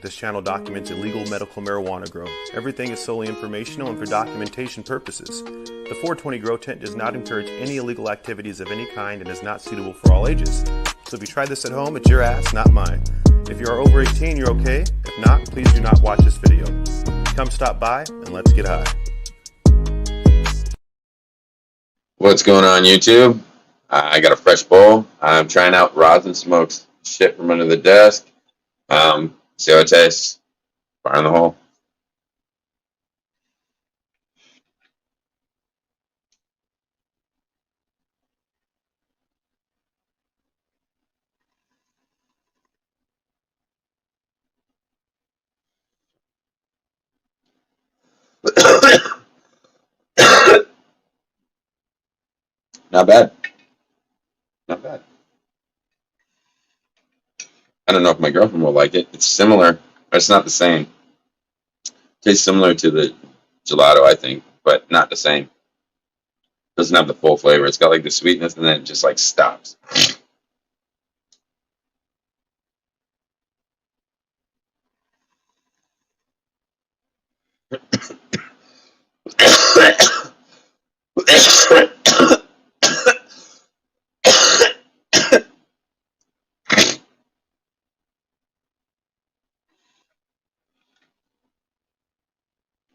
This channel documents illegal medical marijuana grow. Everything is solely informational and for documentation purposes. The 420 Grow Tent does not encourage any illegal activities of any kind and is not suitable for all ages. So if you try this at home, it's your ass, not mine. If you are over 18, you're okay. If not, please do not watch this video. Come stop by and let's get high. What's going on, YouTube? I got a fresh bowl. I'm trying out Rosin Smokes shit from under the desk. See how it tastes. Fire in the hole. Not bad. Not bad. I don't know if my girlfriend will like it. It's similar, but it's not the same. Tastes similar to the gelato, I think, but not the same. Doesn't have the full flavor. It's got like the sweetness and then it just like stops.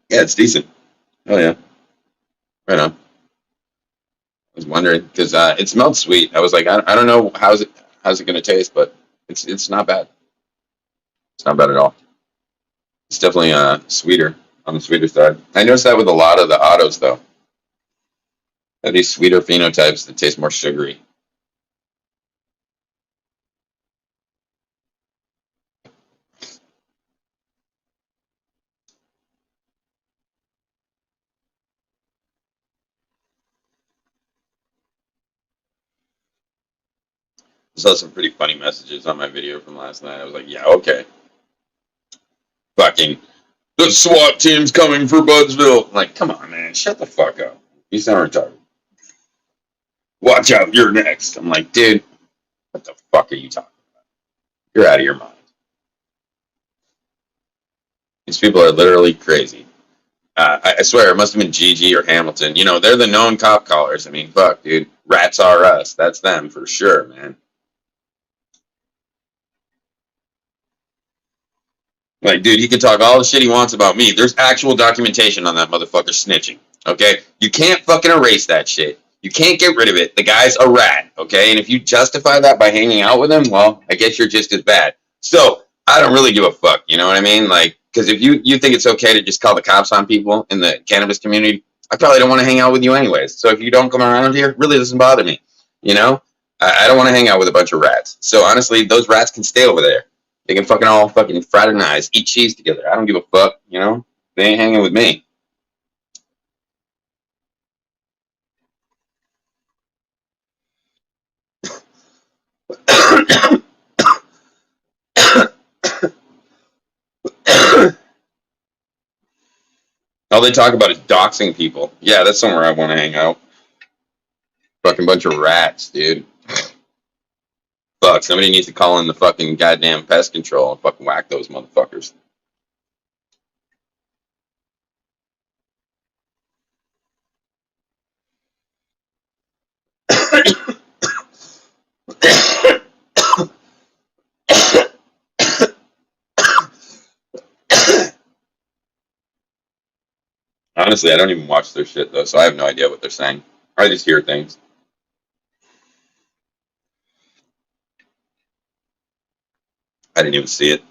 Yeah, it's decent. Oh yeah, right on. I was wondering because it smelled sweet. I was like, I don't know how's it gonna taste, but it's not bad. It's not bad at all. It's definitely sweeter on the sweeter side. I noticed that with a lot of the autos though. These sweeter phenotypes that taste more sugary. I saw some pretty funny messages on my video from last night. I was like, yeah, okay. Fucking the SWAT team's coming for Budsville. I'm like, come on, man, shut the fuck up. You sound retarded. Watch out, you're next. I'm like, dude, what the fuck are you talking about? You're out of your mind. These people are literally crazy. I swear, it must have been Gigi or Hamilton. You know, they're the known cop callers. I mean, fuck, dude. Rats are us. That's them for sure, man. Like, dude, he can talk all the shit he wants about me. There's actual documentation on that motherfucker snitching. Okay? You can't fucking erase that shit. You can't get rid of it. The guy's a rat. Okay? And if you justify that by hanging out with him, well, I guess you're just as bad. So, I don't really give a fuck. You know what I mean? Like, because if you think it's okay to just call the cops on people in the cannabis community, I probably don't want to hang out with you anyways. So, if you don't come around here, it really doesn't bother me. You know? I don't want to hang out with a bunch of rats. So, honestly, those rats can stay over there. They can fucking all fucking fraternize, eat cheese together. I don't give a fuck, you know? They ain't hanging with me. All they talk about is doxing people. Yeah, that's somewhere I want to hang out. Fucking bunch of rats, dude. Fuck, somebody needs to call in the fucking goddamn pest control and fucking whack those motherfuckers. Honestly, I don't even watch their shit though, so I have no idea what they're saying. I just hear things. I didn't even see it.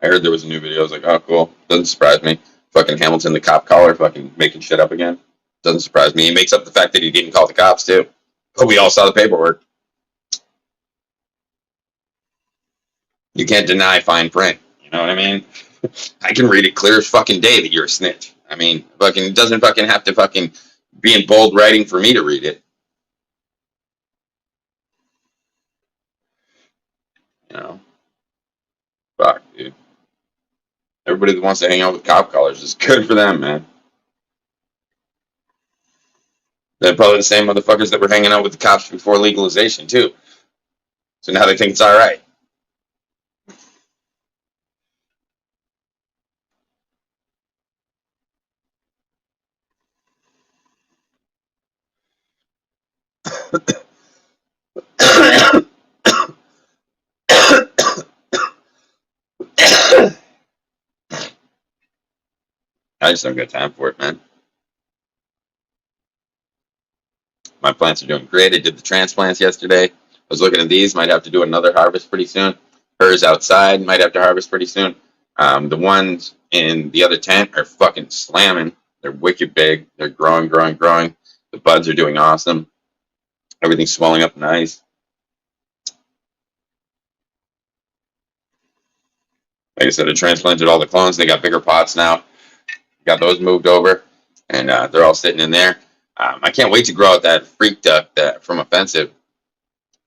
I heard there was a new video. I was like, oh, cool. Doesn't surprise me. Fucking Hamilton, the cop caller, fucking making shit up again. Doesn't surprise me. He makes up the fact that he didn't call the cops, too. But we all saw the paperwork. You can't deny fine print. You know what I mean? I can read it clear as fucking day that you're a snitch. I mean, fucking, it doesn't fucking have to fucking be in bold writing for me to read it. You know? Fuck, dude. Everybody that wants to hang out with cop collars is good for them, man. They're probably the same motherfuckers that were hanging out with the cops before legalization, too. So now they think it's all right. I just don't got time for it, man. My plants are doing great. I did the transplants yesterday. I was looking at these. Might have to do another harvest pretty soon. Hers outside might have to harvest pretty soon. The ones in the other tent are fucking slamming. They're wicked big. They're growing, growing, growing. The buds are doing awesome. Everything's swelling up nice. Like I said, I transplanted all the clones. They got bigger pots now. Got those moved over, and they're all sitting in there. I can't wait to grow out that freak duck that from Offensive.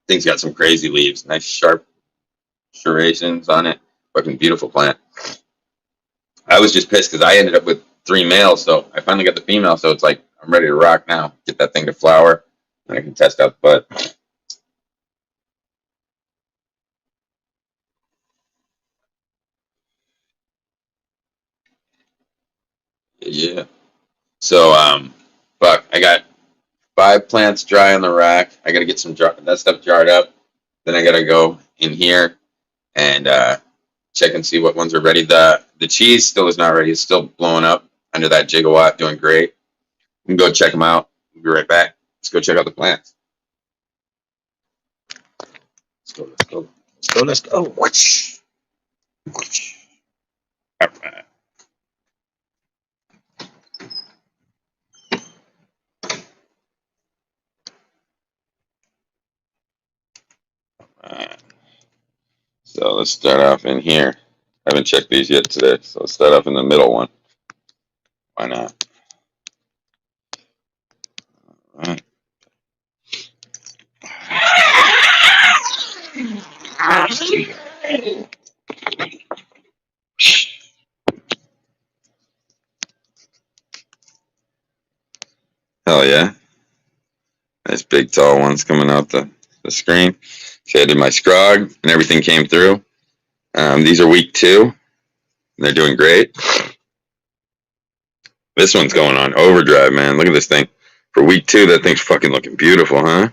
Thing's got some crazy leaves, nice sharp serrations on it. Fucking beautiful plant. I was just pissed because I ended up with 3 males, so I finally got the female. So it's like I'm ready to rock now. Get that thing to flower, and I can test out the bud. Yeah. So fuck, I got 5 plants dry on the rack. I gotta get some that stuff jarred up. Then I gotta go in here and check and see what ones are ready. The cheese still is not ready. It's still blowing up under that gigawatt, doing great. We can go check them out. We'll be right back. Let's go check out the plants. Let's go, let's go. Let's go, let's go. Whoosh. Whoosh. All right. So let's start off in here. I haven't checked these yet today, so let's start off in the middle one. Why not? All right. Hell yeah. Nice big tall ones coming out the screen. So I did my scrog and everything came through. These are week 2. They're doing great. This one's going on overdrive, man. Look at this thing. For week 2, that thing's fucking looking beautiful, huh?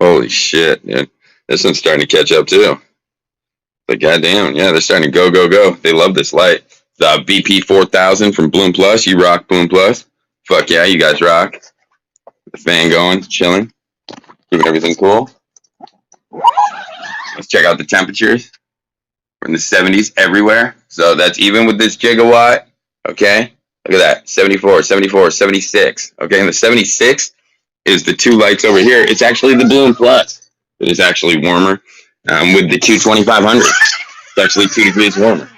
Holy shit, dude. This one's starting to catch up too. Like, goddamn, yeah, they're starting to go, go, go. They love this light. The BP 4000 from Bloom Plus. You rock Bloom Plus. Fuck yeah, you guys rock. The fan going, chilling. Keeping everything cool. Let's check out the temperatures. We're in the 70s everywhere. So that's even with this gigawatt. Okay. Look at that. 74, 74, 76. Okay. And the 76 is the 2 lights over here. It's actually the Bloom Plus. It is actually warmer. With the 2500. It's actually 2 degrees warmer.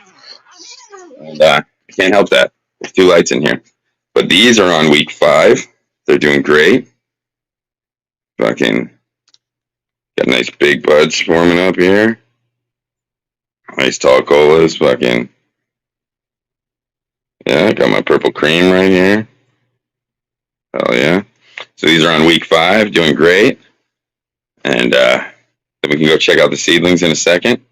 And I can't help that. There's 2 lights in here. But these are on week 5. They're doing great. Fucking got nice big buds forming up here. Nice tall colas. Fucking yeah, got my purple cream right here. Hell yeah. So these are on week 5, doing great. And then we can go check out the seedlings in a second.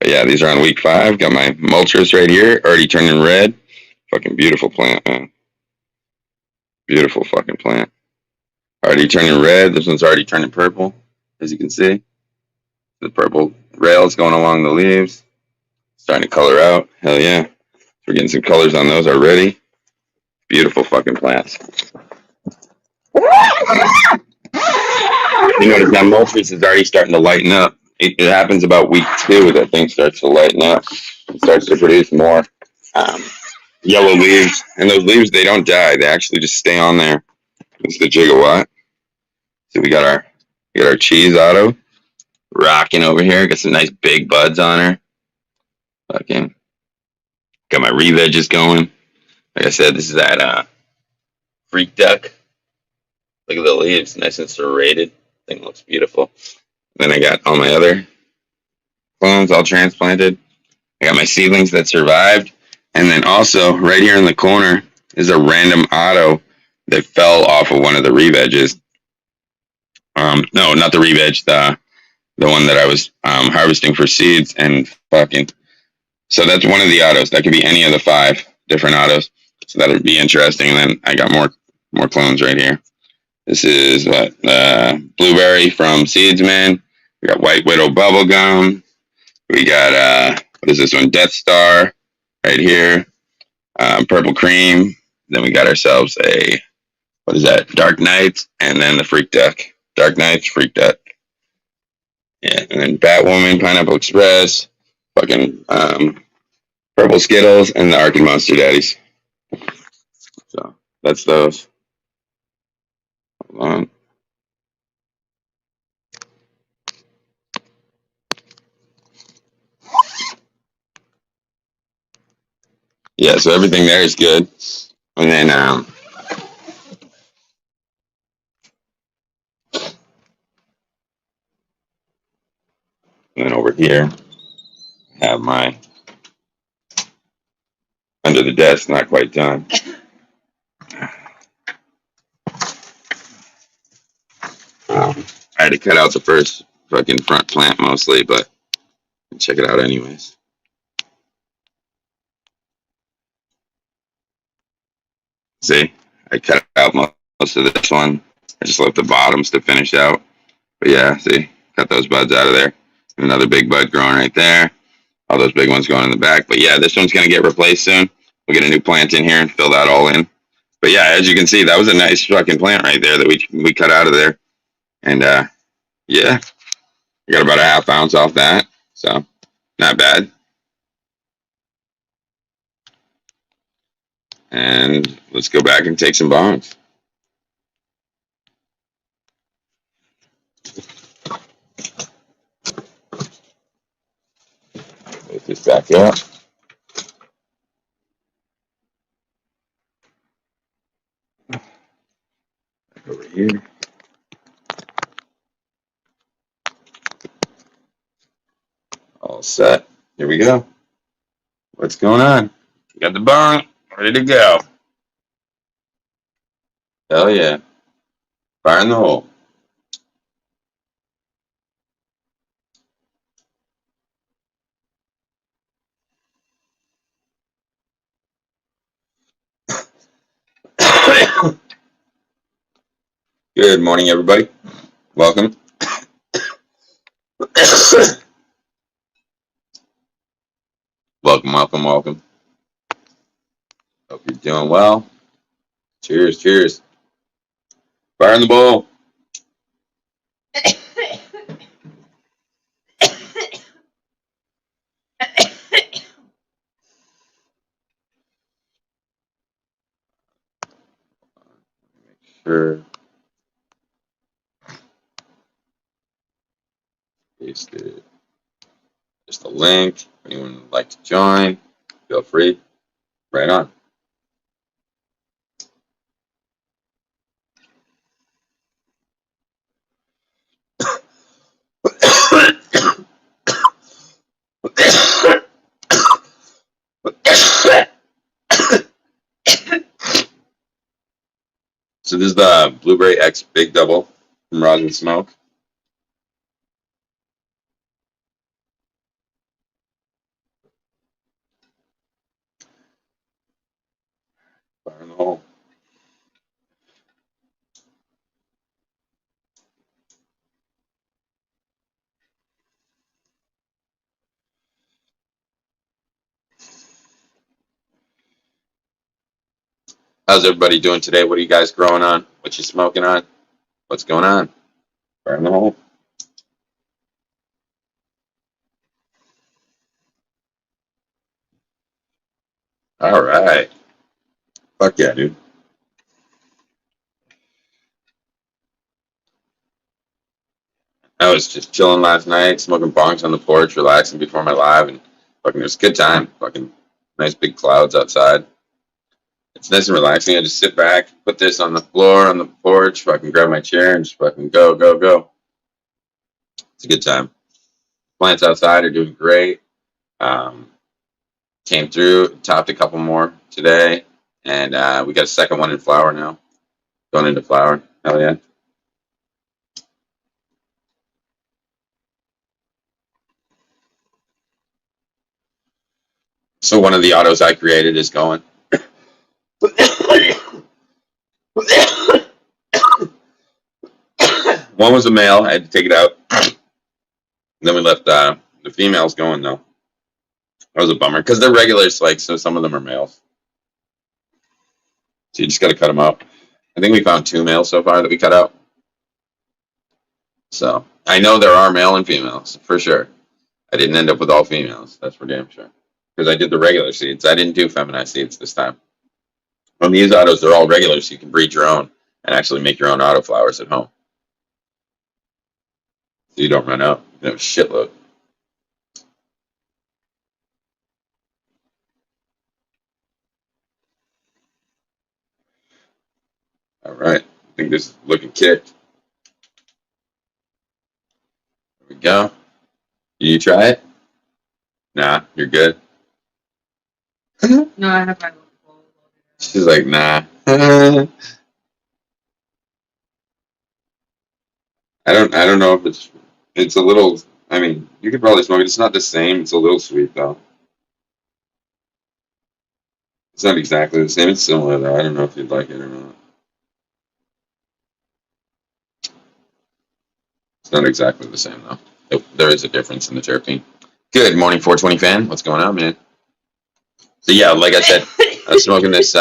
But yeah, these are on week 5. Got my mulchers right here, already turning red. Fucking beautiful plant, man. Beautiful fucking plant. Already turning red. This one's already turning purple, as you can see. The purple rails going along the leaves. Starting to color out. Hell yeah. We're getting some colors on those already. Beautiful fucking plants. You notice that mulchers is already starting to lighten up. It happens about week 2 that thing starts to lighten up. It starts to produce more yellow leaves. And those leaves, they don't die. They actually just stay on there. It's the gigawatt. So we got our cheese auto rocking over here. Got some nice big buds on her. Fucking got my re-veggies going. Like I said, this is that freak duck. Look at the leaves, nice and serrated. Thing looks beautiful. Then I got all my other clones all transplanted. I got my seedlings that survived. And then also, right here in the corner is a random auto that fell off of one of the re-veggies. No, not the re-veg, the one that I was harvesting for seeds and fucking. So that's one of the autos. That could be any of the 5 different autos. So that would be interesting. And then I got more clones right here. This is blueberry from Seedsman. We got White Widow bubblegum. We got what is this one? Death Star right here. Purple cream. Then we got ourselves a, what is that? Dark Knight, and then the Freak Duck. Dark Knight, Freak Duck. Yeah, and then Batwoman, Pineapple Express, fucking Purple Skittles, and the Arkin Monster Daddies. So that's those. Hold on. Yeah, so everything there is good. And then over here, I have my under the desk, not quite done. I had to cut out the first fucking front plant mostly, but check it out anyways. See, I cut out most of this one. I just left the bottoms to finish out. But yeah, see, cut those buds out of there. Another big bud growing right there. All those big ones going in the back. But yeah, this one's going to get replaced soon. We'll get a new plant in here and fill that all in. But yeah, as you can see, that was a nice fucking plant right there that we cut out of there. And yeah, I got about a half ounce off that. So not bad. And let's go back and take some bongs. Put this back up. Back over here. All set. Here we go. What's going on? We got the bong ready to go. Hell yeah. Fire in the hole. Good morning, everybody. Welcome. Welcome. Hope you're doing well. Cheers. Fire in the bowl. Sure. Paste it. Just a link. If anyone would like to join, feel free. Right on. So this is the Blueberry X Big Double from Rosin Smoke. Fire in the hole. How's everybody doing today? What are you guys growing on? What you smoking on? What's going on? Fire in the hole. All right. Fuck yeah, dude. I was just chilling last night, smoking bongs on the porch, relaxing before my live, and fucking it was a good time. Fucking nice big clouds outside. It's nice and relaxing. I just sit back, put this on the floor on the porch, fucking grab my chair, and just fucking go. It's a good time. Plants outside are doing great. Came through, topped a couple more today, and we got a second one in flower now. Going into flower. Hell yeah. So one of the autos I created is going. One was a male. I had to take it out. Then we left the females going though. That was a bummer because they're regulars, like, so some of them are males. So you just got to cut them out. I think we found 2 males so far that we cut out. So I know there are male and females for sure. I didn't end up with all females. That's for damn sure. Because I did the regular seeds. I didn't do feminized seeds this time. On these autos, they're all regular, so you can breed your own and actually make your own auto flowers at home. So you don't run out. You have a shitload. All right. I think this is looking kicked. There we go. You try it? Nah, you're good. No, I have my little bowl. She's like, nah. I don't know if it's a little, I mean, you could probably smoke it. It's not the same. It's a little sweet though. It's not exactly the same. It's similar though. I don't know if you'd like it or not. It's not exactly the same though. There is a difference in the terpene. Good morning, 420 fan. What's going on, man? So yeah, like I said, I was smoking this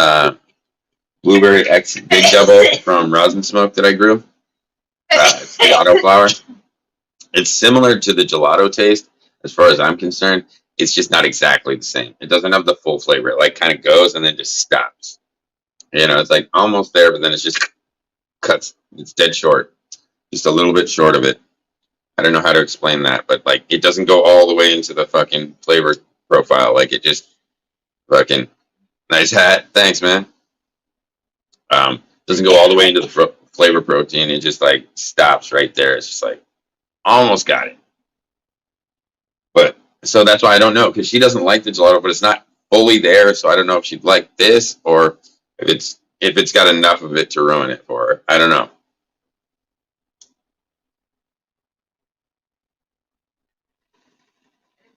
Blueberry X Big Double from Rosin Smoke that I grew. It's the auto flower. It's similar to the gelato taste as far as I'm concerned. It's just not exactly the same. It doesn't have the full flavor. It like kind of goes and then just stops. You know, it's like almost there, but then it's just cuts. It's dead short. Just a little bit short of it. I don't know how to explain that, but like it doesn't go all the way into the fucking flavor profile. Like it just fucking nice hat. Thanks, man. Doesn't go all the way into the flavor protein. It just like stops right there. It's just like almost got it. But so that's why I don't know, because she doesn't like the gelato, but it's not fully there. So I don't know if she'd like this or if it's got enough of it to ruin it for her. I don't know.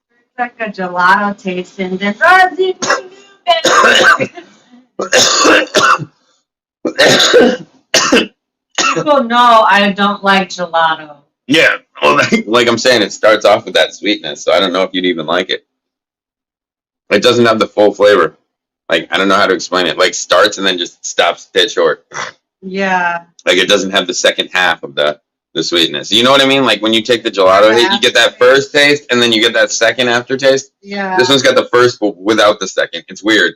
It's like a gelato taste and then Rosie. People know I don't like gelato. Yeah, well, like I'm saying, it starts off with that sweetness, so I don't know if you'd even like it. It doesn't have the full flavor. Like, I don't know how to explain it. Like, starts and then just stops dead short. Yeah. Like, it doesn't have the second half of the sweetness. You know what I mean? Like, when you take the gelato hit, you get that first taste, and then you get that second aftertaste. Yeah. This one's got the first, but without the second. It's weird.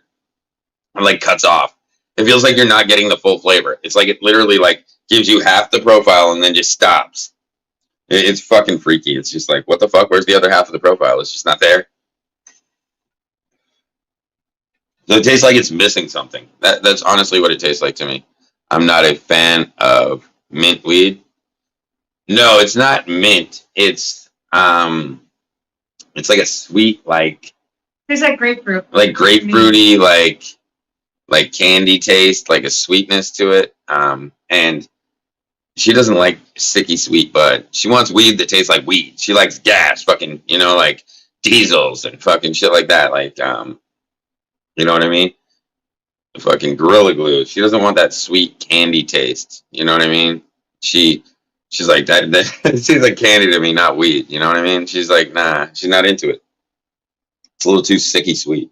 It, like, cuts off. It feels like you're not getting the full flavor. It's like it literally, like, gives you half the profile and then just stops. It's fucking freaky. It's just like, what the fuck? Where's the other half of the profile? It's just not there. So it tastes like it's missing something. That's honestly what it tastes like to me. I'm not a fan of mint weed. No, it's not mint. It's like a sweet, like Tastes like grapefruit. Like grapefruity, like candy taste, like a sweetness to it. And she doesn't like sticky sweet bud. She wants weed that tastes like weed. She likes gas, fucking, you know, like diesels and fucking shit like that. Like, you know what I mean? The fucking Gorilla Glue. She doesn't want that sweet candy taste. You know what I mean? She's like, that it seems like candy to me, not weed. You know what I mean? She's like, nah, she's not into it. It's a little too sicky sweet.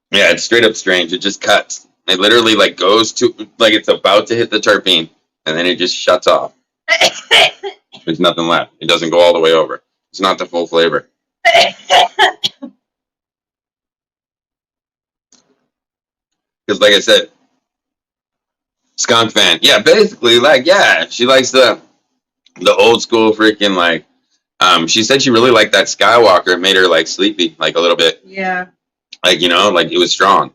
Yeah, it's straight up strange. It just cuts. It literally like goes to like it's about to hit the terpene, and then it just shuts off. There's nothing left. It doesn't go all the way over. It's not the full flavor. Because like I said, skunk fan. Yeah, basically, like, yeah, she likes the old school freaking like. She said she really liked that Skywalker. It made her like sleepy, like a little bit. Yeah. Like, you know, like it was strong.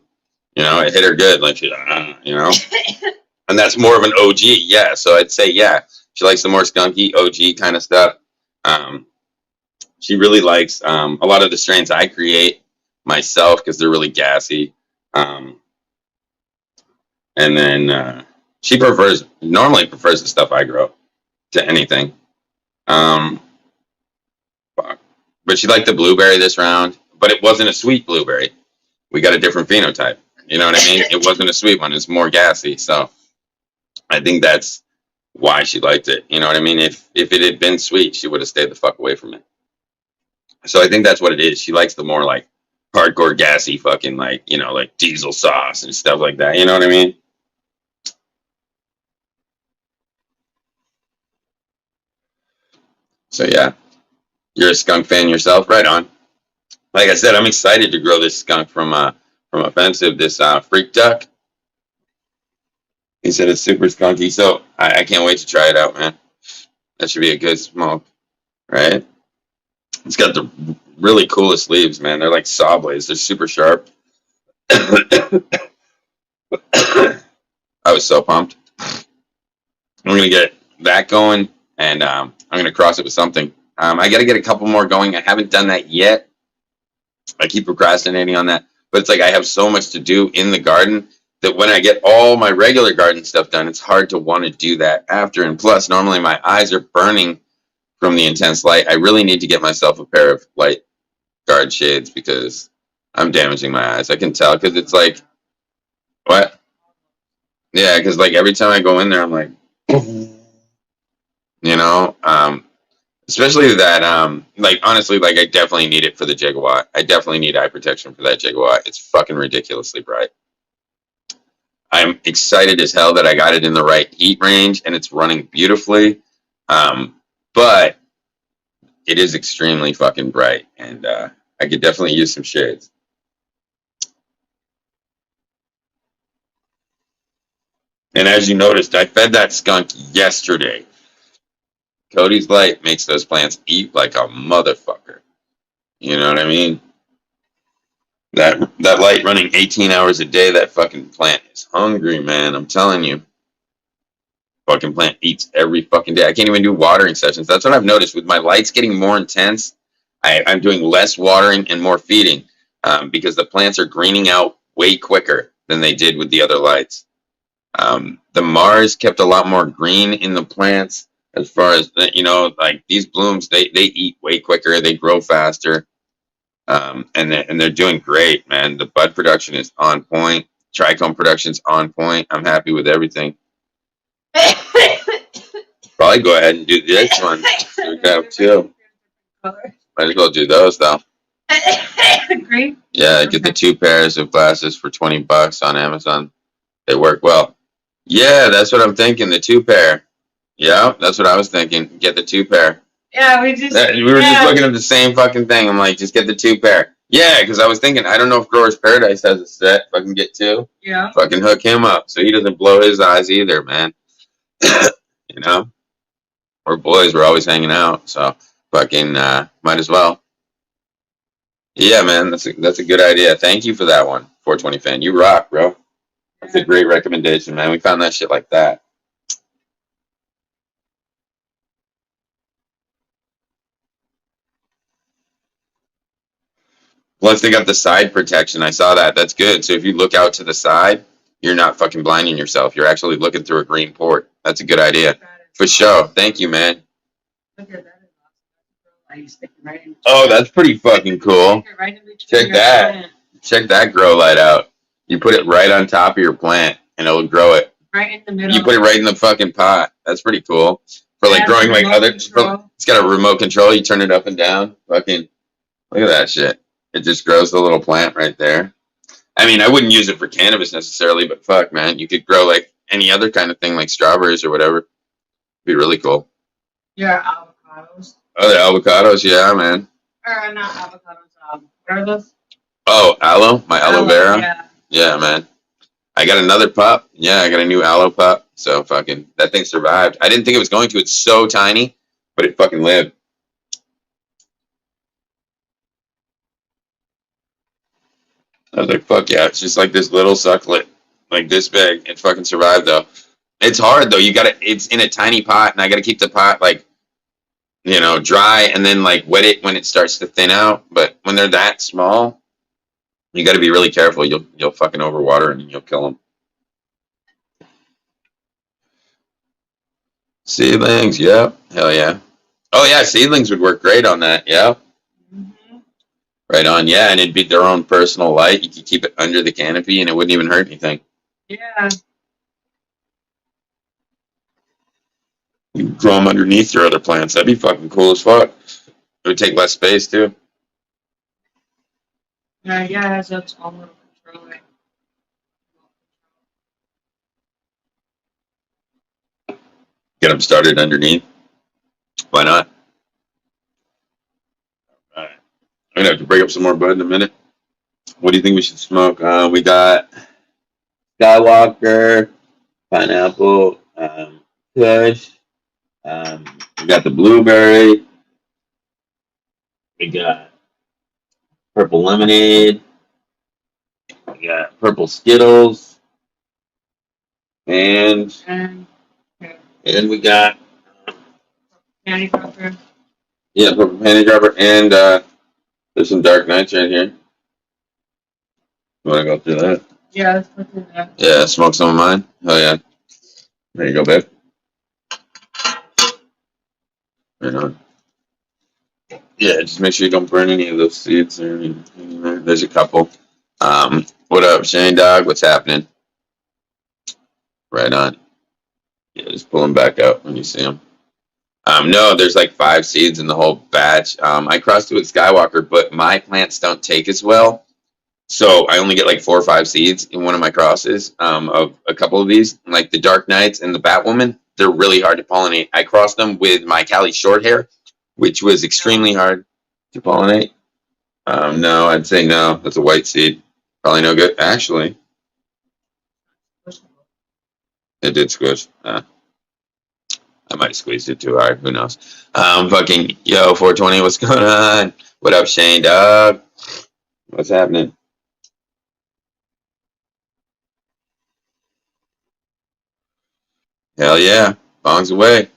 You know, it hit her good. Like, you know, and that's more of an OG. Yeah, so I'd say yeah, she likes the more skunky OG kind of stuff. She really likes a lot of the strains I create myself because they're really gassy. And then She normally prefers the stuff I grow to anything. Fuck. But she liked the blueberry this round, but it wasn't a sweet blueberry. We got a different phenotype. You know what I mean? It wasn't a sweet one. It's more gassy. So I think that's why she liked it. You know what I mean? If it had been sweet, she would have stayed the fuck away from it. So I think that's what it is. She likes the more like hardcore gassy fucking like, you know, like diesel sauce and stuff like that. You know what I mean? So yeah, you're a skunk fan yourself, right on. Like I said, I'm excited to grow this skunk from Offensive, this freak duck. He said it's super skunky, so I can't wait to try it out, man. That should be a good smoke, right? It's got the really coolest leaves, man. They're like saw blades. They're super sharp. I was so pumped. I'm going to get that going, and I'm going to cross it with something. I got to get a couple more going. I haven't done that yet. I keep procrastinating on that. But it's like I have so much to do in the garden that when I get all my regular garden stuff done, it's hard to want to do that after. And plus, normally my eyes are burning from the intense light. I really need to get myself a pair of light guard shades because I'm damaging my eyes. I can tell because it's like, what? Yeah, because like every time I go in there, I'm like, you know, especially that, like honestly, like I definitely need it for the gigawatt. I definitely need eye protection for that gigawatt. It's fucking ridiculously bright. I'm excited as hell that I got it in the right heat range and it's running beautifully. But it is extremely fucking bright and I could definitely use some shades. And as you noticed, I fed that skunk yesterday. Cody's light makes those plants eat like a motherfucker. You know what I mean? That light running 18 hours a day, that fucking plant is hungry, man. I'm telling you. Fucking plant eats every fucking day. I can't even do watering sessions. That's what I've noticed. With my lights getting more intense, I'm doing less watering and more feeding because the plants are greening out way quicker than they did with the other lights. The Mars kept a lot more green in the plants as far as, you know, like these blooms, they eat way quicker. They grow faster. And they're doing great, man. The bud production is on point. Trichome production's on point. I'm happy with everything. Probably go ahead and do this one. We got two. Might as well do those though. Agree. Yeah, get the 2 pairs of glasses for $20 on Amazon. They work well. Yeah, that's what I'm thinking. The 2 pair. Yeah, that's what I was thinking. Get the 2 pair. Yeah, we were just looking at the same fucking thing. I'm like, just get the 2 pair. Yeah, because I was thinking, I don't know if Growers Paradise has a set. If I can get 2, yeah, fucking hook him up so he doesn't blow his eyes either, man. You know, we're boys. We're always hanging out, so fucking might as well. Yeah, man, that's a good idea. Thank you for that one, 420 fan. You rock, bro. That's a great recommendation, man. We found that shit like that. Plus, they got the side protection. I saw that. That's good. So if you look out to the side, you're not fucking blinding yourself. You're actually looking through a green port. That's a good idea. For sure. Thank you, man. Oh, that's pretty fucking cool. Check that. Check that grow light out. You put it right on top of your plant, and it'll grow it. Right in the middle. You put it right in the fucking pot. That's pretty cool. For like growing like other. It's got a remote control. You turn it up and down. Fucking look at that shit. It just grows the little plant right there. I mean, I wouldn't use it for cannabis necessarily, but fuck, man, you could grow like any other kind of thing, like strawberries or whatever. It'd be really cool. Yeah, avocados. Oh, the avocados, yeah, man. Or not avocados. What are those? Oh, aloe, my aloe vera. Yeah. Yeah, man. I got another pup. Yeah, I got a new aloe pup. So fucking that thing survived. I didn't think it was going to. It's so tiny, but it fucking lived. I was like, fuck yeah, it's just like this little succulent, like this big. It fucking survived though. It's hard though. It's in a tiny pot and I gotta keep the pot like, you know, dry and then like wet it when it starts to thin out. But when they're that small, you gotta be really careful. You'll fucking overwater and you'll kill them. Seedlings, yep. Hell yeah. Oh yeah, seedlings would work great on that. Yeah. Mm-hmm. Right on. Yeah, and it'd be their own personal light. You could keep it under the canopy and it wouldn't even hurt anything. Yeah. You could grow them underneath your other plants. That'd be fucking cool as fuck. It would take less space too. Yeah, it has its own little controller. Get them started underneath. Why not? All right. I'm gonna have to break up some more bud in a minute. What do you think we should smoke? We got Skywalker, pineapple, Kush. We got the blueberry. We got purple lemonade. We got purple Skittles. And we got Candy Pepper. purple panty dropper. And there's some Dark Knights right here. You want to go through that? Yeah, let's put it there. Yeah, smoke some of mine. Oh yeah. There you go, babe. Right on. Yeah, just make sure you don't burn any of those seeds or anything there. There's a couple. What up, Shane Dog? What's happening? Right on. Yeah, just pull them back out when you see them. No, there's like 5 seeds in the whole batch. I crossed it with Skywalker, but my plants don't take as well. So I only get like 4 or 5 seeds in one of my crosses of a couple of these. Like the Dark Knights and the Batwoman, they're really hard to pollinate. I crossed them with my Cali Shorthair, which was extremely hard to pollinate. No, I'd say no. That's a white seed. Probably no good. Actually, it did squish. I might have squeezed it too hard. Who knows? Fucking yo, 420. What's going on? What up, Shane Dog? What's happening? Hell yeah, bongs away.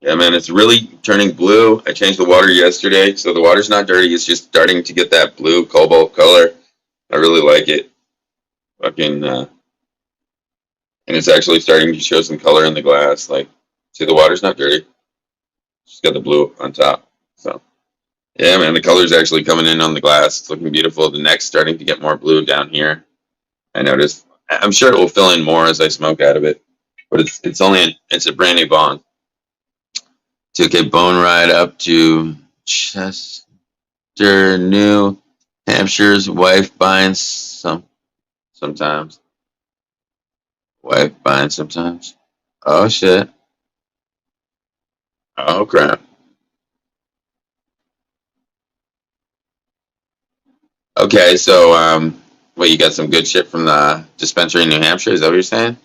Yeah, man, it's really turning blue. I changed the water yesterday, so the water's not dirty. It's just starting to get that blue cobalt color. I really like it. Fucking, and it's actually starting to show some color in the glass. Like, see, the water's not dirty. Just got the blue on top. So, yeah, man, the color's actually coming in on the glass. It's looking beautiful. The neck's starting to get more blue down here. I noticed. I'm sure it will fill in more as I smoke out of it, but it's a brand new bong. Took a bone ride up to Chester, New Hampshire's wife binds sometimes. Wife binds sometimes. Oh shit. Oh crap. Okay, so what, you got some good shit from the dispensary in New Hampshire? Is that what you're saying?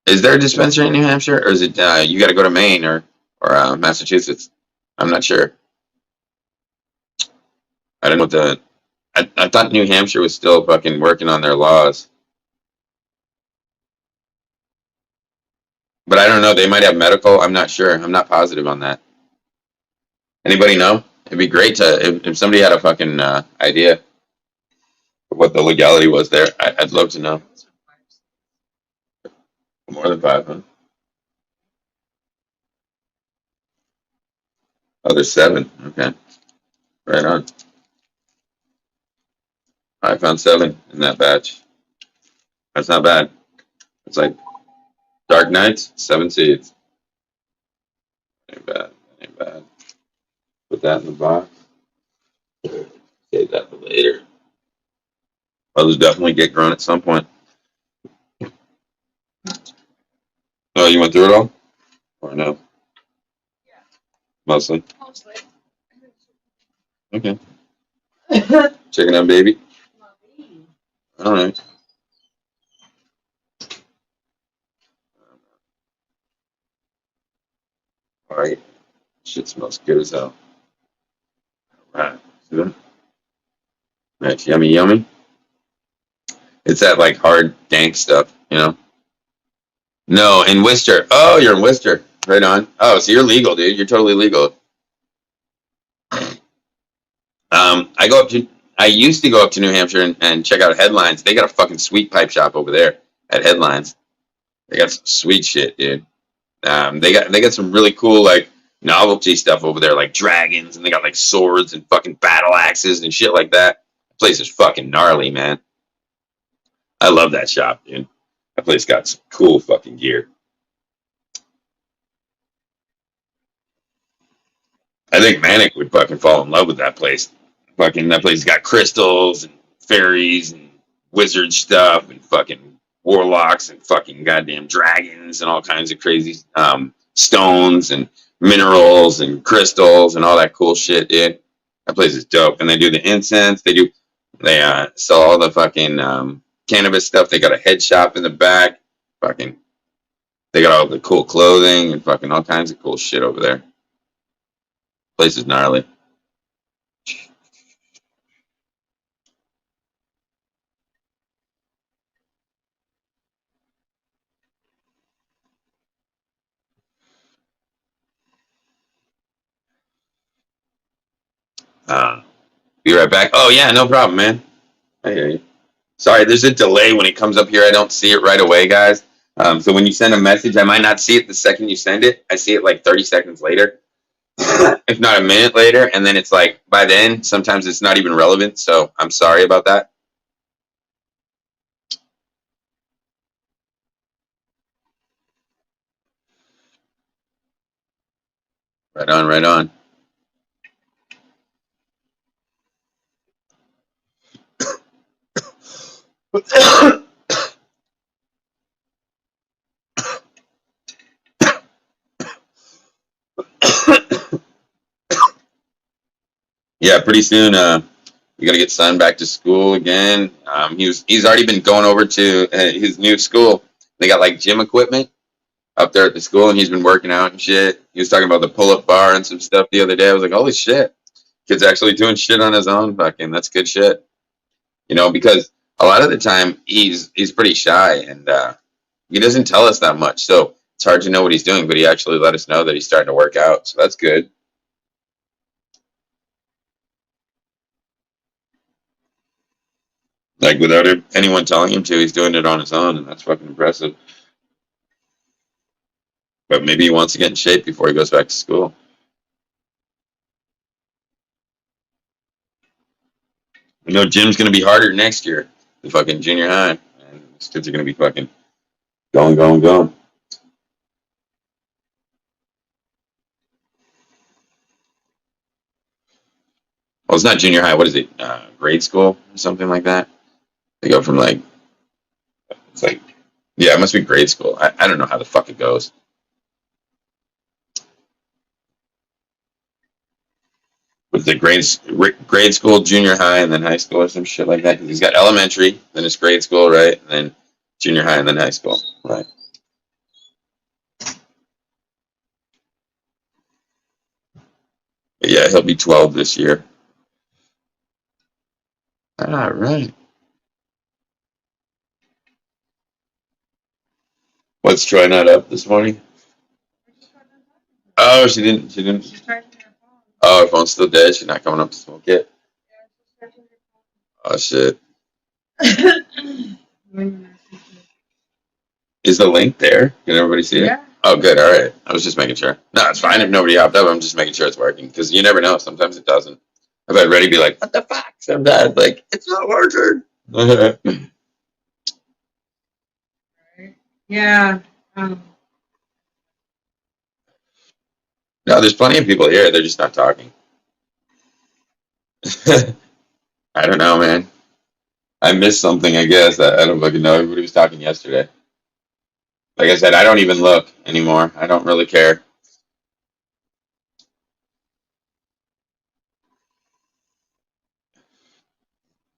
Is there a dispensary in New Hampshire, or is it you got to go to Maine or Massachusetts? I'm not sure. I don't know what the. I thought New Hampshire was still fucking working on their laws, but I don't know. They might have medical. I'm not sure. I'm not positive on that. Anybody know? It'd be great to if somebody had a fucking idea of what the legality was there. I'd love to know. More than 5, huh? Oh, there's 7. Okay, right on. I found 7 in that batch. That's not bad. It's like Dark Knights, 7 seeds. Ain't bad. Ain't bad. Put that in the box. Save that for later. Others definitely get grown at some point. Oh, you went through it all? Or no? Mostly. Okay. Checking out baby. All right. All right. Shit smells good as hell. All right. See that? Nice. Yummy, yummy. It's that like hard, dank stuff, you know? No, in Worcester. Oh, you're in Worcester. Right on. Oh, so you're legal, dude. You're totally legal. I used to go up to New Hampshire and check out Headlines. They got a fucking sweet pipe shop over there at Headlines. They got some sweet shit, dude. They got some really cool like novelty stuff over there, like dragons, and they got like swords and fucking battle axes and shit like that. That place is fucking gnarly, man. I love that shop, dude. That place got some cool fucking gear. I think Manic would fucking fall in love with that place. Fucking that place got crystals and fairies and wizard stuff and fucking warlocks and fucking goddamn dragons and all kinds of crazy stones and minerals and crystals and all that cool shit, dude. That place is dope. And they do the incense. They sell all the fucking cannabis stuff. They got a head shop in the back. Fucking, they got all the cool clothing and fucking all kinds of cool shit over there. Place is gnarly. Be right back. Oh yeah, no problem, man. I hear you. Sorry, there's a delay when it comes up here. I don't see it right away, guys. So when you send a message, I might not see it the second you send it. I see it like 30 seconds later, if not a minute later. And then it's like, by then, sometimes it's not even relevant. So I'm sorry about that. Right on, right on. Yeah, pretty soon we got to get son back to school again. He's already been going over to his new school. They got like gym equipment up there at the school, and he's been working out and shit. He was talking about the pull-up bar and some stuff the other day. I was like, holy shit, kid's actually doing shit on his own. Fucking, that's good shit. You know, because a lot of the time he's pretty shy and he doesn't tell us that much. So it's hard to know what he's doing, but he actually let us know that he's starting to work out. So that's good. Like without anyone telling him to, he's doing it on his own, and that's fucking impressive. But maybe he wants to get in shape before he goes back to school. You know, gym's gonna be harder next year. The fucking junior high, and these kids are gonna be fucking going, going, going. Well, it's not junior high. What is it? Grade school or something like that. They go from like, it's like, yeah, it must be grade school. I don't know how the fuck it goes. With the grade school, junior high, and then high school or some shit like that. Because he's got elementary, then it's grade school, right? And then junior high, and then high school, right? But yeah, he'll be 12 this year. All right. What's Troy not up this morning? Oh, she didn't. Oh, her phone's still dead. She's not coming up to smoke yet. Oh shit. Is the link there? Can everybody see it? Yeah. Oh, good. All right. I was just making sure. No, it's fine if nobody hopped up. I'm just making sure it's working because you never know. Sometimes it doesn't. I've had Reddy be like, "What the fuck?" Sometimes like it's not working. Yeah. No, there's plenty of people here. They're just not talking. I don't know, man. I missed something, I guess. I don't fucking know. Everybody was talking yesterday. Like I said, I don't even look anymore. I don't really care.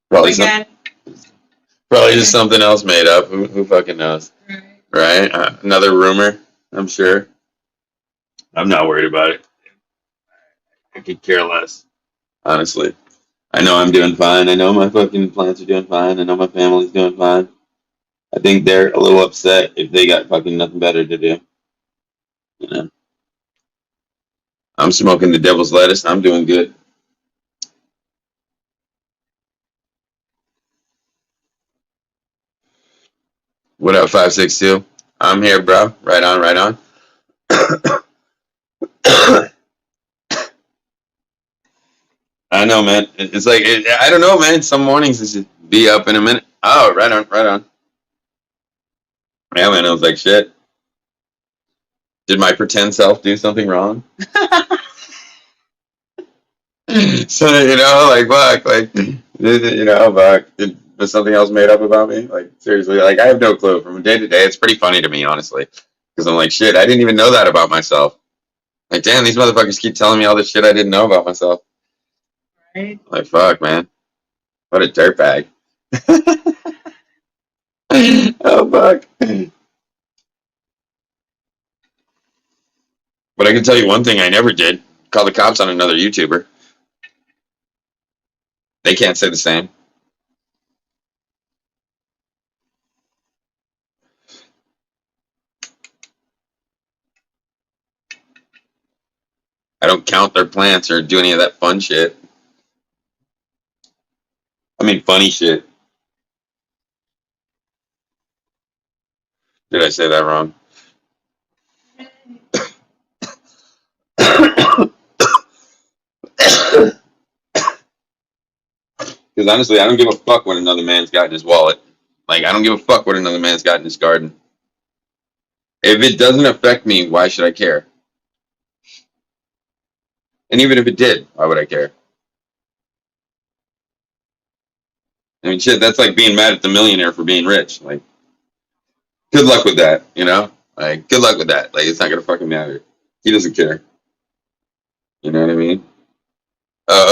Probably, Again. probably just something else made up. Who fucking knows? Right. Right? Another rumor, I'm sure. I'm not worried about it. I could care less, honestly. I know I'm doing fine. I know my fucking plants are doing fine. I know my family's doing fine. I think they're a little upset if they got fucking nothing better to do. You know, I'm smoking the devil's lettuce. I'm doing good. What up, 562? I'm here, bro. Right on, right on. I know, man. It's like, I don't know, man. Some mornings it should be up in a minute. Oh, right on, right on. Yeah, man, I was like, shit. Did my pretend self do something wrong? So, you know, like, fuck, like, you know, fuck. Was something else made up about me? Like, seriously, like, I have no clue. From day to day, it's pretty funny to me, honestly. Because I'm like, shit, I didn't even know that about myself. Like, damn, these motherfuckers keep telling me all this shit I didn't know about myself. Right? Like, fuck, man. What a dirtbag. Oh, fuck. But I can tell you one thing I never did. Call the cops on another YouTuber. They can't say the same. I don't count their plants or do any of that fun shit. I mean, funny shit. Did I say that wrong? Because honestly, I don't give a fuck what another man's got in his wallet. Like, I don't give a fuck what another man's got in his garden. If it doesn't affect me, why should I care? And even if it did, why would I care? I mean, shit, that's like being mad at the millionaire for being rich. Like, good luck with that, you know? Like, good luck with that. Like, it's not gonna fucking matter. He doesn't care. You know what I mean? You know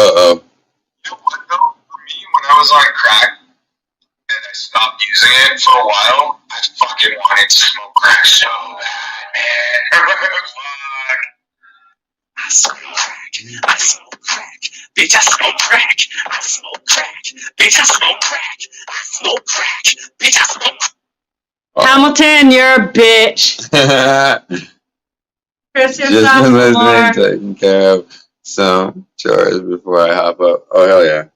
what though? For me, when I was on crack and I stopped using it for a while, I fucking wanted to smoke crack so bad, man. Fuck. I smoke crack. I smoke crack. Bitch, I smoke crack. I smoke crack. Bitch, I smoke crack. I smoke crack. Bitch, I smoke crack. Hamilton, you're a bitch. Chris, you're Just been listening, more. taking care of some chores before I hop up. Oh, hell yeah.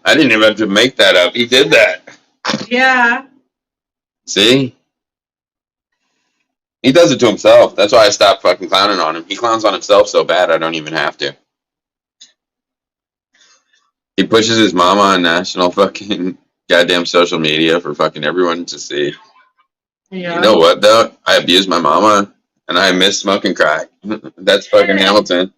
I didn't even have to make that up. He did that. Yeah. See? He does it to himself. That's why I stopped fucking clowning on him. He clowns on himself so bad I don't even have to. He pushes his mama on national fucking goddamn social media for fucking everyone to see. Yeah. You know what, though? I abuse my mama and I miss smoking crack. That's fucking Hamilton.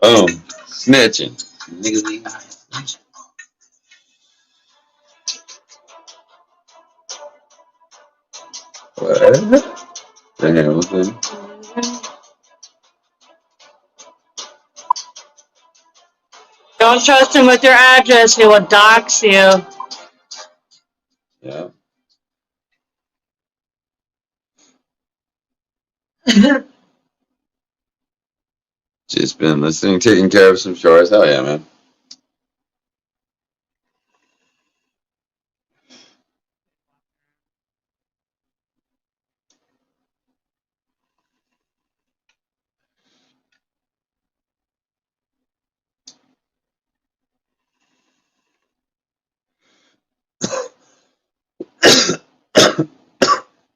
Oh, snitching. Niggas be what? The Hamilton. Don't trust him with your address. He will dox you. Yeah. Just been listening, taking care of some chores. Hell yeah, man.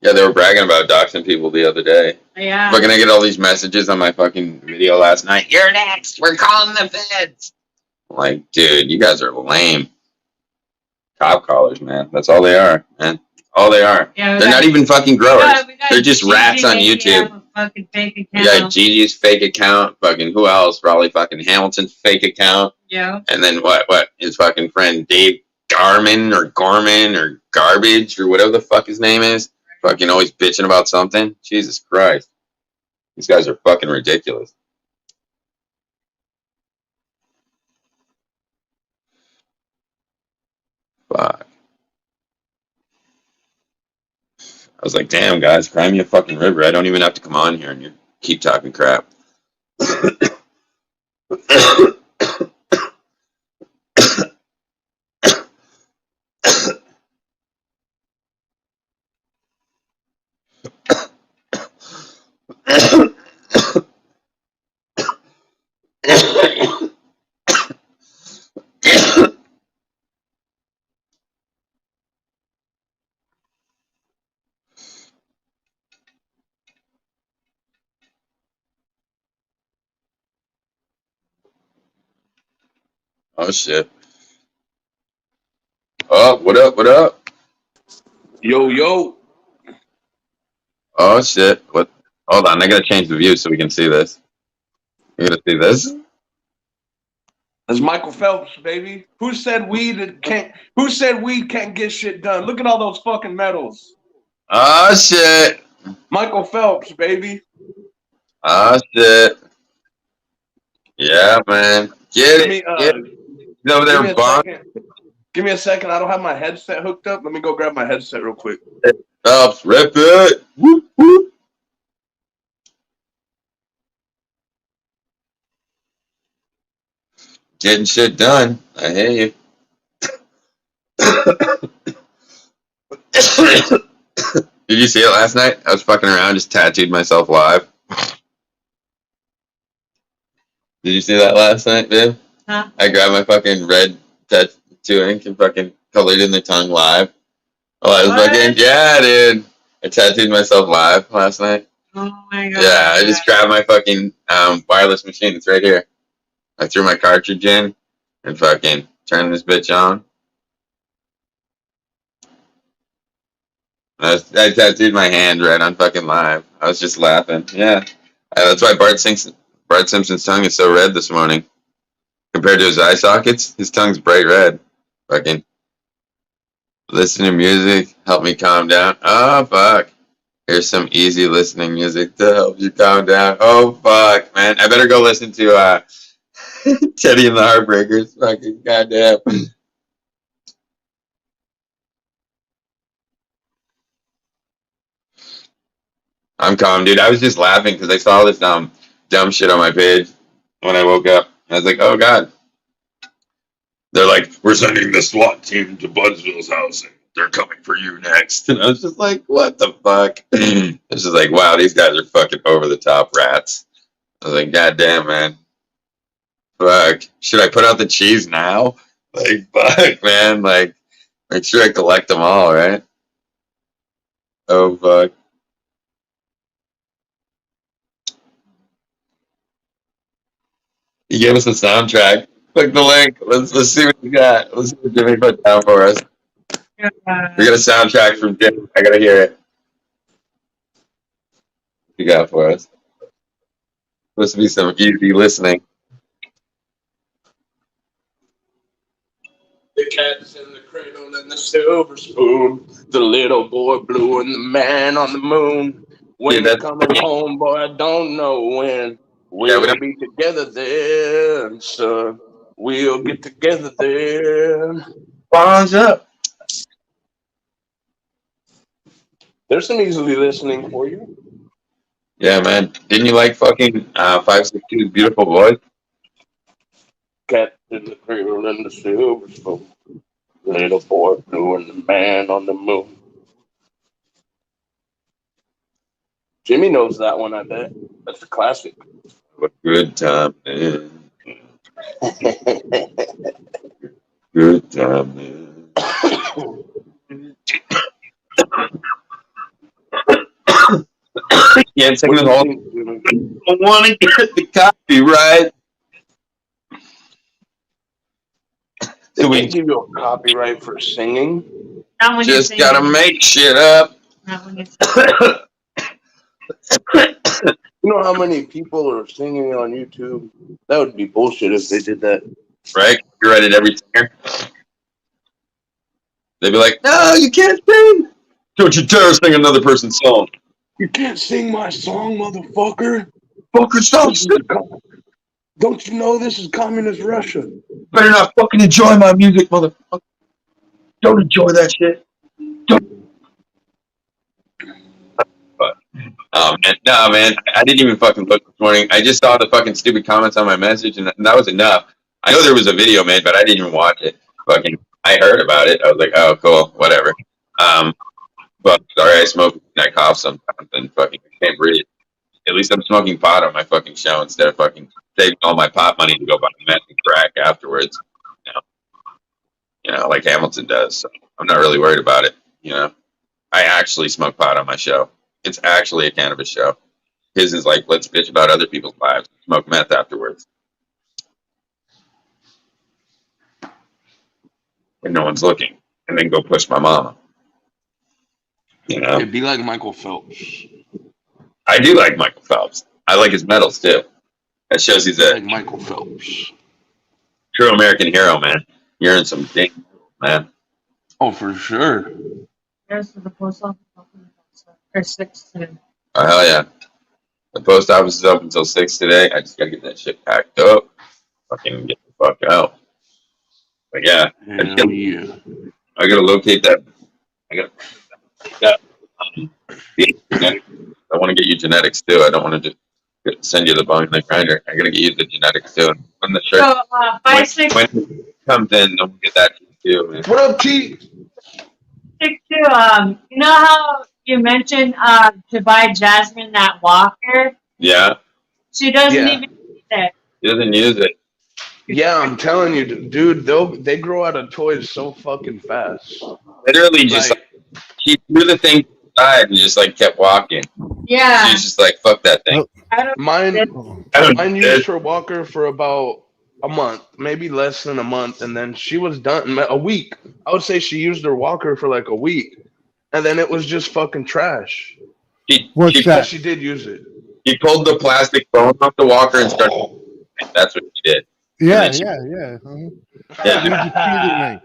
Yeah, they were bragging about doxing people the other day. Yeah. Fucking, I get all these messages on my fucking video last night. You're next. We're calling the feds. I'm like, dude, you guys are lame. Cop callers, man. That's all they are, man. All they are. Yeah, They're not even fucking growers. we got They're just rats on Gigi, YouTube. have a fucking fake account. We got Gigi's fake account. Fucking who else? Probably fucking Hamilton's fake account. Yeah. And then what? His fucking friend Dave Gorman or Garbage or whatever the fuck his name is. Fucking always bitching about something. Jesus Christ. These guys are fucking ridiculous. Fuck. I was like, damn, guys, cry me a fucking river. I don't even have to come on here and you keep talking crap. Oh shit. Oh, what up? What up? Yo, yo. Oh shit. What? Hold on, I gotta change the view so we can see this. You gotta see this? That's Michael Phelps, baby. Who said weed can't get shit done? Look at all those fucking medals. Oh shit. Michael Phelps, baby. Oh shit. Yeah, man. Get Give it. me Get it. He's over give me there, a Bond. second. Give me a second. I don't have my headset hooked up. Let me go grab my headset real quick. Phelps, rip it. Whoop, whoop. Getting shit done. I hear you. Did you see it last night? I was fucking around, just tattooed myself live. Did you see that last night, dude? Huh? I grabbed my fucking red tattoo ink and fucking colored in the tongue live. Oh, I was What? fucking, yeah, dude. I tattooed myself live last night. Oh my god. Yeah, I just grabbed my fucking wireless machine. It's right here. I threw my cartridge in and fucking turned this bitch on. I tattooed my hand right on fucking live. I was just laughing. Yeah. That's why Bart Simpson's tongue is so red this morning. Compared to his eye sockets, his tongue's bright red. Fucking listen to music, help me calm down. Oh, fuck. Here's some easy listening music to help you calm down. Oh, fuck, man. I better go listen to Teddy and the Heartbreakers. Fucking goddamn. I'm calm, dude. I was just laughing because I saw this dumb shit on my page when I woke up. I was like, oh, God. They're like, we're sending the SWAT team to Budsville's house, and they're coming for you next. And I was just like, what the fuck? It's just like, wow, these guys are fucking over the top rats. I was like, God damn, man. Fuck. Should I put out the cheese now? Like, fuck, man. Like, make sure I collect them all, right? Oh, fuck. He gave us a soundtrack. Click the link. Let's see what you got. Let's see what Jimmy put down for us. We got a soundtrack from Jimmy. I gotta hear it. What you got for us? Supposed to be some easy listening. The cat's in the cradle and the silver spoon. The little boy blue and the man on the moon. When Dude, you're that's- coming home, boy, I don't know when. We'll be together then, son. We'll get together then. Bonds up. There's some easily listening for you. Yeah, man. Didn't you like fucking 562's beautiful voice? Cat in the cradle and the silver spoon. The little boy blue and the man on the moon. Jimmy knows that one, I bet. That's a classic. What good time, man. Good time, man. Can't sing the whole. I want to get the copyright. They can't give you a copyright for singing. Not when Just you're gotta singing. make shit up. Not when you're singing. You know how many people are singing on YouTube? That would be bullshit if they did that. Right? Copyrighted every singer. They'd be like, no, you can't sing. Don't you dare sing another person's song. You can't sing my song, motherfucker. Fucker, stop singing. Don't you know this is communist Russia? Better not fucking enjoy my music, motherfucker. Don't enjoy that shit. Don't. But, no, man, I didn't even fucking look this morning. I just saw the fucking stupid comments on my message, and that was enough. I know there was a video made, but I didn't even watch it. Fucking, I heard about it. I was like, oh, cool, whatever. But sorry, I smoke and I cough sometimes, and fucking can't breathe. At least I'm smoking pot on my fucking show instead of fucking saving all my pot money to go buy meth and crack afterwards. You know, like Hamilton does. So I'm not really worried about it. You know, I actually smoke pot on my show. It's actually a cannabis show. His is like, let's bitch about other people's lives, smoke meth afterwards. when no one's looking, and then go push my mama. You know, It'd be like Michael Phelps. I do like Michael Phelps. I like his medals too. That shows he's a Like Michael Phelps. true American hero, man. You're in some dang, man. Oh, for sure. There's the post office or 6 to. Oh hell yeah! The post office is open until 6 today. I just gotta get that shit packed up. Fucking get the fuck out. But yeah, Hell yeah. I gotta locate that. I gotta. That, the genetics. I want to get you genetics too. I don't want to just send you the bone in the grinder. I gotta get you the genetics too. And when the shirt So 5 6 when it comes in, then we'll get that too, man. What up, T? 6 2. You know how you mentioned to buy Jasmine that walker? Yeah, She doesn't Yeah. even use it. he doesn't use it. Yeah, I'm telling you, dude. They grow out of toys so fucking fast. Literally, just Like, she threw the thing aside and just like kept walking. Yeah. She's just like, fuck that thing. I don't. mine I don't mine get it. used her walker for about a month, maybe less than a month, and then she was done. A week. I would say she used her walker for like a week, and then it was just fucking trash. What's She, that? She did use it. she pulled the plastic phone off the walker and started. That's what she did. Yeah, And then yeah. Yeah, You're defeating me.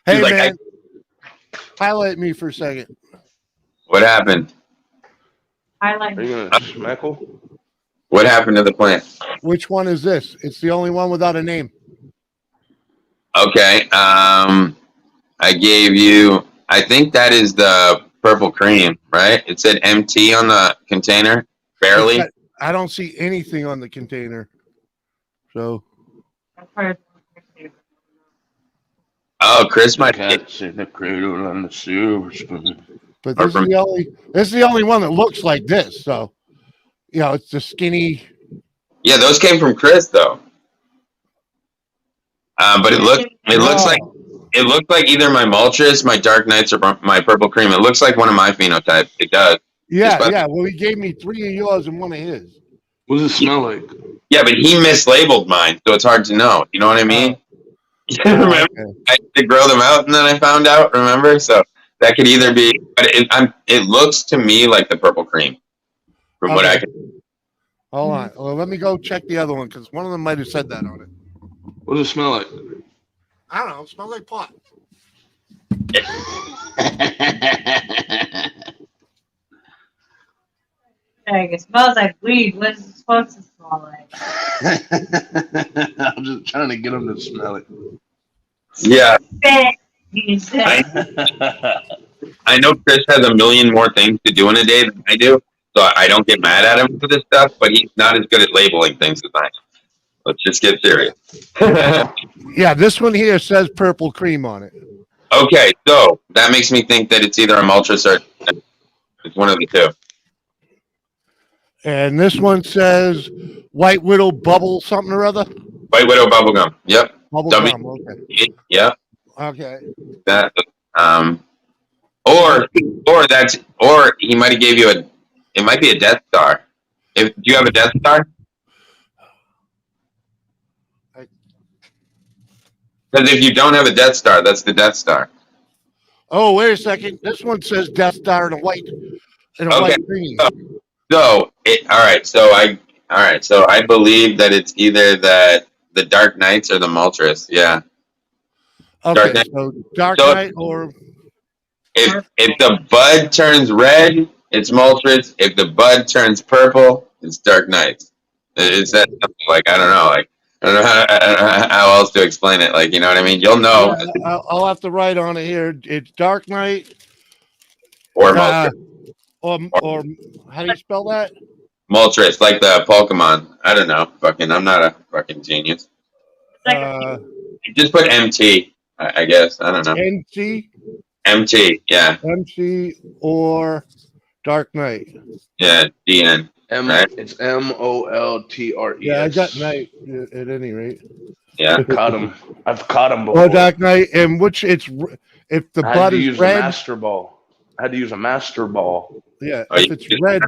Hey, He's like, man. Highlight me for a second. what happened? Highlight. Are you gonna smackle? What happened to the plant? Which one is this? It's the only one without a name. Okay. I gave you. I think that is the purple cream, right? It said MT on the container. Barely. I don't see anything on the container. So, Oh, Chris might. Cats in the cradle and the silver spoon. but this is the only one that looks like this. So, you know, it's the skinny. Yeah, those came from Chris though. But it looks like either my Moltres, my Dark Knights, or my Purple Cream. It looks like one of my phenotypes. It does. Yeah, Just- yeah. Well, he gave me 3 of yours and 1 of his. What does it smell like? Yeah, but he mislabeled mine, so it's hard to know. You know what I mean? Remember, Okay. I had to grow them out, and then I found out. Remember, so that could either be. But it looks to me like the Purple Cream, from what I Okay. can. Hold on. Well, let me go check the other one because one of them might have said that on it. What does it smell like? I don't know. It smells like pot. Dang, it smells like weed. What is it supposed to smell like? I'm just trying to get him to smell it. Yeah, He said. I know Chris has a million more things to do in a day than I do, so I don't get mad at him for this stuff. But he's not as good at labeling things as I am. Let's just get serious. Yeah, this one here says purple cream on it. Okay, so that makes me think that it's either a Moltres or it's one of the two. And this one says White Widow bubble something or other. White Widow bubblegum. Yep. Bubble W- gum. Okay. Yep. Okay. That. Or he might have gave you a. It might be a Death Star. Do you have a Death Star? Because if you don't have a Death Star, that's the Death Star. Oh, wait a second. This one says Death Star in a white Okay. white green. So all right. So I believe that it's either the Dark Knights or the Moltres. Yeah. Okay, Dark Knight. so Dark So- Knight or If the bud turns red, it's Moltres. If the bud turns purple, it's Dark Knights. Is that something like I don't know, like I don't know how else to explain it. Like you know what I mean? You'll know. Yeah, I'll have to write on it here. It's Dark Knight Or Moltres. or how do you spell that? Moltres, like the Pokemon. I don't know. I'm not a fucking genius. Just put MT. I guess. I don't know. NC, MT. Yeah. MC, or Dark Knight. Yeah. DN. Right. It's MOLTRES. Yeah, I got Knight at any rate. Yeah. Caught him. I've caught him before. Or Dark Knight, and which if the I had bud to is use a red, master ball. I had to use a master ball. yeah. Oh, If you it's just red,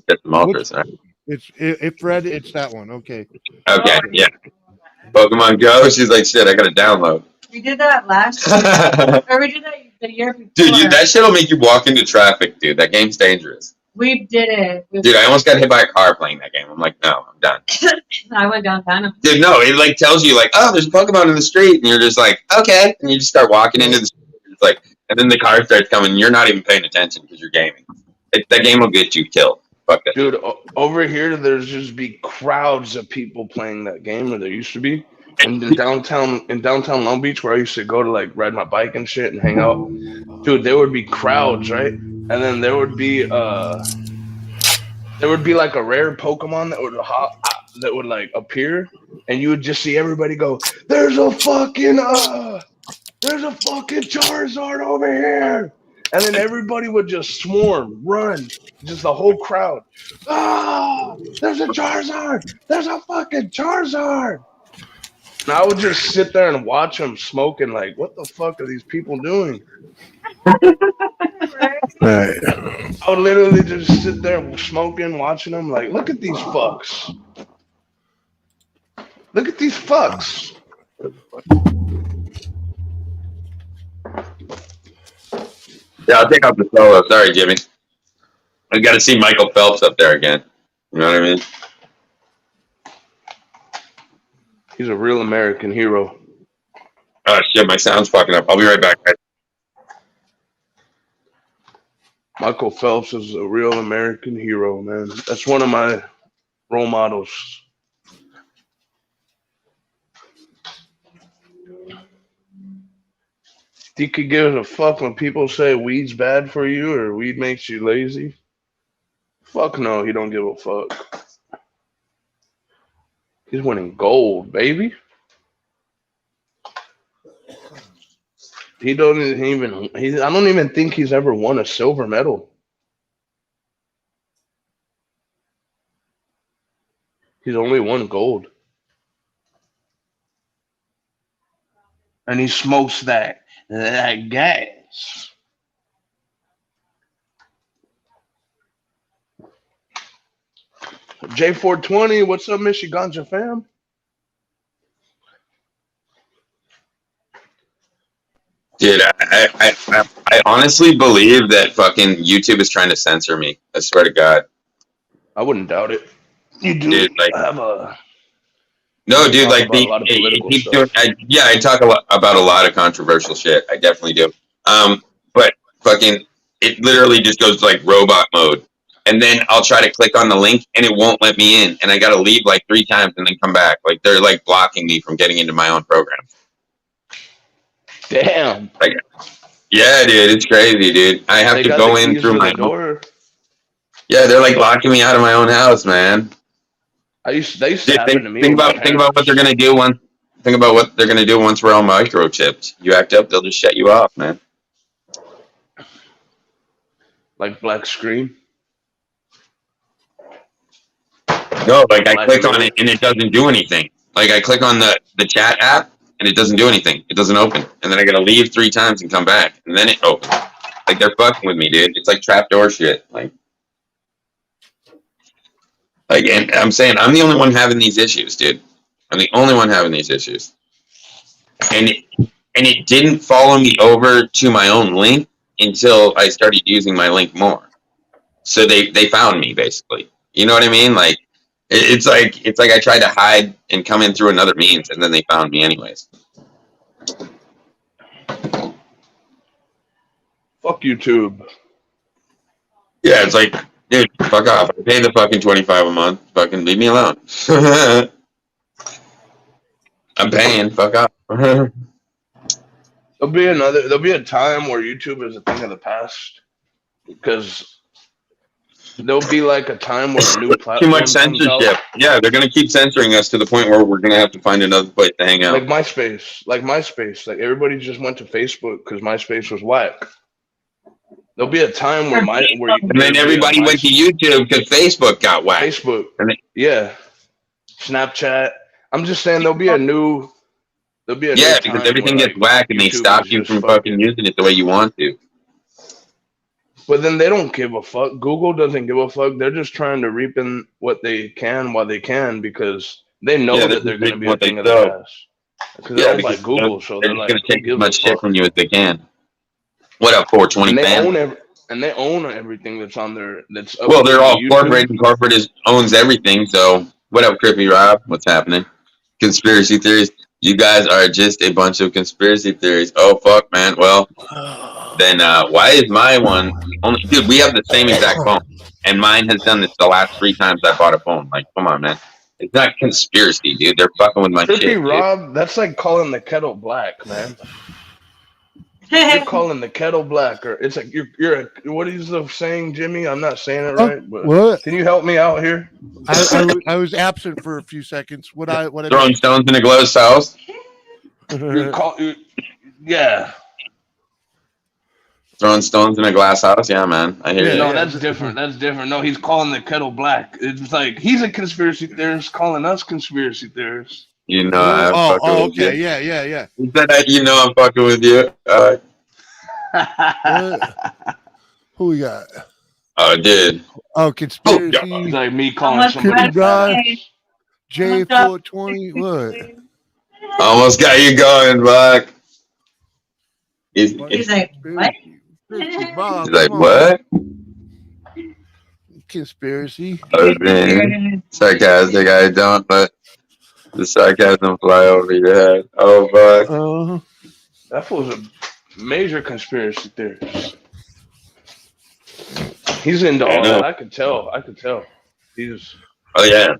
Get the Moltres. Right? it's if red, it's that one. Okay. Okay. Yeah. Pokemon Go. She's like, shit. I gotta download. We did that last year. Or we did that the year before. Dude, that shit'll make you walk into traffic, dude. That game's dangerous. We did it. Dude, I almost got hit by a car playing that game. I'm like, no, I'm done. I went downtown. Dude, no, it like tells you like, oh, there's a Pokemon in the street, and you're just like, okay, and you just start walking into the street. It's like, and then the car starts coming, and you're not even paying attention because you're gaming. That game will get you killed. Fuck that. Dude, over here, there's just be crowds of people playing that game, or there used to be. And in downtown Long Beach, where I used to go to like ride my bike and shit and hang out, dude, there would be crowds, right? And then there would be like a rare Pokemon that would like appear, and you would just see everybody go, "There's a fucking Charizard over here!" And then everybody would just swarm, run, just the whole crowd. Ah, there's a Charizard! There's a fucking Charizard! And I would just sit there and watch them smoking, like, what the fuck are these people doing? Right. I would literally just sit there smoking, watching them, like, look at these fucks. Look at these fucks. Yeah, I'll take off the solo. Sorry, Jimmy. I got to see Michael Phelps up there again. You know what I mean? He's a real American hero. Oh, shit, my sound's fucking up. I'll be right back, guys. Michael Phelps is a real American hero, man. That's one of my role models. You could give a fuck when people say weed's bad for you or weed makes you lazy. Fuck no, he don't give a fuck. He's winning gold, baby. I don't even think he's ever won a silver medal. He's only won gold. And he smokes that gas. J420, what's up, Michiganja fam? Dude, I honestly believe that fucking YouTube is trying to censor me. I swear to God. I wouldn't doubt it. You do Dude, like, have a... No, dude, like, I talk about a lot of controversial shit. I definitely do. But fucking, it literally just goes to, like, robot mode. And then I'll try to click on the link, and it won't let me in. And I got to leave, like, 3 times and then come back. Like, they're, like, blocking me from getting into my own program. Damn. Like, yeah, dude, it's crazy, dude. I have to go in through my door. Yeah, they're, like, locking me out of my own house, man. They used to happen to me. Think about what they're gonna do once. Think about what they're gonna do once we're all microchipped. You act up, they'll just shut you off, man. Like Black Screen. No, like I click on it and it doesn't do anything. Like I click on the chat app and it doesn't do anything. It doesn't open, and then I gotta leave 3 times and come back, and then it opens. Like they're fucking with me, dude. It's like trapdoor shit. Like, and I'm saying I'm the only one having these issues, dude. I'm the only one having these issues. And it didn't follow me over to my own link until I started using my link more. So they found me, basically. You know what I mean? Like it's like I tried to hide and come in through another means, and then they found me anyways. Fuck YouTube. Yeah, it's like, dude, fuck off. I pay the fucking $25 a month. Fucking leave me alone. I'm paying. Fuck off. There'll be a time where YouTube is a thing of the past, because there'll be like a time where a new platform too much censorship. Yeah, they're gonna keep censoring us to the point where we're gonna have to find another place to hang out. Like MySpace. Like everybody just went to Facebook because MySpace was whack. There'll be a time where and then everybody went to YouTube because Facebook got whacked. Facebook, yeah, Snapchat. I'm just saying there'll be a new because everything gets whacked and they stop you from fucking using it the way you want to. But then they don't give a fuck. Google doesn't give a fuck. They're just trying to reap in what they can while they can, because they know that they're going to be a thing of the past. Because they're owned by because Google, so they're they're just like, gonna who take as gives much a shit fuck? from you as they can. What up, 420 And they fan? own everything that's on there. That's Well, they're all YouTube. corporate, and corporate owns everything. So, what up, Crippy Rob? What's happening? Conspiracy theories. You guys are just a bunch of conspiracy theories. Oh fuck, man. Well, then why is my one only? Dude, we have the same exact phone, and mine has done this the last 3 times I bought a phone. Like, come on, man. It's not conspiracy, dude. They're fucking with my shit. Trippy Dude. Rob, that's like calling the kettle black, man. You're calling the kettle black, or it's like you're a, what is the saying, Jimmy? I'm not saying it right, but What? can you help me out here? I was absent for a few seconds. What I Throwing stones in a glow's house. Yeah. Throwing stones in a glass house. Yeah, man. I hear you. No, that's different. That's different. No, he's calling the kettle black. It's like he's a conspiracy theorist calling us conspiracy theorists. You know, I'm fucking with okay, you. yeah. He said that, you know, I'm fucking with you. Who we got? Oh, dude. Oh, conspiracy. It's like me calling Almost somebody Brian. fat. J420. What? Almost got you going, Buck. He's like, what? Bob, he's like, come on. what? Conspiracy. I was being sarcastic. I don't let the sarcasm fly over your head. Oh, fuck. That fool's a major conspiracy theorist. He's into all that. I could tell. He's. Oh, yeah.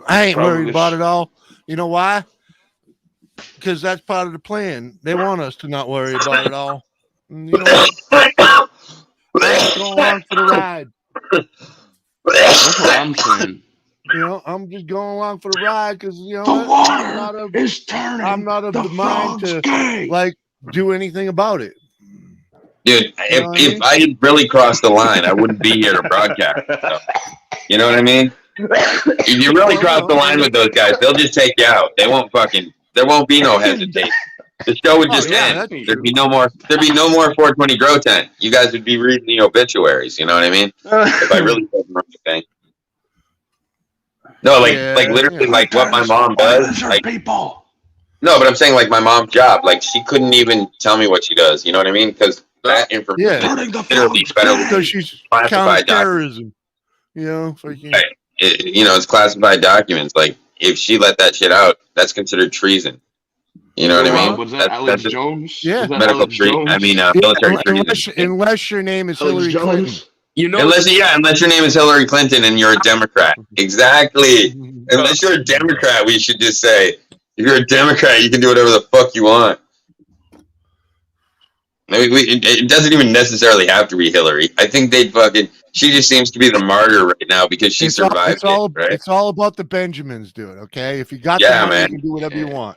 I ain't Probably worried about it all. You know why? Because that's part of the plan. They want us to not worry about it all. And you know what? Go along for the ride. That's what I'm saying. You know, I'm just going along for the ride because you know The what? water is turning. I'm not of the mind to gay. like do anything about it. Dude, if I had really crossed the line, I wouldn't be here to broadcast. So, you know what I mean? If you really cross the line with those guys, they'll just take you out. They won't fucking. There won't be no hesitation. The show would just end. There'd be no more 420 Grow Tent. You guys would be reading the obituaries. You know what I mean? If I really said the right thing. No, like literally, like what my mom does. Like people. No, but I'm saying like my mom's job. Like she couldn't even tell me what she does. You know what I mean? Because that information is literally federally Because she's classified documents. counterterrorism. You know, Right. You know, it's classified documents. Like if she let that shit out, that's considered treason. You know what I mean? Was that Alex Jones? Yeah. Medical treatment. I mean, military treason. Unless your name is Hillary Clinton. You know, Unless your name is Hillary Clinton and you're a Democrat. Exactly. Unless you're a Democrat, we should just say, if you're a Democrat, you can do whatever the fuck you want. I mean, it doesn't even necessarily have to be Hillary. I think they'd fucking. She just seems to be the martyr right now because she survived it, right? It's all about the Benjamins, dude. Okay, if you got the money, man. you can do whatever you want.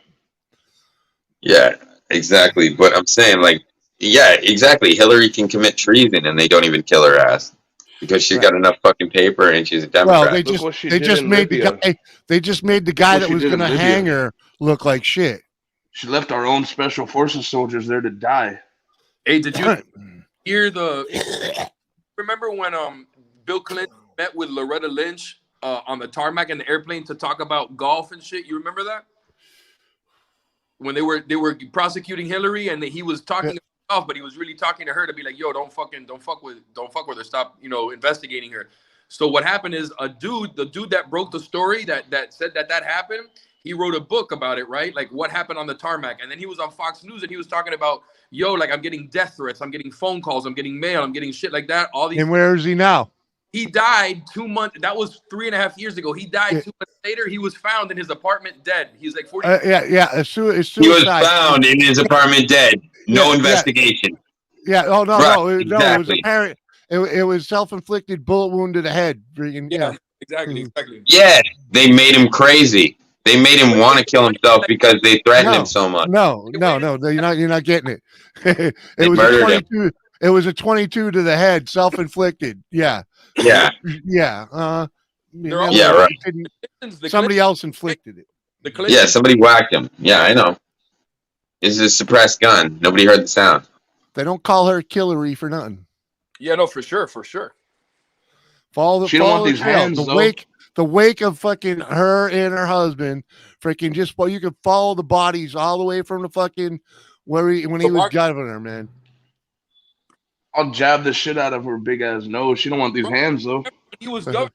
Yeah, exactly. But I'm saying, like, yeah, exactly. Hillary can commit treason and they don't even kill her ass because she's got enough fucking paper and she's a Democrat. Well, they just made the guy that was going to hang her look like shit. She left our own special forces soldiers there to die. hey, did you hear remember when Bill Clinton met with Loretta Lynch on the tarmac in the airplane to talk about golf and shit? You remember that? When they were prosecuting Hillary and he was talking about golf, but he was really talking to her to be like, yo, don't fuck with her. Stop, investigating her. So what happened is the dude that broke the story that said that happened, he wrote a book about it, right? Like what happened on the tarmac. And then he was on Fox News and he was talking about, yo, like I'm getting death threats, I'm getting phone calls, I'm getting mail, I'm getting shit like that. All these. And where is he now? He died 2 months. That was 3.5 years ago. He died 2 months later. He was found in his apartment dead. He's like 40. It's suicide. He was found in his apartment dead. No investigation. Yeah. Oh no, right, no, exactly. No. It was apparent. It was self-inflicted bullet wound to the head. Yeah. Exactly. Yeah, they made him crazy. They made him want to kill himself because they threatened him so much. No. You're not getting it. They was murdered a 22. It was a 22 to the head, self-inflicted. Yeah. Yeah. Yeah. Right. Somebody else inflicted it. Yeah, somebody whacked him. Yeah, I know. It's a suppressed gun. Nobody heard the sound. They don't call her Hillary for nothing. Yeah, no, for sure. Follow she don't want the these trail. hands, the wake of fucking her and her husband. Freaking just you could follow the bodies all the way from the fucking when he was governor, man. I'll jab the shit out of her big ass nose. She don't want these hands though. He was governor.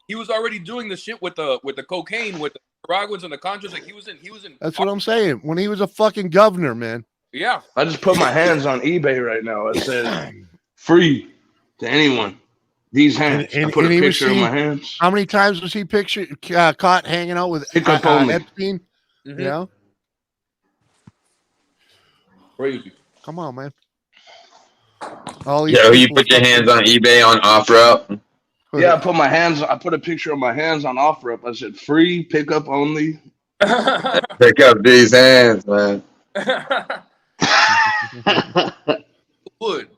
He was already doing the shit with the cocaine, with the Nicaraguans and the Contras. Like he was in. That's what I'm saying. When he was a fucking governor, man. Yeah. I just put my hands on eBay right now. It says free to anyone. These hands. I put a picture of my hands. How many times was he caught hanging out with Epstein? Mm-hmm. You know? Crazy. Come on, man. You put your hands on eBay on OfferUp. Yeah, I put a picture of my hands on OfferUp. I said free, pickup only. Pick up these hands, man. Would.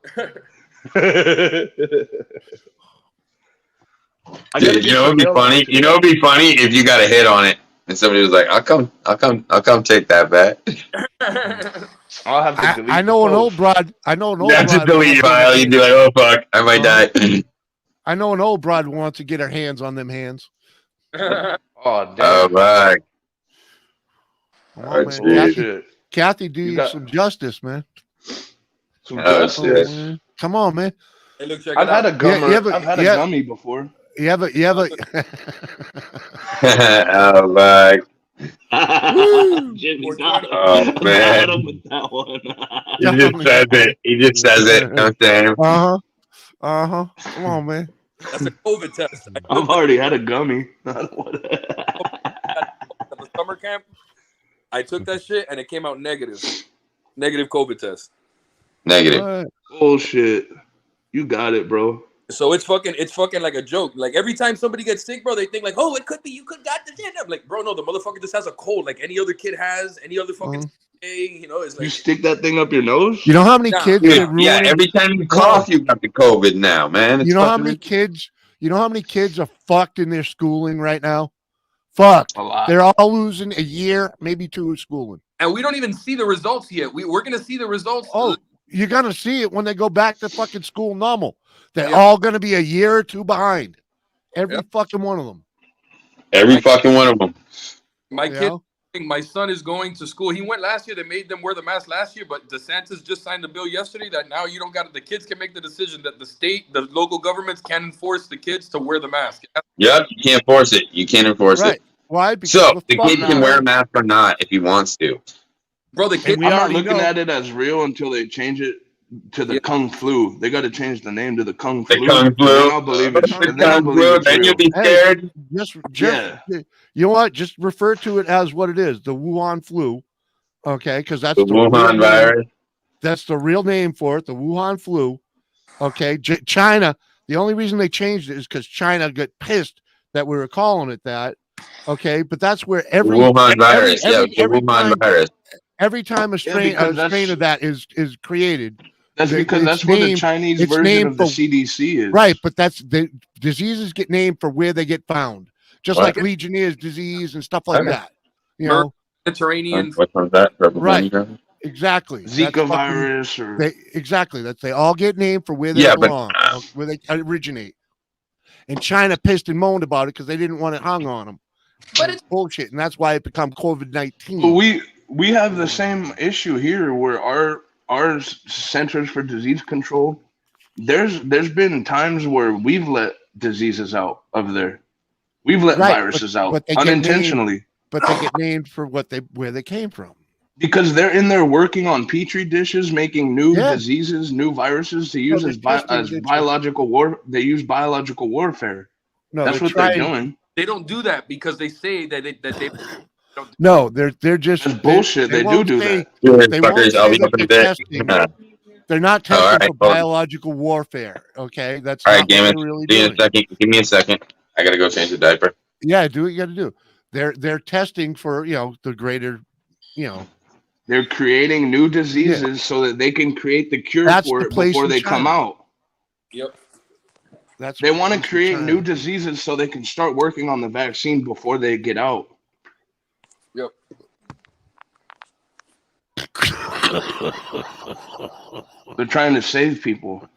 Dude, you know it'd be funny. You know it'd be funny if you got a hit on it and somebody was like, "I'll come take that back." I'll have to delete. I know an old broad. That's a delete file. You'd be like, "Oh fuck, I might die." I know an old broad wants to get her hands on them hands. Oh damn! Oh my. Oh, man. Kathy, do you some justice, man. Some justice. Man. Come on, man. Hey, look, I've had a gummy. I've had a gummy before. You have a. Oh my. Jimmy's oh man. with that one. He just says it. You know what I'm saying? Come on, man. That's a COVID test. I've already had a gummy. The summer camp, I took that shit and it came out negative. Negative COVID test. Negative. Bullshit. You got it, bro. So it's fucking like a joke. Like every time somebody gets sick, bro, they think like, oh, it could be you could got the shit. I'm like, bro, no, the motherfucker just has a cold like any other kid has, any other fucking thing, you know. It's like you stick that thing up your nose. You know how many kids? Yeah, every time you cough, you got the COVID now, man. You know how many kids? You know how many kids are fucked in their schooling right now? Fucked. A lot. They're all losing a year, maybe 2 of schooling. And we don't even see the results yet. We're gonna see the results. Oh, you're gonna see it when they go back to fucking school normal. They're all gonna be a year or 2 behind. Every fucking one of them. Every fucking one of them. My son is going to school. He went last year. They made them wear the mask last year, but DeSantis just signed a bill yesterday that now you don't got the kids can make the decision that the local governments can enforce the kids to wear the mask. Yep, you can't force it. You can't enforce it. Why? Because so the kid can wear a mask or not if he wants to. Bro, the kid. I'm not looking at it as real until they change it to the Kung Flu. They got to change the name to the Kung Flu. The Kung Flu. I'll believe it. The Kung Flu. Then you'll be scared. You know what? Just refer to it as what it is, the Wuhan flu. Okay, because that's the Wuhan virus. That's the real name for it, the Wuhan flu. Okay, China. The only reason they changed it is because China got pissed that we were calling it that. Okay, but that's where every Wuhan virus. Wuhan virus. Every time a strain of that is created. That's because that's where the Chinese version of the CDC is. Right, but that's the diseases get named for where they get found. Just like Legionnaire's disease and stuff like that. You know, Mediterranean. What was that? Right. Exactly. Zika virus exactly. They all get named for where they belong, where they originate. And China pissed and moaned about it because they didn't want it hung on them. But it's bullshit, and that's why it became COVID-19. We have the same issue here where our Centers for Disease Control, there's been times where we've let diseases out of there. We've let viruses out unintentionally. But they get named for where they came from. Because they're in there working on petri dishes, making new diseases, new viruses to use as biological war. They use biological warfare. No, that's what they're doing. They don't do that because they say that they. No, they're just that's bullshit. They do that. They're not testing for biological warfare. Okay, that's all right. Give me a second. I gotta go change the diaper. Yeah, do what you got to do. They're testing for the greater, They're creating new diseases so that they can create the cure for it before they come out. Yep. They want to create new diseases so they can start working on the vaccine before they get out. Yep. They're trying to save people,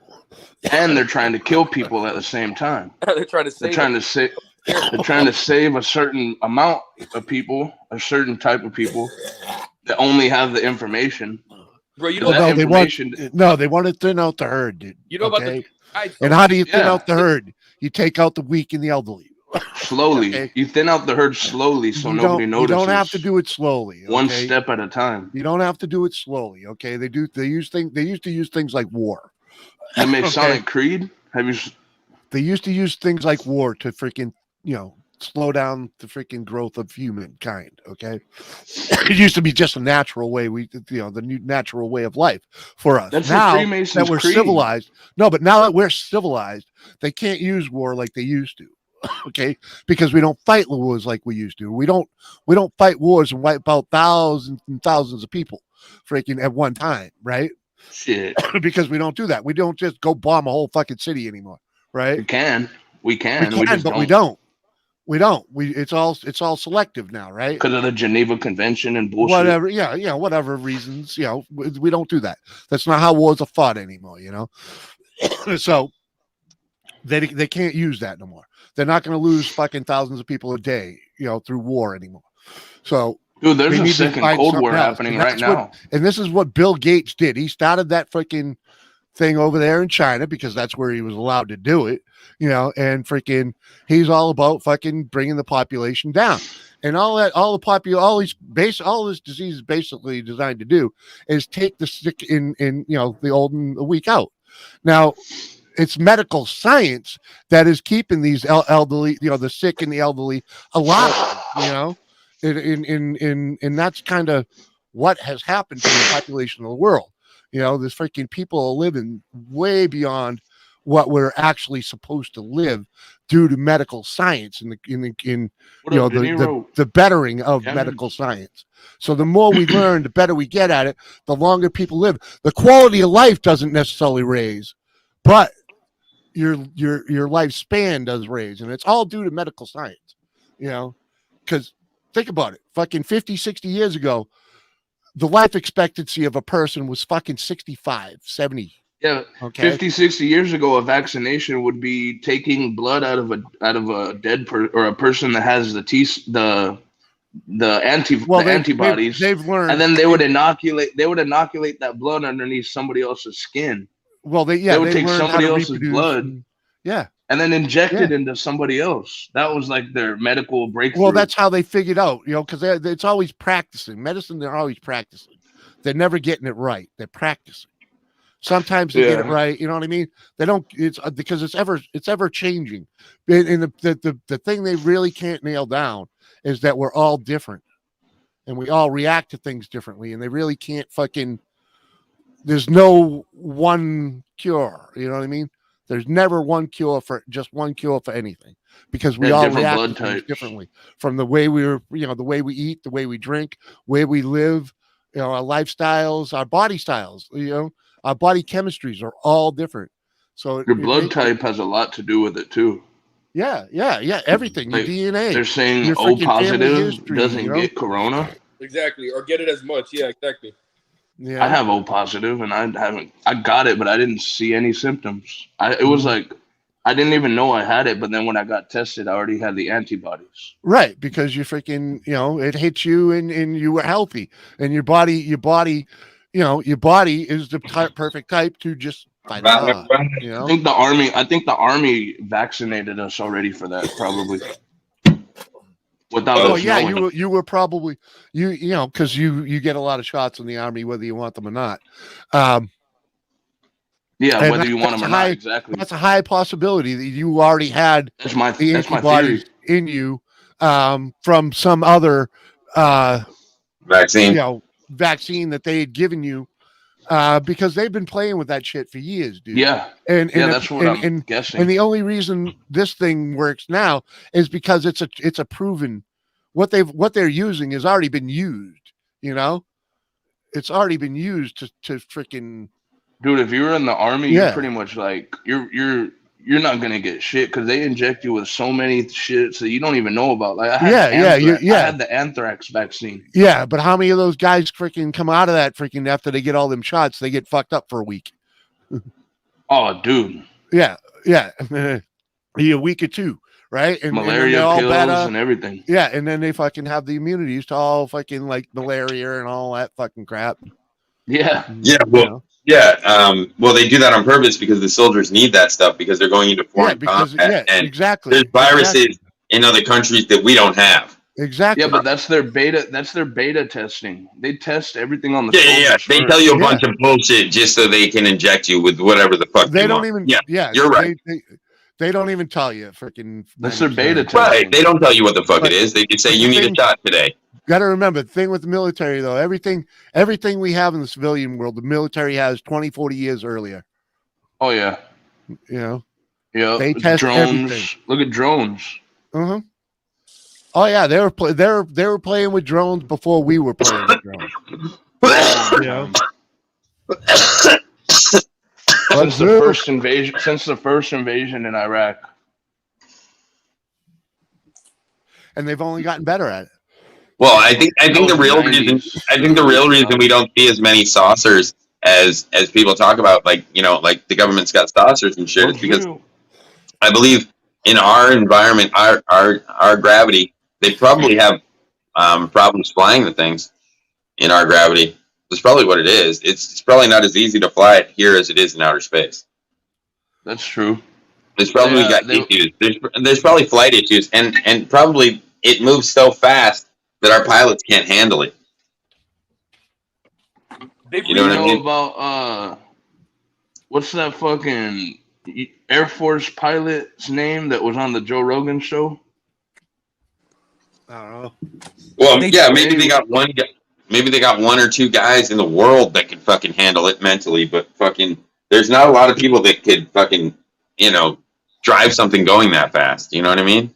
and they're trying to kill people at the same time. They're trying to save. They're trying to save a certain amount of people, a certain type of people that only have the information. Bro, you Well, know that that, they want to thin out the herd, dude. you know about Okay? the And how do you thin Yeah. out the herd? You take out the weak and the elderly. slowly. Okay. You thin out the herd slowly so nobody You notices. don't have to do it slowly. one okay? step at a time. You don't have to do it slowly. Okay. They used to use things like war. The Okay. Masonic Creed. Have you? They used to use things like war to freaking, slow down the freaking growth of humankind. Okay. It used to be just a natural way. The new natural way of life for us. That's now the Freemasons that we're Creed. civilized. No, but now that we're civilized, they can't use war like they used to. Okay, because we don't fight wars like we used to. We don't fight wars and wipe out thousands and thousands of people freaking at one time, right? Shit. Because we don't do that. We don't just go bomb a whole fucking city anymore, right? We can. We can. We just but we don't. We don't. It's all selective now, right? Because of the Geneva Convention and bullshit. Whatever, whatever reasons, we don't do that. That's not how wars are fought anymore, So they can't use that no more. They're not going to lose fucking thousands of people a day, through war anymore. So, Dude, there's they a need to second find Cold something War else. happening And right that's now. And this is what Bill Gates did. He started that freaking thing over there in China because that's where he was allowed to do it, and freaking he's all about fucking bringing the population down. And all this disease is basically designed to do is take the sick in the old and the weak out. Now, it's medical science that is keeping these elderly, the sick and the elderly alive, and that's kind of what has happened to the population of the world. This freaking people are living way beyond what we're actually supposed to live due to medical science and the bettering of medical science. So the more we learn, the better we get at it, the longer people live. The quality of life doesn't necessarily raise, but your lifespan does raise, and it's all due to medical science, because think about it, fucking 50, 60 years ago, the life expectancy of a person was fucking 65, 70. Yeah, okay. 50, 60 years ago, a vaccination would be taking blood out of a dead or a person that has the antibodies. They've learned, and then they would inoculate that blood underneath somebody else's skin. Well, they would take somebody else's blood, and then inject it into somebody else. That was like their medical breakthrough. Well, that's how they figured out, because it's always practicing. Medicine, they're always practicing. They're never getting it right. They're practicing. Sometimes they get it right. You know what I mean? They don't. It's because it's ever changing. And the thing they really can't nail down is that we're all different, and we all react to things differently. And they really can't fucking. There's no one cure. You know what I mean? There's never one cure for anything, because we all react to things differently, from the way the way we eat, the way we drink, where we live, our lifestyles, our body styles, our body chemistries are all different. So your blood type has a lot to do with it too. Yeah. Everything, your DNA. They're saying O positive doesn't get corona. Exactly, or get it as much. Yeah, exactly. Yeah. I have O positive, and I got it, but I didn't see any symptoms. It was like, I didn't even know I had it, but then when I got tested, I already had the antibodies. Right, because you freaking, it hit you and you were healthy, and your body is the perfect type to just fight it off. I think the army vaccinated us already for that, probably. Without us knowing. You were probably because you get a lot of shots in the army whether you want them or not. Whether you want them or not, exactly. That's a high possibility that you already had the antibodies in you from some other vaccine. Vaccine that they had given you, because they've been playing with that shit for years, dude. Yeah, and that's what I'm guessing. And the only reason this thing works now is because it's a proven what they're using has already been used. It's already been used to freaking. Dude, if you were in the army, you're pretty much like you're not gonna get shit because they inject you with so many shits that you don't even know about. Like I had the anthrax vaccine. Yeah, but how many of those guys freaking come out of that freaking after they get all them shots? They get fucked up for a week. Oh, dude. Yeah, a week or two, right? And malaria they're all pills better. and everything. Yeah, and then they fucking have the immunities to all fucking like malaria and all that fucking crap. Yeah. Yeah, well, well, they do that on purpose because the soldiers need that stuff because they're going into foreign combat, and exactly. there's viruses in other countries that we don't have. Exactly. Yeah, but that's their beta. That's their beta testing. They test everything on the Yeah. They tell you a bunch of bullshit just so they can inject you with whatever the fuck they don't want. even. Yeah, Yeah, you're right. They don't even tell you freaking. That's their beta testing. Right. They don't tell you what the fuck it is. They just say you need a shot today. Got to remember the thing with the military though. Everything we have in the civilian world, the military has 20, 40 years earlier. Oh yeah. You know. Yeah. They test drones. everything. Look at drones. Uh-huh. Oh yeah, they were playing with drones before we were playing with drones. Yeah. Since the first invasion in Iraq. And they've only gotten better at it. Well, I think the real reason we don't see as many saucers as people talk about, like, you know, like the government's got saucers and shit, is because I believe in our environment, our gravity, they probably have problems flying the things in our gravity. That's probably what it is. It's probably not as easy to fly it here as it is in outer space. That's true. There's probably issues. There's probably flight issues, and probably it moves so fast that our pilots can't handle it. You know what I mean? About what's that fucking Air Force pilot's name that was on the Joe Rogan show? I don't know. Well, yeah, maybe they got one guy. Maybe they got one or two guys in the world that could fucking handle it mentally, but fucking, there's not a lot of people that could fucking, you know, drive something going that fast. You know what I mean?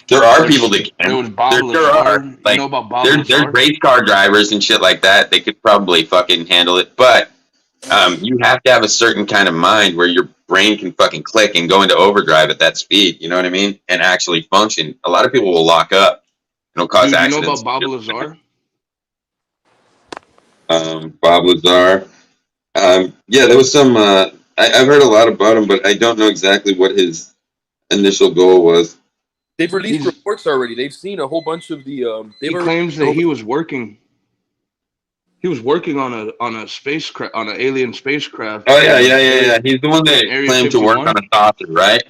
There are people that can. There are. Like, you know about Bob there's race car drivers and shit like that. They could probably fucking handle it, but you have to have a certain kind of mind where your brain can fucking click and go into overdrive at that speed. You know what I mean? And actually function. A lot of people will lock up. It'll cause accidents. You know about Bob Lazar? Bob Lazar. Yeah, there was some. I've heard a lot about him, but I don't know exactly what his initial goal was. They've released reports already. They've seen a whole bunch of the. He claims that he was working. He was working on a spacecraft, on an alien spacecraft. Oh yeah. He's the one that claimed to work on a saucer, right?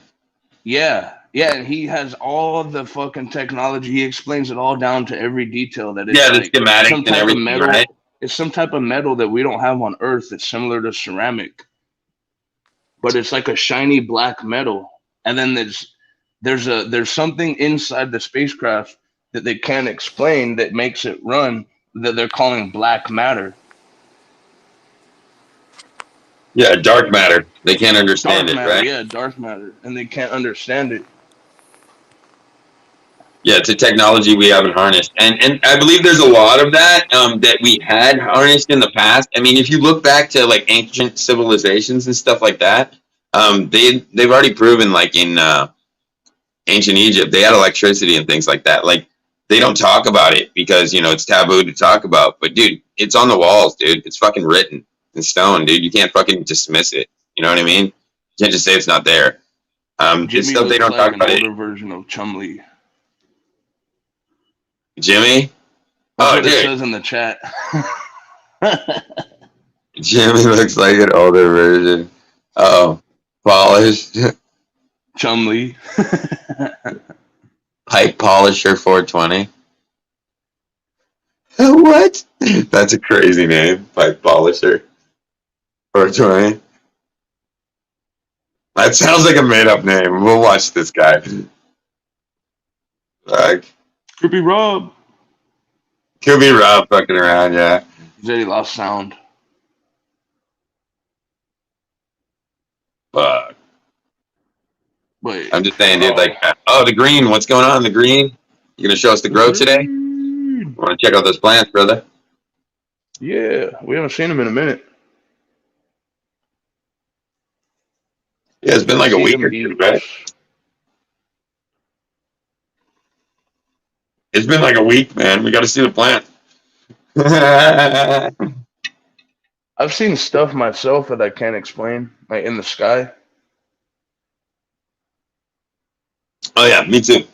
Yeah, and he has all the fucking technology. He explains it all down to every detail. That it's the schematics and everything, metal, right? It's some type of metal that we don't have on Earth. It's similar to ceramic, but it's like a shiny black metal. And then there's something inside the spacecraft that they can't explain that makes it run, that they're calling black matter. Yeah, dark matter. They can't understand dark it, matter, right? Yeah, dark matter, and they can't understand it. Yeah, it's a technology we haven't harnessed, and I believe there's a lot of that that we had harnessed in the past. I mean, if you look back to like ancient civilizations and stuff like that, they've already proven, like in ancient Egypt, they had electricity and things like that. Like, they don't talk about it because, you know, it's taboo to talk about. But dude, it's on the walls, dude. It's fucking written in stone, dude. You can't fucking dismiss it. You know what I mean? You can't just say it's not there. It's stuff they don't talk about. An older version of Chumlee. Jimmy? That's what it says in the chat. Jimmy looks like an older version. Oh, polished. Chumlee. Pipe Polisher 420. What? That's a crazy name. Pipe Polisher 420. That sounds like a made-up name. We'll watch this guy. Could be Rob. Could be Rob fucking around, yeah. He said he lost sound. Fuck. Wait. I'm just saying, dude, like, oh, the green. What's going on, the green? You gonna show us the growth today? Want to check out those plants, brother? Yeah, we haven't seen them in a minute. Yeah, it's been like a week or two, right? It's been like a week, man. We got to see the plant. I've seen stuff myself that I can't explain, like in the sky. Oh yeah, me too.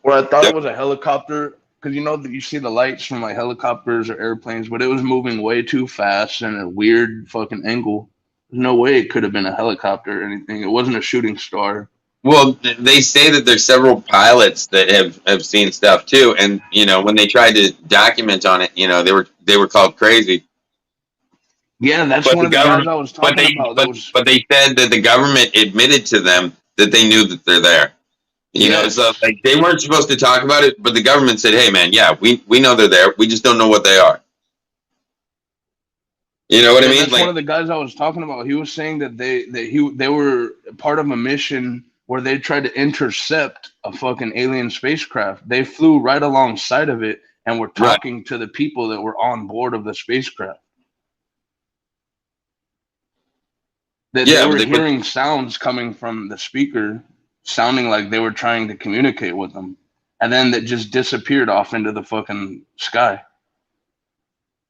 Where I thought Yep. it was a helicopter, because you know that you see the lights from like helicopters or airplanes, but it was moving way too fast and a weird fucking angle. There's no way it could have been a helicopter or anything. It wasn't a shooting star. Well, they say that there's several pilots that have seen stuff too, and you know when they tried to document on it, you know they were called crazy. Yeah, that's But one the of the guys government, I was but talking they about. but, That was but they said that the government admitted to them that they knew that they're there. You know, yes. so like they weren't supposed to talk about it, but the government said, "Hey, man, yeah, we know they're there. We just don't know what they are." You know what I Yeah, mean? that's one Like, of the guys I was talking about. He was saying that they were part of a mission where they tried to intercept a fucking alien spacecraft. They flew right alongside of it and were right? talking to the people that were on board of the spacecraft. That Yeah, they but were they put, hearing sounds coming from the speaker, sounding like they were trying to communicate with them, and then that just disappeared off into the fucking sky.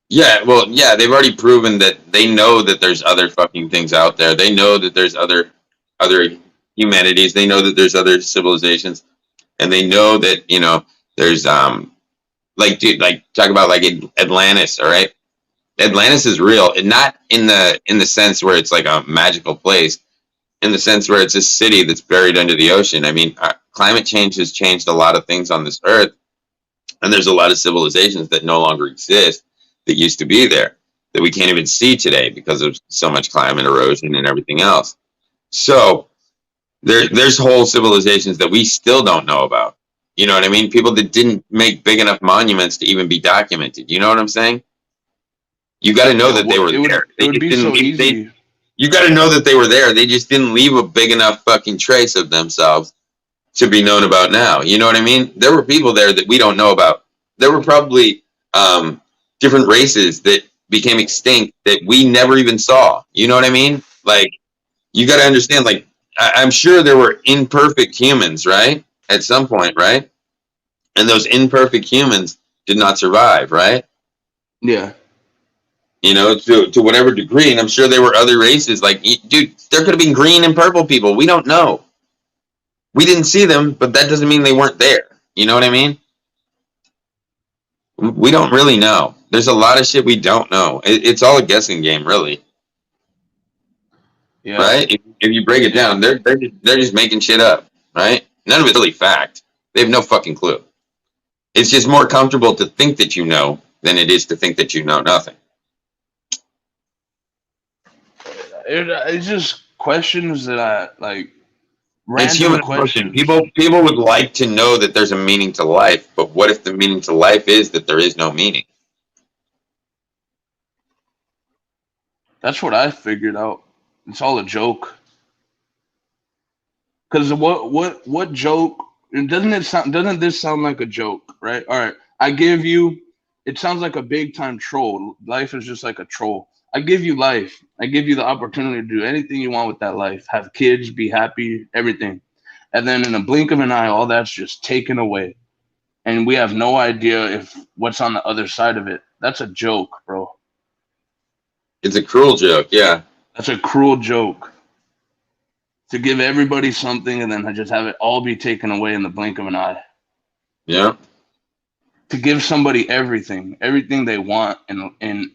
yeah, well, yeah, they've already proven that they know that there's other fucking things out there. They know that there's other humanities. They know that there's other civilizations, and they know that you know there's like dude, like talk about like Atlantis, all right? Atlantis is real, and not in the sense where it's like a magical place, in the sense where it's a city that's buried under the ocean. I mean, climate change has changed a lot of things on this earth, and there's a lot of civilizations that no longer exist that used to be there that we can't even see today because of so much climate erosion and everything else. So there's whole civilizations that we still don't know about. You know what I mean? People that didn't make big enough monuments to even be documented. You know what I'm saying? You got to know that they were there. It would be so easy. You got to know that they were there. They just didn't leave a big enough fucking trace of themselves to be known about now. You know what I mean? There were people there that we don't know about. There were probably different races that became extinct that we never even saw. You know what I mean? Like, you got to understand, like, I'm sure there were imperfect humans, right? At some point, right? And those imperfect humans did not survive, right? Yeah. You know, to whatever degree. And I'm sure there were other races. Like, dude, there could have been green and purple people. We don't know. We didn't see them, but that doesn't mean they weren't there. You know what I mean? We don't really know. There's a lot of shit we don't know. It's all a guessing game, really. Yeah. Right? If you break it down, they're just making shit up, right? None of it's really fact. They have no fucking clue. It's just more comfortable to think that you know than it is to think that you know nothing. It's just questions that I like. It's human emotion. People would like to know that there's a meaning to life, but what if the meaning to life is that there is no meaning? That's what I figured out. It's all a joke. Because what joke? Doesn't this sound like a joke, right? All right, I give you. It sounds like a big time troll. Life is just like a troll. I give you life. I give you the opportunity to do anything you want with that life. Have kids, be happy, everything. And then in a blink of an eye, all that's just taken away. And we have no idea if what's on the other side of it. That's a joke, bro. It's a cruel joke, yeah. That's a cruel joke. To give everybody something and then just have it all be taken away in the blink of an eye. Yeah. To give somebody everything they want and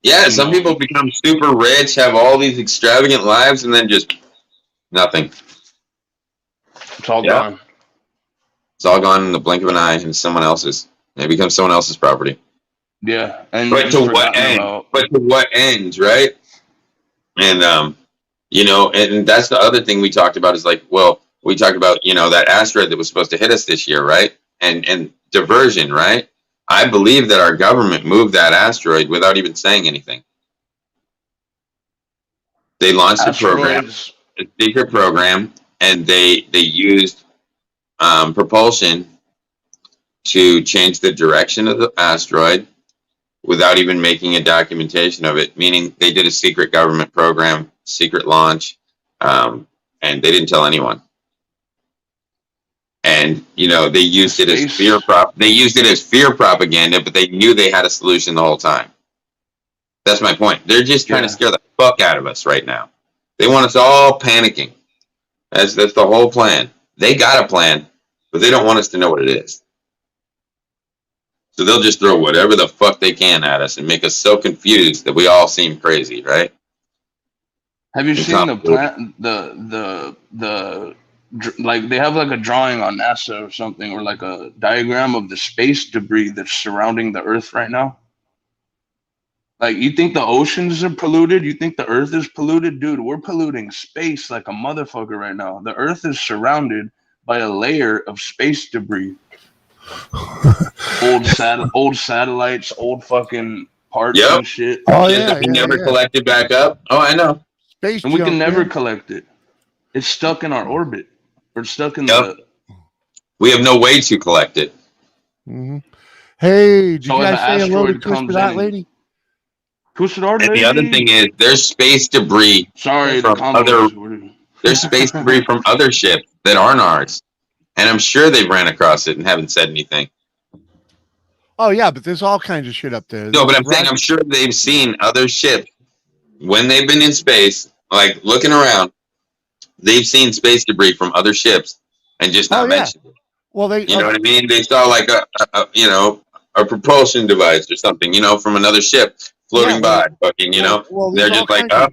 yeah, some people become super rich, have all these extravagant lives, and then just nothing. It's all gone. It's all gone in the blink of an eye, and someone else's. It becomes someone else's property. Yeah, and but to what end? But to what end, right? And you know, and that's the other thing we talked about is like, well, we talked about that asteroid that was supposed to hit us this year, right? And diversion, right? I believe that our government moved that asteroid without even saying anything. They launched a program, a secret program, and they used propulsion to change the direction of the asteroid without even making a documentation of it, meaning they did a secret government program, secret launch, and they didn't tell anyone. And they used it as fear propaganda, but they knew they had a solution the whole time. That's my point. They're just trying to scare the fuck out of us right now. They want us all panicking. That's the whole plan. They got a plan, but they don't want us to know what it is. So they'll just throw whatever the fuck they can at us and make us so confused that we all seem crazy, right? Have you seen the plan? The like they have like a drawing on NASA or something, or like a diagram of the space debris that's surrounding the Earth right now. Like, you think the oceans are polluted? You think the Earth is polluted? Dude, we're polluting space like a motherfucker right now. The Earth is surrounded by a layer of space debris. Old satellites, old fucking parts and shit. Oh Shit that we never collected back up. Oh, I know. Space and we junk, can never man. collect it. It's stuck in our orbit. We're stuck in the. We have no way to collect it. Mm-hmm. Hey, did So you if guys an say hello to asteroid comes Twisted Out in- Lady? And the other thing is, there's space debris Sorry, from there's space debris from other ships that aren't ours, and I'm sure they ran across it and haven't said anything. Oh yeah, but there's all kinds of shit up there. No, but I'm saying I'm sure they've seen other ships when they've been in space, like looking around. They've seen space debris from other ships and just not mentioned it. Well, they, you know what I mean? They saw like a propulsion device or something, from another ship floating by, fucking, they're just like, oh,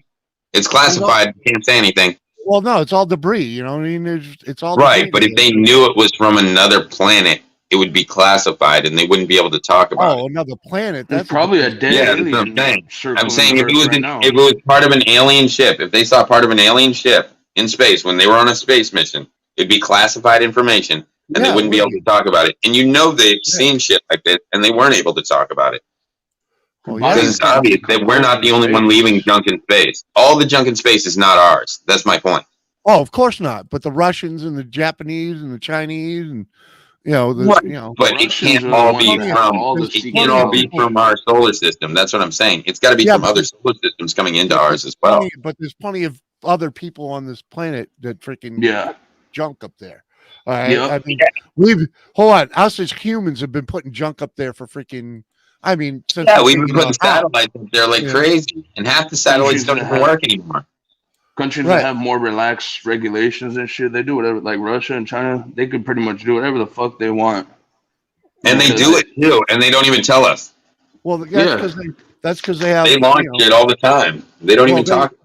it's classified, can't say anything. Well, no, it's all debris. You know what I mean? It's all right. debris But if they knew it was from another planet, it would be classified, and they wouldn't be able to talk about it. Oh, another planet. That's probably a dead alien. That's what I'm saying. I'm saying if right it was part of an alien ship, if they saw part of an alien ship in space when they were on a space mission, it'd be classified information, and they wouldn't be able to talk about it. And they've seen shit like this, and they weren't able to talk about it. Because it's obvious that we're not the only one leaving junk in space. All the junk in space is not ours. That's my point. Oh, of course not. But the Russians and the Japanese and the Chinese and but it can't all be from our solar system. That's what I'm saying. It's got to be from other solar systems coming into ours as well. But there's plenty of other people on this planet that freaking junk up there. All right. Yep. I mean, us as humans have been putting junk up there for freaking. I mean, since we've been putting satellites up there like crazy, and half the satellites don't even work anymore. Countries that have more relaxed regulations and shit, they do whatever. Like Russia and China, they could pretty much do whatever the fuck they want, and they do it too, and they don't even tell us. Well, that's because they have. They launch it all the time. They don't even talk.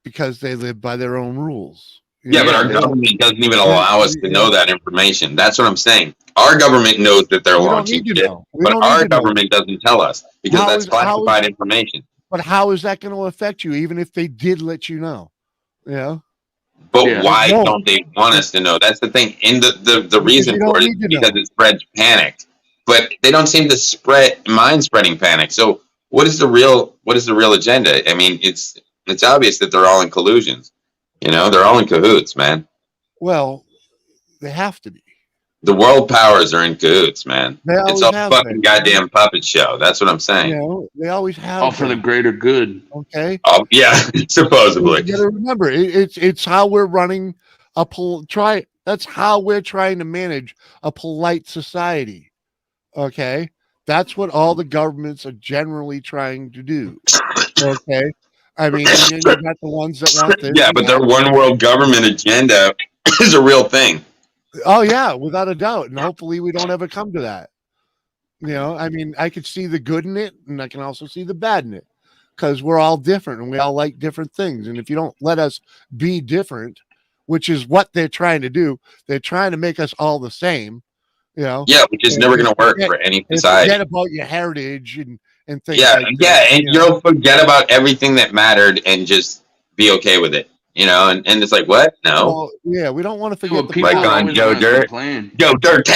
Because they live by their own rules. Yeah, but our government doesn't even allow us to know that information. That's what I'm saying. Our government knows that they're launching shit, but our government doesn't tell us because that's classified information. But how is that going to affect you, even if they did let you know? Yeah. But why don't they want us to know? That's the thing. And the reason for it is because it spreads panic. But they don't seem to spread mind-spreading panic. So what is the real agenda? I mean, it's obvious that they're all in collusions. They're all in cahoots, man. Well, they have to be. The world powers are in cahoots, man. It's a fucking goddamn puppet show. That's what I'm saying. They always have. All for the greater good. Okay. Oh yeah, supposedly. You gotta remember, it's how we're running that's how we're trying to manage a polite society. Okay, that's what all the governments are generally trying to do. Okay. I mean, you got the ones that want this. Yeah, but their one world government agenda is a real thing. Oh yeah, without a doubt, and hopefully we don't ever come to that. I mean, I could see the good in it, and I can also see the bad in it, because we're all different and we all like different things. And if you don't let us be different, which is what they're trying to do, they're trying to make us all the same. Yeah, which is never going to work for any society. Forget about your heritage and things. Yeah, and you'll forget about everything that mattered and just be okay with it. And it's like, what? No. Well, we don't want to forget the like on Joe Dirt. Joe Dirt.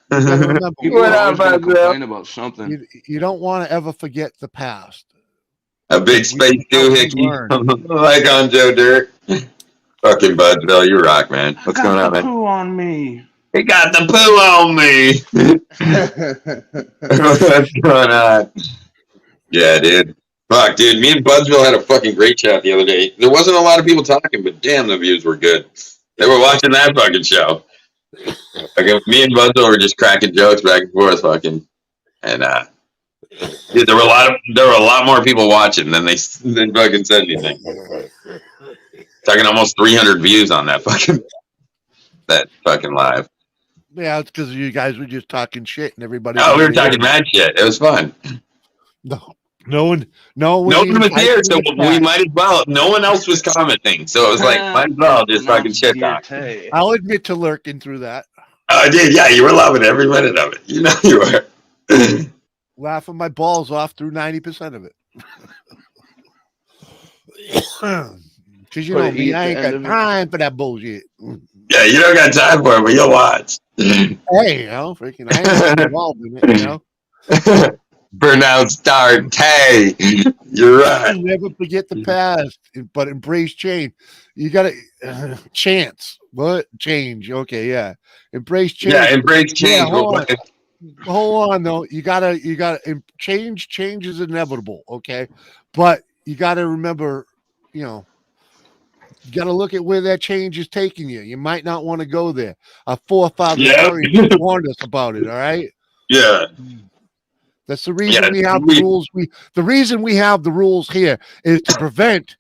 What up, complain about something. You don't want to ever forget the past. A big space doohickey, like on Joe Dirt. Fucking Budsville, you rock, man. What's going on, man? Poo on me. He got the poo on me. What's going on? Yeah, dude. Fuck, dude. Me and Budsville had a fucking great chat the other day. There wasn't a lot of people talking, but damn, the views were good. They were watching that fucking show. Like, me and Budsville were just cracking jokes back and forth, fucking, and dude, there were a lot more people watching than fucking said anything. Talking almost 300 views on that fucking that fucking live. Yeah, it's because you guys were just talking shit and everybody. Oh, we were talking mad shit. It was fun. No one was here, so we might as well. No one else was commenting, so it was like, might as well just fucking shit talk. I'll admit to lurking through that. Oh, I did. Yeah, you were loving every minute of it. You know you were. Laughing my balls off through 90% of it. Because you know me, I ain't got time for that bullshit. Yeah, you don't got time for it, but you'll watch. Hey, you know, freaking, I ain't involved in it, you know. Pronounced Darte. You're right. Never forget the past, but embrace change. You gotta chance. What change? Okay, yeah. Embrace change. Yeah, embrace change. Yeah, hold on though. You gotta change. Change is inevitable. Okay, but you gotta remember, you know, you gotta look at where that change is taking you. You might not want to go there. Our forefathers warned us about it. All right. Yeah. That's the reason we have the rules. The reason we have the rules here is to prevent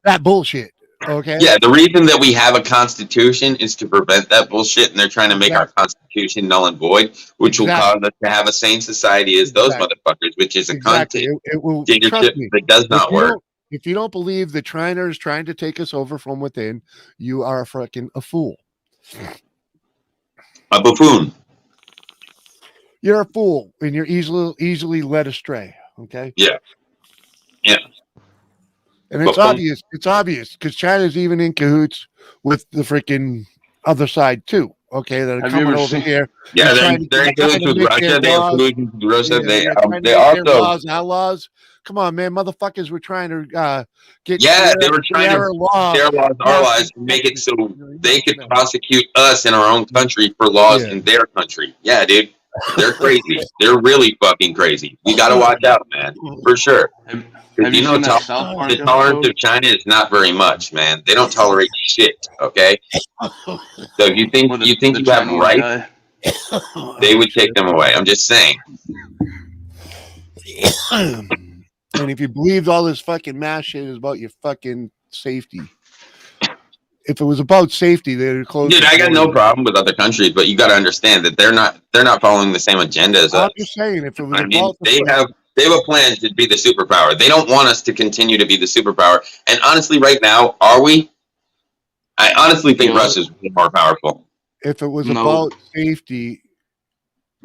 that bullshit. Okay. Yeah, the reason that we have a constitution is to prevent that bullshit, and they're trying to make our constitution null and void, which will cause us to have a sane society as those motherfuckers, which is a concept that does not work. If you don't believe that China is trying to take us over from within, you are a fool. A buffoon. You're a fool, and you're easily led astray. Okay. Yeah. Yeah. And it's obvious. It's obvious because China's even in cahoots with the freaking other side too. Okay, that are coming over here. Yeah, they're in cahoots with Russia. They have cahoots with Russia. They also laws. Come on, man, motherfuckers were trying to get. Yeah, they were trying to share laws, our laws, and make it so they could prosecute us in our own country for laws in their country. Yeah, dude. They're crazy. They're really fucking crazy. You got to watch out, man, for sure. You know, the tolerance of China is not very much, man. They don't tolerate shit. Okay, so if you think you have rights, they would take them away. I'm just saying. And if you believed all this fucking mass shit is about your fucking safety. If it was about safety, they'd close. Dude, I got no problem with other countries, but you got to understand that they're not following the same agenda as us. I'm just saying, if it was they have a plan to be the superpower. They don't want us to continue to be the superpower. And honestly, right now, are we? I honestly think Russia's more powerful. If it was about safety,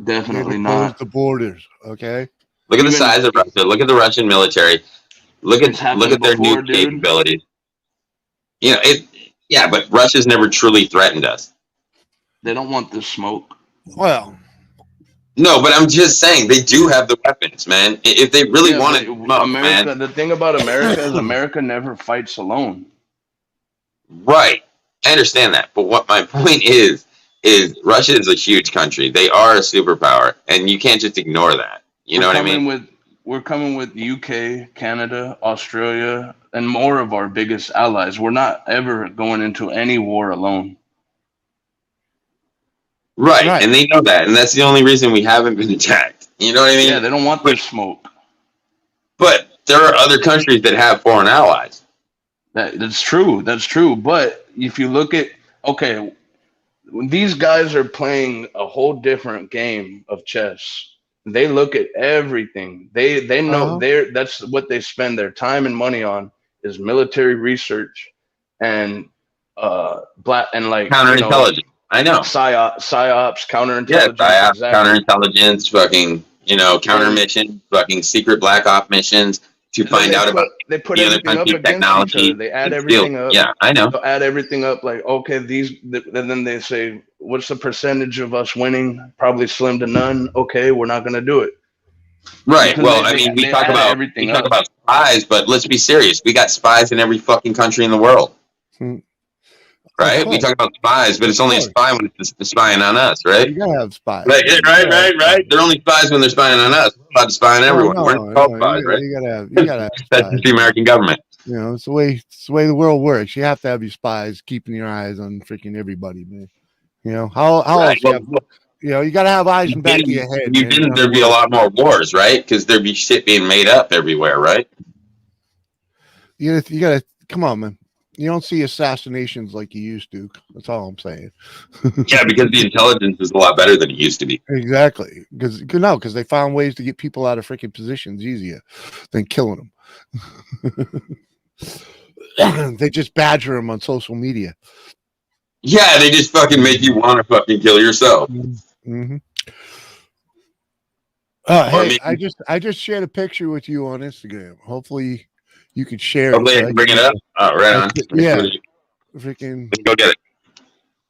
definitely not. The borders, okay. Look at the size of Russia. Look at the Russian military. Look at their new capabilities. You know it. Yeah, but Russia's never truly threatened us. They don't want the smoke. Well, no, but I'm just saying they do have the weapons, man. If they really wanted America, man. The thing about America is America never fights alone. Right. I understand that. But what my point is Russia is a huge country. They are a superpower, and you can't just ignore that. You know what I mean? We're coming with UK, Canada, Australia, and more of our biggest allies. We're not ever going into any war alone. Right. And they know that. And that's the only reason we haven't been attacked. You know what I mean? Yeah, they don't want the smoke. But there are other countries that have foreign allies. That's true. That's true. But if you look at, okay, these guys are playing a whole different game of chess. They look at everything. They know that's what they spend their time and money on is military research and counterintelligence. I know. PSYOPs, counterintelligence. Yeah, PSYOPs, counterintelligence, fucking, counter missions, fucking secret black op missions to find out about they put the other country's technology. They add everything up. Yeah, I know. They'll add everything up like, okay, and then they say, what's the percentage of us winning? Probably slim to none. Okay, we're not going to do it. Right. Well, I mean, we talk about spies, but let's be serious. We got spies in every fucking country in the world. Right? We talk about spies, but it's only a spy when it's spying on us, right? You gotta have spies. Right. They're only spies when they're spying on us. We're allowed to spy on everyone. We're not called spies, right? You gotta have That's the American government. You know, it's the way the world works. You have to have your spies keeping your eyes on freaking everybody, man. You know, how else you gotta have eyes in the back of your head. There'd be a lot more wars, right? Because there'd be shit being made up everywhere, right? You gotta come on, man. You don't see assassinations like you used to. That's all I'm saying. Yeah, because the intelligence is a lot better than it used to be. Exactly. Because they found ways to get people out of freaking positions easier than killing them. They just badger them on social media. Yeah, they just fucking make you want to fucking kill yourself. Mm-hmm. Or Hey, maybe- I just shared a picture with you on Instagram. Hopefully, you could share Hopefully, I it. can bring it up. Oh, right on. Yeah. Freaking. Let's go get it.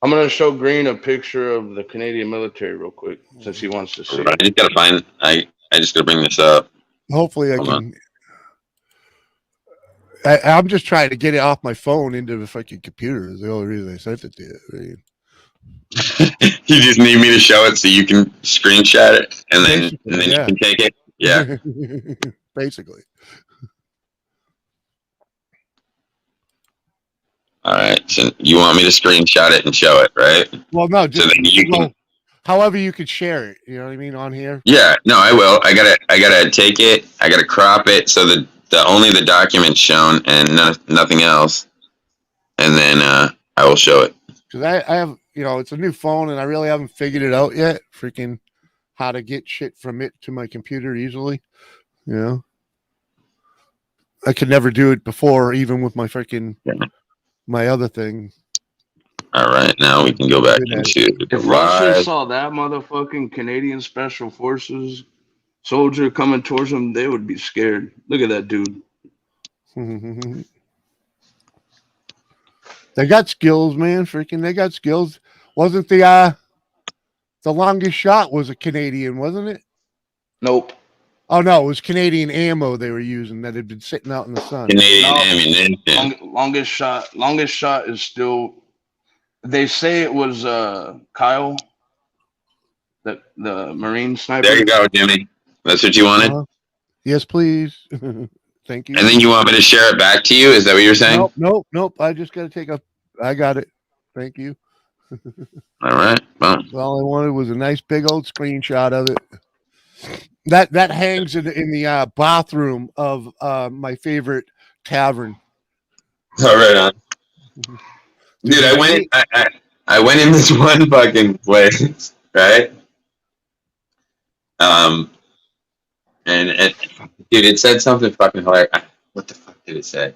I'm gonna show Green a picture of the Canadian military real quick, since he wants to see I it. just gotta find. I just gotta bring this up. Hopefully, I Hold can. I'm just trying to get it off my phone into the fucking computer. Is the only reason I sent it to you. Right? You just need me to show it so you can screenshot it, and then Basically, you yeah. can take it. Yeah. Basically. All right. So you want me to screenshot it and show it, right? Well, no, So just then you can. however you could share it. You know what I mean on here. Yeah. No, I will. I gotta take it. I gotta crop it so that only the document's shown and nothing else, and then I will show it. Because I have, it's a new phone and I really haven't figured it out yet. Freaking how to get shit from it to my computer easily. I could never do it before, even with my freaking my other thing. All right, now we can go back into the If Russia live. saw that motherfucking Canadian Special Forces soldier coming towards them, they would be scared. Look at that dude. They got skills, man. Freaking, they got skills. Wasn't the longest shot was a Canadian, wasn't it? Nope. Oh no, it was Canadian ammo they were using that had been sitting out in the sun. Canadian ammunition. Longest shot is still. They say it was Kyle, the Marine sniper. There you go, Jimmy. That's what you wanted. Yes, please. Thank you. And then you want me to share it back to you? Is that what you're saying? Nope. I just got to I got it. Thank you. All right. Well, All I wanted was a nice big old screenshot of it. That hangs in the bathroom of my favorite tavern. all right on. Dude, I went in this one fucking place, right? And dude, it said something fucking hilarious. What the fuck did it say?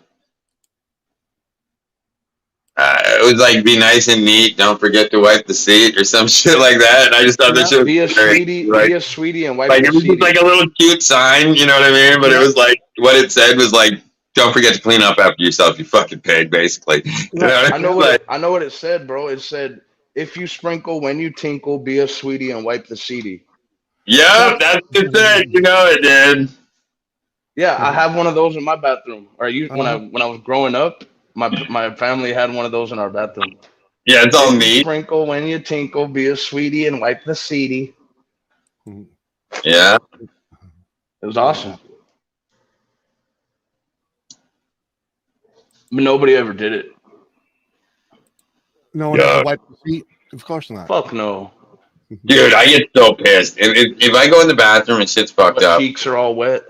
It was like, be nice and neat. Don't forget to wipe the seat or some shit like that. And I just thought that shit was Be a hilarious. sweetie, Like, be a sweetie, and wipe like the it was seat. just like a little cute sign, you know what I mean? But it was like, what it said was like, don't forget to clean up after yourself, you fucking pig, basically. You know what I know mean? what Like, I know what it said, bro. It said, "If you sprinkle when you tinkle, be a sweetie and wipe the seedy." yeah, that's what it said. You know it did. Yeah, I have one of those in my bathroom. Or when I was growing up, my family had one of those in our bathroom. Yeah, it's all If you neat. sprinkle when you tinkle, be a sweetie and wipe the seedy. Yeah. It was awesome. But nobody ever did it. No one ever wiped the seat? Of course not. Fuck no. Dude, I get so pissed. If I go in the bathroom and shit's fucked My up, cheeks are all wet.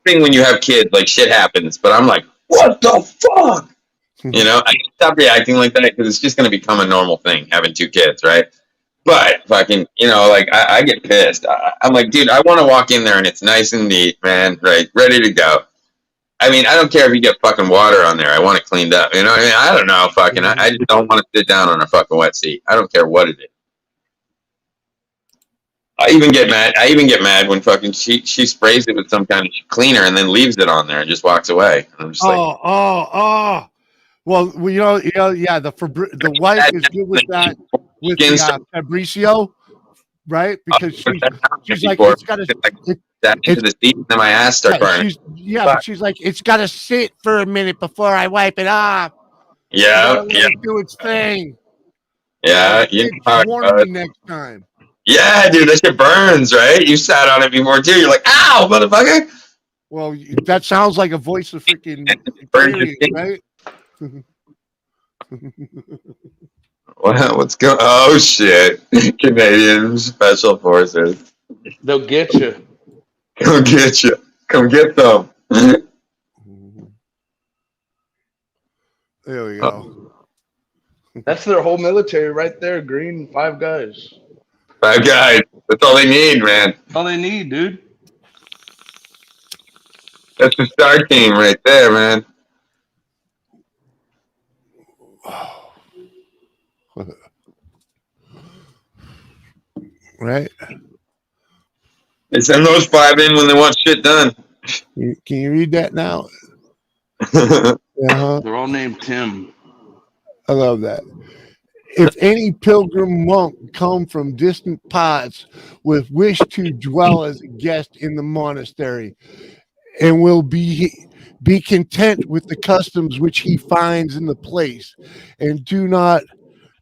thing when you have kids, like shit happens, but I'm like, what the fuck? You know, I stop reacting like that because it's just going to become a normal thing having two kids, right? But fucking, like I get pissed. I'm like, dude, I want to walk in there and it's nice and neat, man, right, ready to go. I mean, I don't care if you get fucking water on there. I want it cleaned up. You know what I mean? I don't know, fucking. I just don't want to sit down on a fucking wet seat. I don't care what it is. I even get mad when fucking she sprays it with some kind of cleaner and then leaves it on there and just walks away. And I'm just like, Well, yeah. The wife is good with that with the Fabricio, right? Because she's like, it's got to. Into the seat and then my ass starts burning. But she's like, it's got to sit for a minute before I wipe it off. Yeah, do its thing. Yeah, warn me next time. Yeah, dude, that shit burns, right? You sat on it before too. You're like, ow, motherfucker. Well, that sounds like a voice of freaking right? What's going? Oh shit! Canadian Special Forces. They'll get you. Come get you. Come get them. There we go. That's their whole military right there. Green, 5 guys. 5 guys. That's all they need, man. That's all they need, dude. That's the star team right there, man. Right? They send those 5 in when they want shit done. Can you read that now? Uh-huh. They're all named Tim. I love that. If any pilgrim monk come from distant parts with wish to dwell as a guest in the monastery, and will be content with the customs which he finds in the place, and do not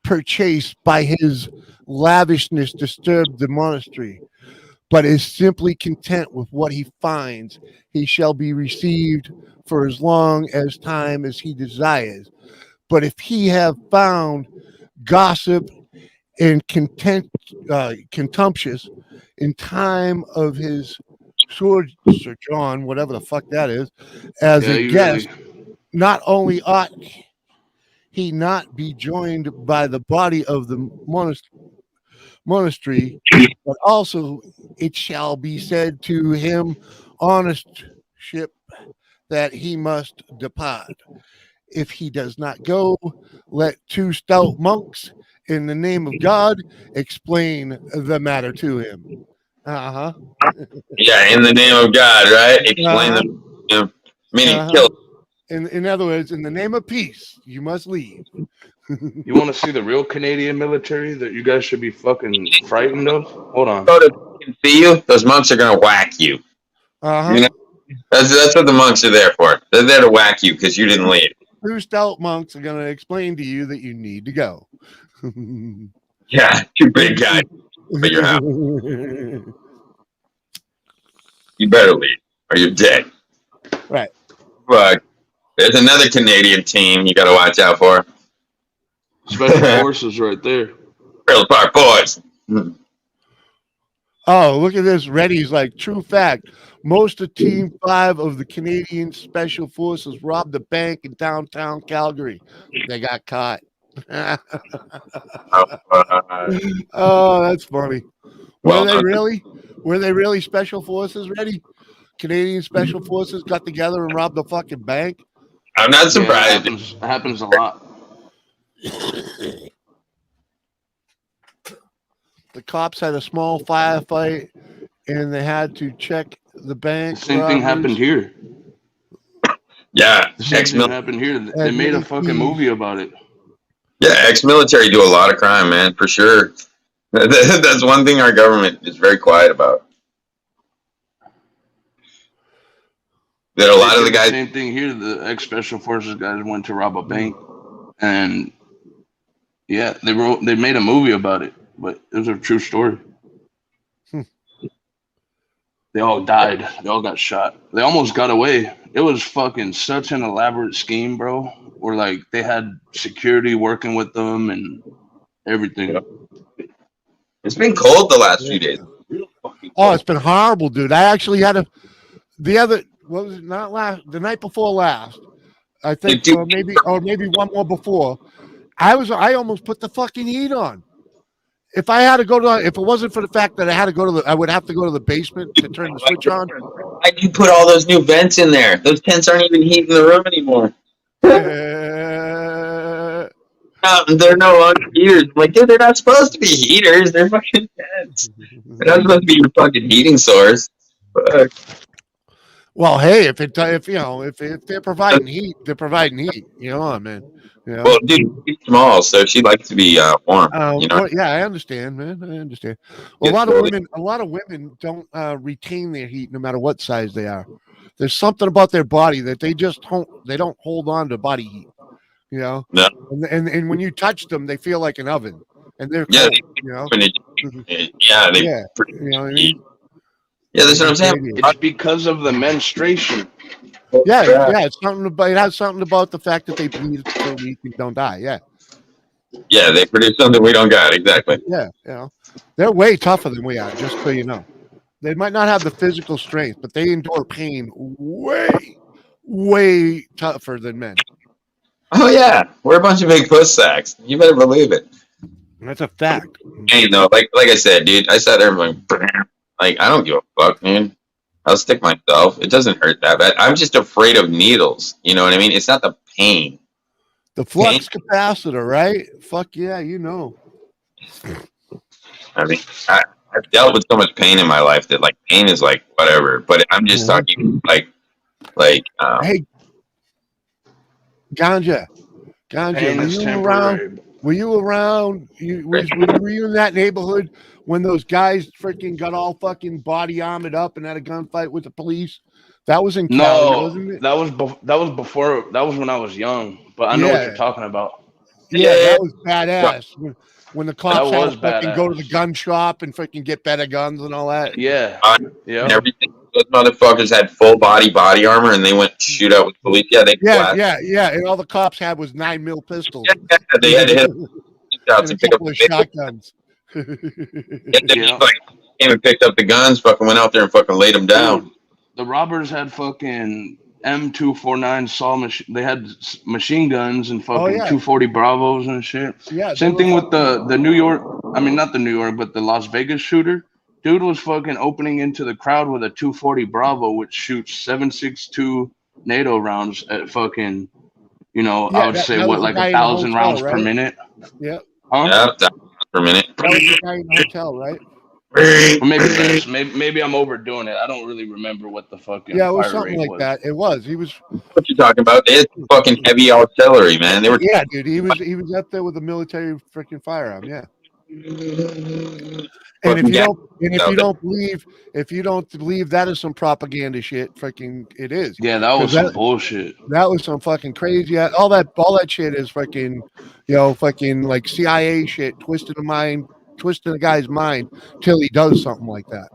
purchase by his lavishness disturb the monastery, but is simply content with what he finds, he shall be received for as long as time as he desires. But if he have found gossip and contemptuous in time of his sojourn, whatever the fuck that is, as a guest, not only ought he not be joined by the body of the monastery, but also it shall be said to him honestship that he must depart. If he does not go, let 2 stout monks in the name of God explain the matter to him. Yeah, in the name of God, right? Explain them. Meaning kill. In other words, in the name of peace, you must leave. You want to see the real Canadian military that you guys should be fucking frightened of? Hold on. Go to see you. Those monks are gonna whack you. You know? That's what the monks are there for. They're there to whack you because you didn't leave. 2 stout monks are going to explain to you that you need to go. Yeah, 2 big guys at your house. You better leave or you're dead. Right. But there's another Canadian team you got to watch out for. Special forces right there. Real Park Boys. Oh, look at this. Reddy's like, true fact. Most of Team 5 of the Canadian Special Forces robbed a bank in downtown Calgary. They got caught. Oh, that's funny. Were they really Special Forces, Reddy? Canadian Special Forces got together and robbed a fucking bank? I'm not surprised. It happens a lot. The cops had a small firefight and they had to check the bank. The same thing happened here. Yeah, the same thing happened here. They made a fucking movie about it. Yeah, ex-military do a lot of crime, man, for sure. That's one thing our government is very quiet about. That a lot of the guys. Same thing here. The ex-special forces guys went to rob a bank, and yeah, they made a movie about it, but it was a true story. They all died. They all got shot. They almost got away. It was fucking such an elaborate scheme, bro. Where like they had security working with them and everything. It's been cold the last few days. Oh, it's been horrible, dude. I actually had the night before last. I think, or maybe one more before. I almost put the fucking heat on. If I had to if it wasn't for the fact that I had to go I would have to go to the basement to turn the switch on. Why'd you put all those new vents in there? Those tents aren't even heating the room anymore. They're no longer heaters. I'm like, dude, they're not supposed to be heaters. They're fucking tents. They're not supposed to be your fucking heating source. Fuck. Well, hey, if they're providing heat, they're providing heat. You know what I mean? You know? Well, dude, she's small, so she likes to be warm. You know? Well, yeah, I understand, man. I understand. Well, a lot of women don't retain their heat no matter what size they are. There's something about their body that they don't hold on to body heat. You know? No. And when you touch them, they feel like an oven, and they're cold, you know. You know what I mean? Yeah, that's what I'm saying. It's because of the menstruation. Yeah. It's something about it has something about the fact that they bleed so we don't die. Yeah. Yeah, they produce something we don't got. Exactly. Yeah, you know, they're way tougher than we are. Just so you know, they might not have the physical strength, but they endure pain way tougher than men. Oh yeah, we're a bunch of big puss sacks. You better believe it. That's a fact. Hey, no, like I said, dude, I sat there and like I don't give a fuck, man. I'll stick myself. It doesn't hurt that bad. I'm just afraid of needles. You know what I mean? It's not the pain. The flux capacitor, right? Fuck yeah, you know. I mean, I've dealt with so much pain in my life that like pain is like whatever. But I'm just talking like hey, Ganja, Pain is temporary. were you around? Were you in that neighborhood when those guys freaking got all fucking body armored up and had a gunfight with the police? That was in Cali, wasn't it? That was before. That was when I was young. But I know what you're talking about. Yeah, that was badass. When the cops had to fucking badass. go to the gun shop and freaking get better guns and all that. Yeah, and everything. Those motherfuckers had full body armor and they went to shoot out with police. Yeah, and all the cops had was 9mm pistols. Yeah, they had to hit and a couple of shotguns. Like came and picked up the guns, fucking went out there and fucking laid them down. The robbers had fucking M249 saw machine. They had machine guns and fucking 240 Bravos and shit. Yeah. Same thing with the New York. I mean, not the New York, but the Las Vegas shooter. Dude was fucking opening into the crowd with a 240 Bravo, which shoots 7.62 NATO rounds at fucking, I would say what, like 1,000 rounds per minute. Yeah. Huh? Yeah, 1,000 per minute. That was the guy in the hotel, right? Or maybe less. Maybe I'm overdoing it. I don't really remember what the fucking it was fire something rate like that. It was. He was. What you talking about? They had fucking heavy artillery, man. They were. Yeah, dude. He was up there with a military freaking firearm. Yeah. And if you don't believe that is some propaganda shit, freaking it is. Yeah, that was some bullshit. That was some fucking crazy. All that shit is fucking, fucking like CIA shit, twisting a guy's mind till he does something like that.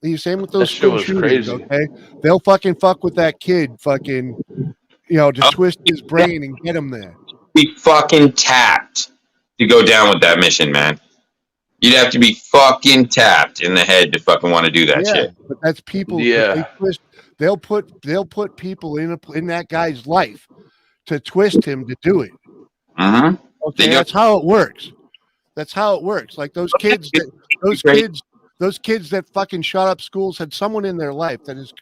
The same with those school shooters, okay? They'll fucking fuck with that kid, fucking, to twist his brain and get him there. Be fucking tapped to go down with that mission, man. You'd have to be fucking tapped in the head to fucking want to do that shit. But that's people. Yeah. They'll put people in that guy's life to twist him to do it. Mm-hmm. Okay, that's how it works. That's how it works. Like those kids that fucking shot up schools had someone in their life that is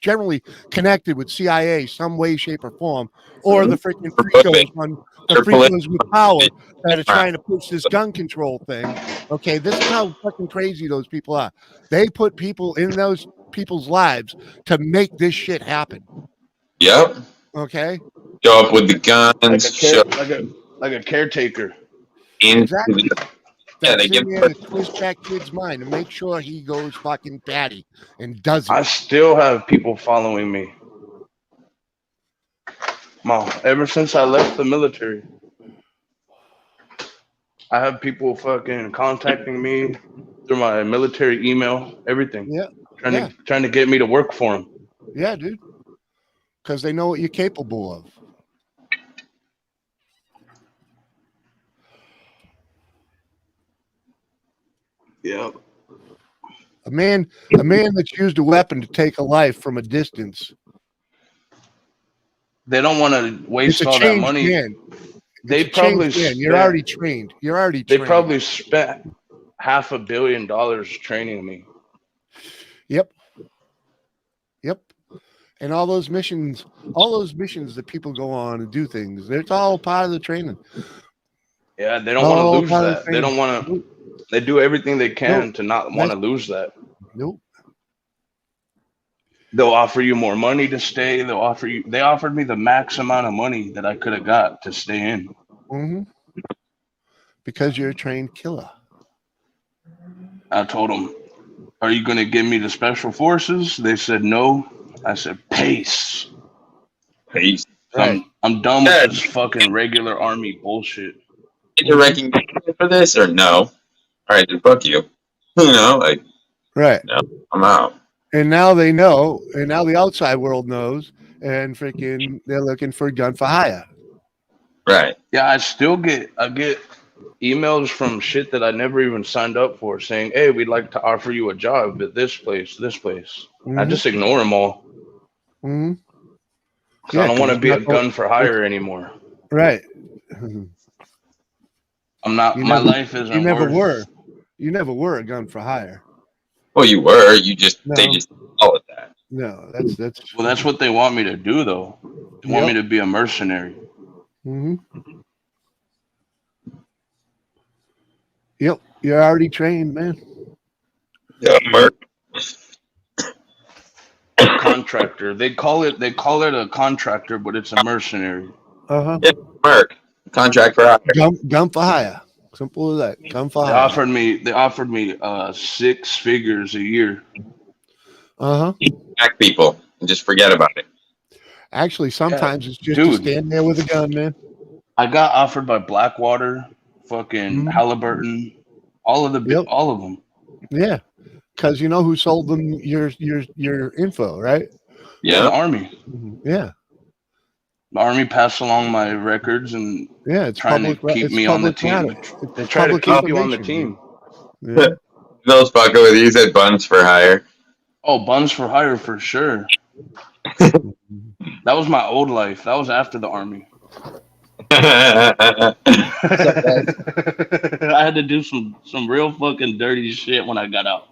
generally connected with CIA some way, shape, or form, or the freaking freakos with power that are trying to push this gun control thing. Okay, this is how fucking crazy those people are. They put people in those people's lives to make this shit happen. Yep. Okay. Show up with the guns. Like a caretaker. Exactly. They give to twist that kid's mind and make sure he goes fucking batty and does it. I still have people following me. Mom, ever since I left the military, I have people fucking contacting me through my military email, everything. Yeah. Trying to get me to work for them. Yeah, dude. Because they know what you're capable of. Yeah. A man that's used a weapon to take a life from a distance. They don't want to waste all that money. They probably you're already trained. They probably spent $500 million training me. Yep. And all those missions that people go on and do things, it's all part of the training. Yeah, they don't want to lose that. They don't want to. They do everything they can to not want to lose that. Nope. They'll offer you more money to stay. They offered me the max amount of money that I could have got to stay in. Mm-hmm. Because you're a trained killer. I told them, "Are you going to give me the special forces?" They said no. I said, "Pace." Right. I'm done with this fucking regular army bullshit. Get your recognition for this or no? All right, then fuck you. Right. No, I'm out. And now they know, and now the outside world knows, and freaking they're looking for a gun for hire. Right. Yeah, I get emails from shit that I never even signed up for saying, "Hey, we'd like to offer you a job at this place." Mm-hmm. I just ignore them all. Mm-hmm. I don't want to be a not- gun for hire anymore. Right. I'm not. You My never- life isn't. You never worth- were. You never were a gun for hire. Well, you were. You just they No. just call it that. No, that's. Well, that's what they want me to do, though. They want me Yep. to be a mercenary. Mm-hmm. Yep, you're already trained, man. Yeah, Merc. Contractor. They call it a contractor, but it's a mercenary. Uh-huh. Merc. Contract for hire. Gun for hire. Simple as that. Gun for They hire. offered me 6 figures a year. Uh-huh. Attack people and just forget about it. Actually, sometimes it's just Dude. to stand there with a gun, man. I got offered by Blackwater, fucking Mhm. Halliburton, all of Yep. them. Yeah. Because you know who sold them your info, right? The Yeah. Army. Yeah. The Army passed along my records and Yeah. It's trying to public. keep it's me on the public team. matter. They It's try to public keep you on the information, team. Yeah. Those fucking with you. You said buns for hire. Oh, buns for hire for sure. That was my old life. That was after the Army. I had to do some real fucking dirty shit when I got out.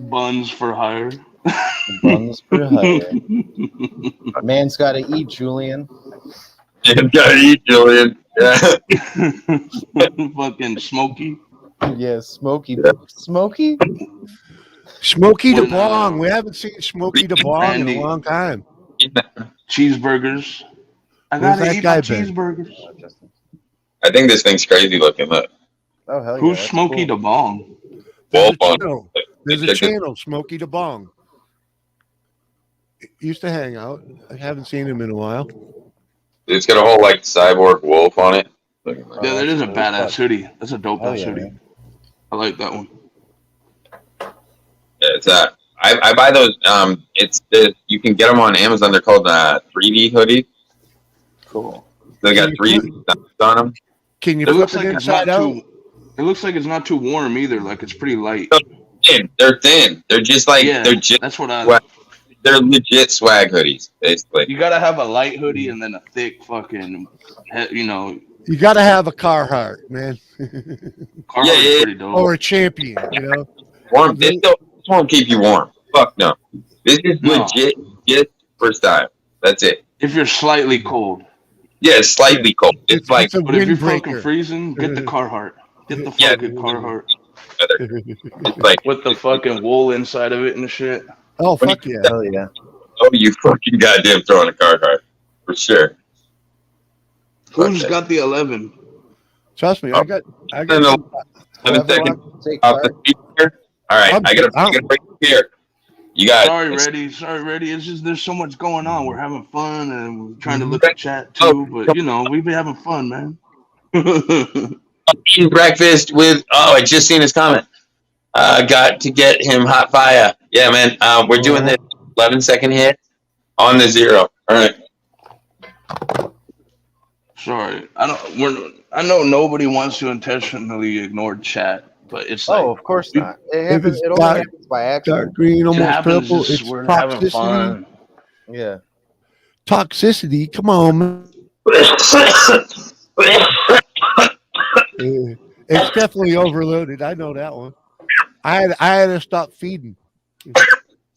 Buns for hire. Buns for hire. Man's got to eat, Julian. You gotta eat, Julian. Yeah. Fucking Smokey. Yeah, Smokey. Smokey? Smokey the When, Bong. We haven't seen Smokey the Bong in Randy. a long time. Cheeseburgers. I Where's gotta that eat guy my been? cheeseburgers. I think this thing's crazy looking. Look. Oh, hell yeah. Who's that's Smokey cool. the Bong? There's a Wolf on. channel. There's a channel, Smokey the Bong. Used to hang out. I haven't seen him in a while. It's got a whole like cyborg wolf on it. Look at that. Yeah, that is a cool. badass hoodie. That's a dope Hell ass yeah, hoodie. man. I like that one. Yeah, it's I buy those. You can get them on Amazon. They're called 3D hoodie. Cool. They got 3D on them. Can you It flip looks it like it's inside not out? too. It looks like it's not too warm either. Like it's pretty light. They're thin. They're just like Yeah, they're just that's what I. swag. They're legit swag hoodies, basically. You gotta have a light hoodie and then a thick fucking, you know, You got to have a Carhartt, man, Carhartt's yeah. pretty dope. or a Champion. You know, Warm. This won't keep you warm. Fuck no. This is No. legit just for style. That's it. If you're slightly cold, Yeah, it's slightly cold. It's like a but if you're fucking windbreaker. freezing, get the Carhartt. Get the Yeah. fucking Carhartt it's like with the fucking wool inside of it and shit. Oh fuck yeah! Hell yeah. oh, you fucking goddamn throwing a Carhartt for sure. Who's Okay. got the 11? Trust me, I got. No, no. some- 7 seconds Take off the speaker. All right, I gotta break here. You got Sorry, ready. It's just there's so much going on. We're having fun and we're trying to look at chat too, but you know we've been having fun, man. eating breakfast with. Oh, I just seen his comment. Got to get him hot fire. Yeah, man. We're doing the 11-second hit on the 0. All right. Sorry, I know nobody wants to intentionally ignore chat, but it's like Oh, of course not. It, If happens, it's it only dark- happens by accident. Dark green, it almost happens. purple. Just It's we're having toxicity. fun. Yeah. Toxicity. Come on, man. It's definitely overloaded. I know that one. I had to stop feeding.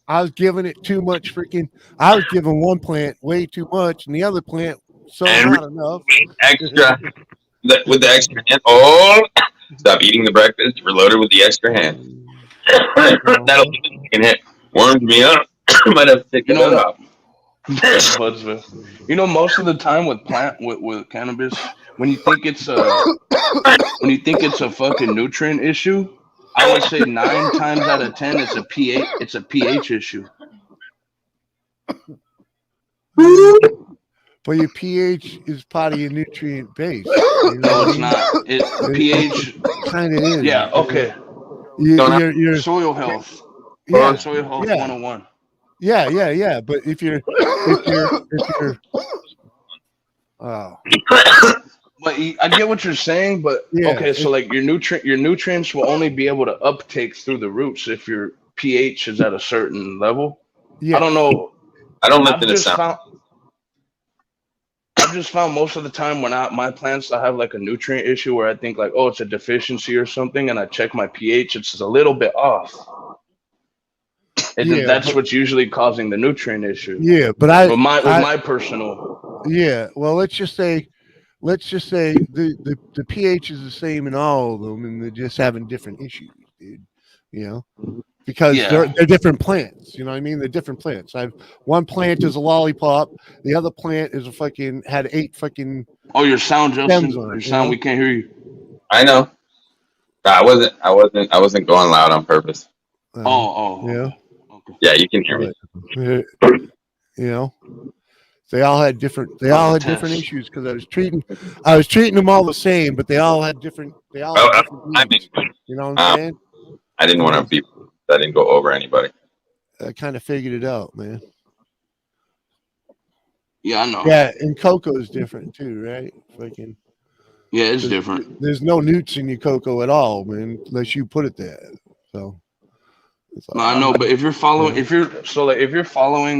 I was giving it too much freaking. I was giving one plant way too much, and the other plant so And not enough. Extra with the extra hand. Oh, stop eating the breakfast. Reloaded with the extra hand. That'll be the second hit. Warmed me up. Might have to take You it know, off. Budsmith. You know, most of the time with cannabis, when you think it's a fucking nutrient issue, I would say 9 times out of 10 it's a pH issue. But your pH is part of your nutrient base. No, it's not. pH. Kind of is. Yeah. Okay. You're Soil health. yeah, Soil health Yeah. 101. yeah. But if you're oh. But I get what you're saying, but Yeah, okay, so like your nutrients will only be able to uptake through the roots if you're pH is at a certain level. Yeah. I don't know. I don't I've listen to just sound. found most of the time when my plants, I have like a nutrient issue where I think like, oh, it's a deficiency or something, and I check my pH, it's a little bit off. And that's what's usually causing the nutrient issue. Yeah, but with my personal. Yeah, well, let's just say the pH is the same in all of them, and they're just having different issues, dude. You know, because they're different plants. You know what I mean? They're different plants. One plant is a lollipop, the other plant is had 8 fucking. Oh, your sound, Justin. Your sound, we can't hear you. I know. I wasn't going loud on purpose. Yeah. Yeah, you can hear me. You know, they all had different issues because I was treating them all the same, but they all had different. They all had different needs, you know what I'm saying? I didn't want to be. I didn't go over anybody. I kind of figured it out, man. Yeah, I know. Yeah, and cocoa is different too, right? Fucking. Yeah, it's different. There's no newts in your cocoa at all, man, unless you put it there. So. No, I know, but if you're following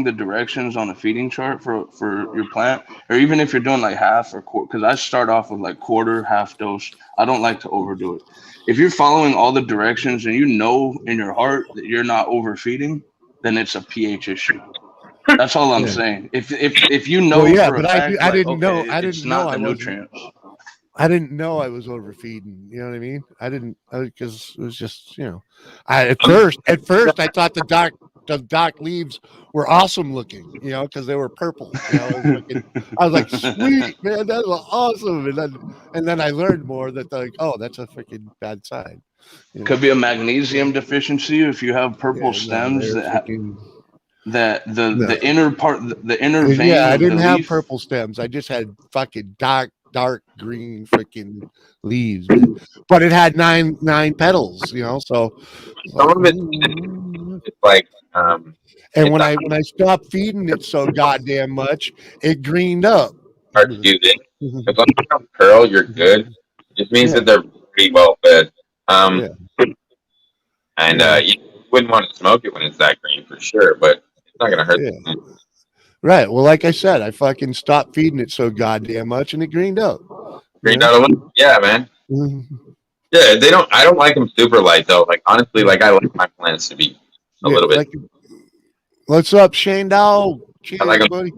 the directions on a feeding chart for your plant, or even if you're doing like half or quarter, because I start off with like quarter, half dose. I don't like to overdo it. If you're following all the directions and you know in your heart that you're not overfeeding, then it's a pH issue. That's all I'm saying. If you know, I didn't know. I didn't know the nutrients. I didn't know I was overfeeding. You know what I mean? Because it was just, you know, at first I thought the dark leaves were awesome looking, you know, because they were purple. You know, I was like, sweet, man, that was awesome. And then I learned more that like, oh, that's a freaking bad sign. You know? Could be a magnesium deficiency if you have purple stems that the inner part, the inner vein. Yeah, I didn't have purple stems. I just had fucking dark green freaking leaves, but it had nine petals, you know. So some of it's like and when I stopped feeding it so goddamn much, it greened up. Hard to do this. If I'm curl, you're good. It means that they're pretty well fed. And you wouldn't want to smoke it when it's that green for sure, but it's not gonna hurt them. Right. Well, like I said, I fucking stopped feeding it so goddamn much, and it greened up. Greened out a little. Yeah, man. Yeah, I don't like them super light though. Like honestly, like I like my plants to be a little bit. What's up, Shane Dow? I like them. Buddy.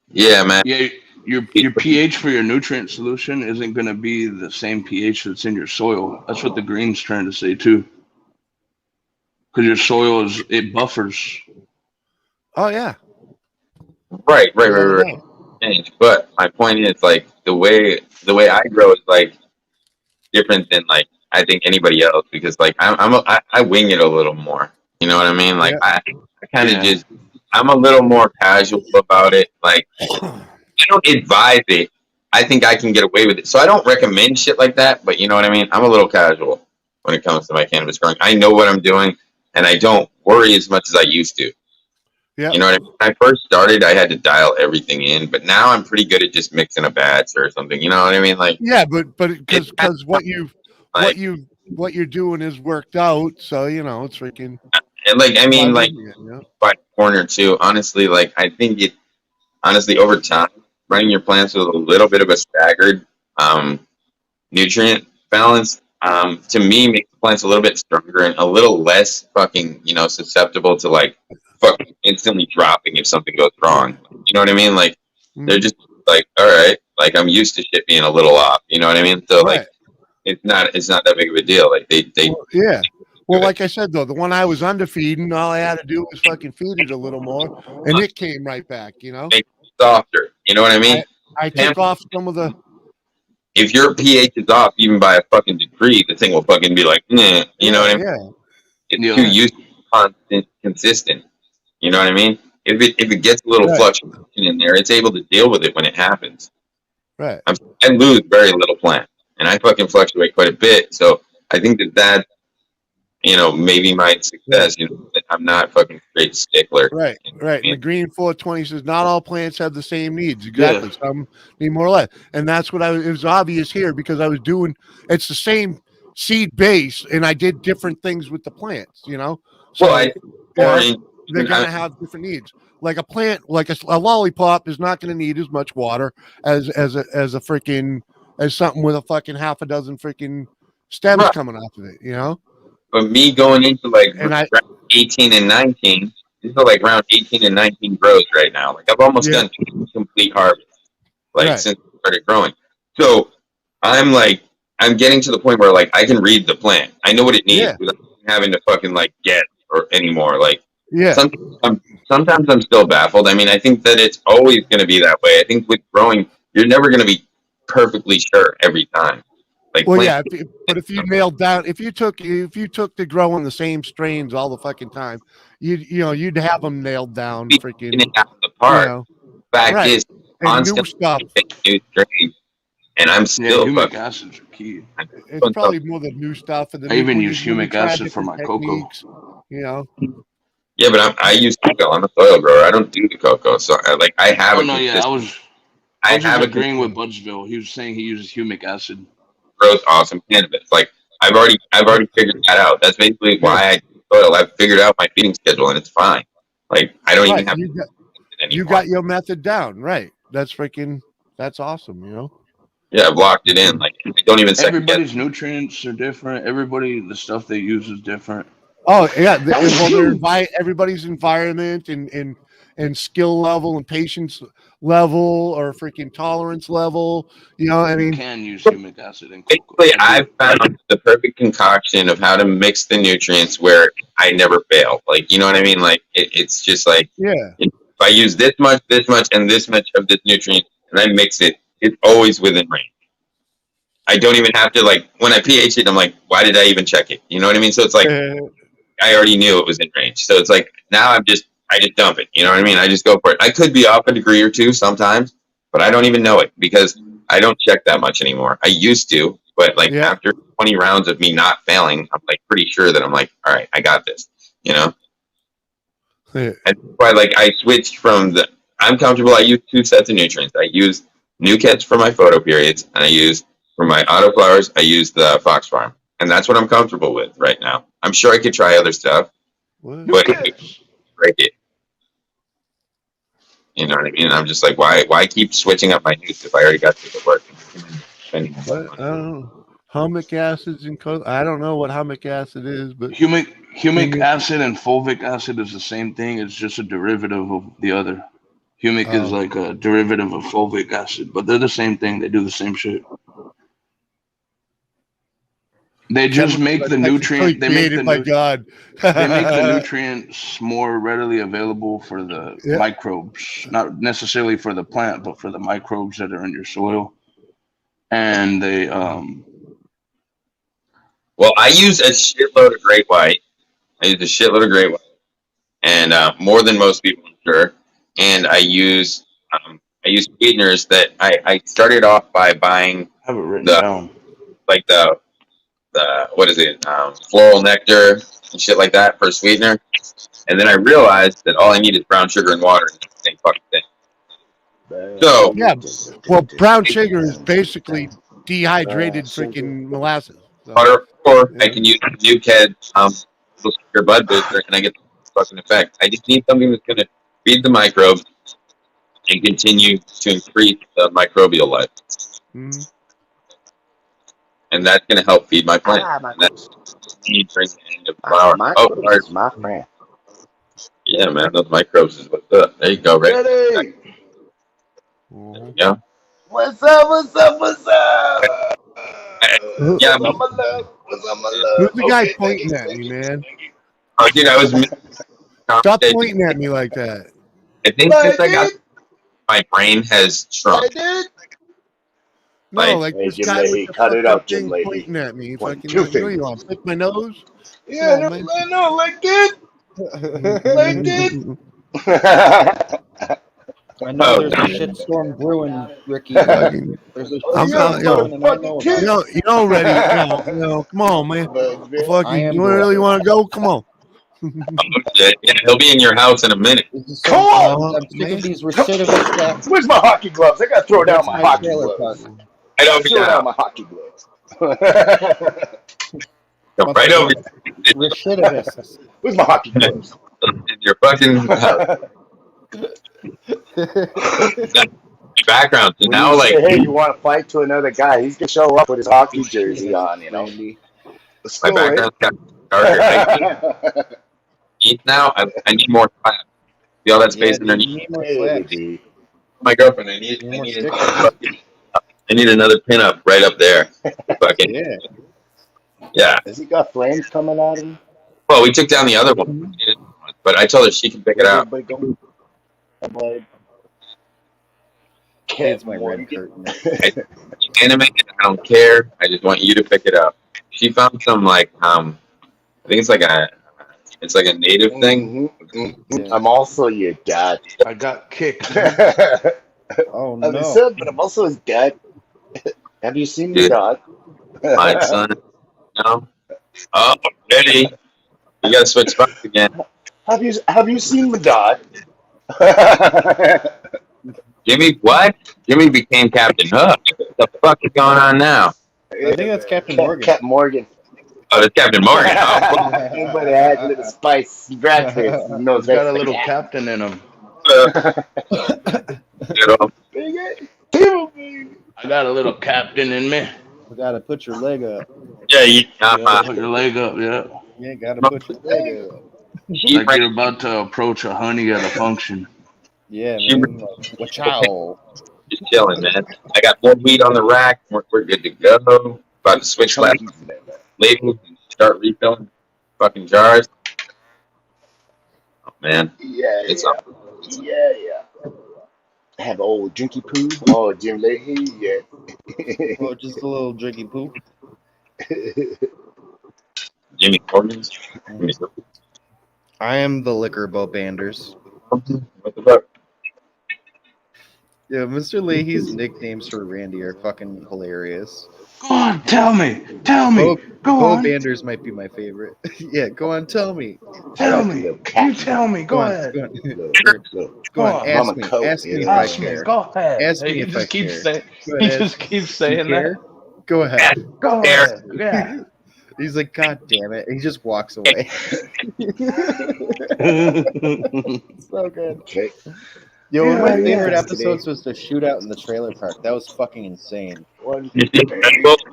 Yeah, man. Yeah, your pH for your nutrient solution isn't going to be the same pH that's in your soil. That's what the green's trying to say too. Because your soil it buffers. Oh yeah. Right. But my point is like the way I grow is like different than like I think anybody else because like I wing it a little more. You know what I mean? Like I kind of just I'm a little more casual about it. Like I don't advise it. I think I can get away with it. So I don't recommend shit like that. But you know what I mean? I'm a little casual when it comes to my cannabis growing. I know what I'm doing, and I don't worry as much as I used to. Yeah. You know what I mean? When I first started, I had to dial everything in, but now I'm pretty good at just mixing a batch or something. You know what I mean? Like but because what you're doing is worked out, so you know it's freaking. And like I mean, like by corner too. Honestly, like I think over time, running your plants with a little bit of a staggered nutrient balance, to me makes the plants a little bit stronger and a little less fucking susceptible to like. Fucking instantly dropping if something goes wrong. You know what I mean? Like they're just like, all right, like I'm used to shit being a little off. You know what I mean? So like it's not that big of a deal. Like they Well, like I said though, the one I was underfeeding, all I had to do was fucking feed it a little more, and it came right back. You know, make it softer. You know what I mean? I took off some of the. If your pH is off even by a fucking degree, the thing will fucking be like, nah, you know what I mean? Yeah. It's too used to constant, consistent. You know what I mean? If it gets a little fluctuation in there, it's able to deal with it when it happens. Right. I lose very little plant, and I fucking fluctuate quite a bit. So I think that maybe my success. That I'm not fucking straight stickler. Right. And the Green 420 says not all plants have the same needs. Exactly. Yeah. Some need more or less, and that's what it was obvious here because I was doing. It's the same seed base, and I did different things with the plants. You know. So Well, they're gonna have different needs. Like a plant, like a lollipop, is not going to need as much water as something with a fucking half a dozen freaking stems Right. coming off of it. You know. But me going into like And round 18 and 19, this is like round 18 and 19 grows right now. Like I've almost done complete harvest, like since I started growing. So I'm getting to the point where like I can read the plant. I know what it needs without having to fucking like get or anymore. Like sometimes I'm still baffled. I mean, I think that it's always going to be that way. I think with growing, you're never going to be perfectly sure every time. Like, well, yeah, but if you nailed down, if you took to growing the same strains all the fucking time, you'd have them nailed down, freaking out of the park. You know, Fact is, new stuff. New strains, and I'm still humic acids are key. It's probably more the new stuff. And I even use humic acid for my cocoa. You know. Yeah, but I use cocoa. I'm a soil grower. I don't do the cocoa, so I have. I was just agreeing with Budsville. He was saying he uses humic acid. Grows awesome cannabis. Like I've already figured that out. That's basically why I do soil. I've figured out my feeding schedule, and it's fine. Like I don't even have. You got your method down, right? That's awesome. You know. Yeah, I've locked it in. Like I don't even. Everybody's nutrients are different. The stuff they use is different. Oh yeah, everybody's environment and skill level and patience level or freaking tolerance level. You know, I mean, you can use humic acid in cocoa. Basically, I've found the perfect concoction of how to mix the nutrients where I never fail. Like, you know what I mean? Like, it's just like, if I use this much, and this much of this nutrient, and I mix it, it's always within range. I don't even have to, like, when I pH it, I'm like, why did I even check it? You know what I mean? So it's like, I already knew it was in range. So it's like, now I just dump it. You know what I mean? I just go for it. I could be off a degree or two sometimes, but I don't even know it because I don't check that much anymore. I used to, but like after 20 rounds of me not failing, I'm like pretty sure that I'm like, all right, I got this, you know? And that's why like I switched from I'm comfortable. I use 2 sets of nutrients. I use NuCats for my photo periods, and I use for my autoflowers, I use the Fox Farm. And that's what I'm comfortable with right now. I'm sure I could try other stuff, but break it. You know what I mean? I'm just like, why keep switching up my nukes if I already got to the work? Humic acids and I don't know what humic acid is, but humic acid and fulvic acid is the same thing. It's just a derivative of the other. Humic is like a derivative of fulvic acid, but they're the same thing. They do the same shit. They just make the nutrient. They make the nutrients more readily available for the microbes, not necessarily for the plant, but for the microbes that are in your soil. And they, well, I use a shitload of Great White. And more than most people, I'm sure. And I use sweeteners that I started off by buying. I have it written down. Like the what is it? Floral nectar and shit like that for a sweetener. And then I realized that all I need is brown sugar and water and the same fucking thing. So yeah, well, brown sugar is basically dehydrated freaking molasses. So, or I can use NuCad sugar bud booster and I get the fucking effect. I just need something that's gonna feed the microbes and continue to increase the microbial life. Mm-hmm. And that's going to help feed my plant. And that's during the end of the flower. My friend. Yeah, man, those microbes is what's up. There you go, Rick. Yeah. What's up? Yeah, what's up, my love? Who's the guy pointing at me, man? Oh, dude, I was. Stop pointing at me like that. I think since my brain has shrunk. No, like this guy with the thing pointing at me. Fucking, what are you on? Pick my nose? Yeah, I know, like that. Like that. I know there's a shitstorm brewing, Ricky. There's a shitstorm brewing, you know, ready. Come on, man. Fucking, you really want to go? Come on. Yeah, he'll be in your house in a minute. Come on! I'm sick of these recidivist. Where's my hockey gloves? I gotta throw down my hockey gloves. I don't throw down my hockey gloves. Right over. Recidivists. Where's my hockey gloves? In your fucking background. So When now, you like, say, hey, you want to fight to another guy? He's gonna show up with his hockey jersey on. You know. Let's my go, eh? background's got darker. I need now. I need more slabs. See all that space underneath? Hey, My girlfriend, I need another pinup right up there. Fucking yeah. Has he got flames coming out of him? Well, we took down the other one, but I told her she can pick it out. It's my red curtain. Animated, I don't care. I just want you to pick it up. She found some like I think it's like a native thing. Yeah. I'm also your dad. I got kicked. Oh I'm no! his son, but I'm also his dad. Have you seen Dude. the dog? My son. No. Oh, Eddie. You gotta switch spots again. Have you seen the dog? Jimmy, what? Jimmy became Captain Hook. What the fuck is going on now? I think that's Captain Morgan. Captain Morgan. Oh, that's Captain Morgan. Oh, Anybody has a little spice breakfast knows He's got a that's little the cat. captain in him. I got a little captain in me. You gotta put your leg up. Yeah, you Put your leg up, yeah. You gotta put your leg up. Like you're about to approach a honey at a function. Yeah, man. Watch out. Just chilling, man. I got more weed on the rack. We're good to go. About to switch last labels and start refilling fucking jars. Oh man, it's up. Yeah. Have old drinky poo. Oh, Jim Leahy. Yeah. Oh, just a little drinky poo. Jimmy Morgan's. I am the liquor Bo Banders. What the fuck? Yeah, Mr. Leahy's nicknames for Randy are fucking hilarious. Go on, tell me. Go Bo on. Banders might be my favorite. Yeah, go on, tell me. Tell me. You tell me. Go ahead. Go on, ask me. Ask me if I care. Go ahead. Ask me He if I just keeps care. saying. Go He ahead. just keeps You saying that. care? Go ahead. Go ahead. Yeah. He's like, God damn it. He just walks away. So good. Okay. Yo, one of my Yeah, favorite yeah. episodes was the shootout in the trailer park. That was fucking insane. One,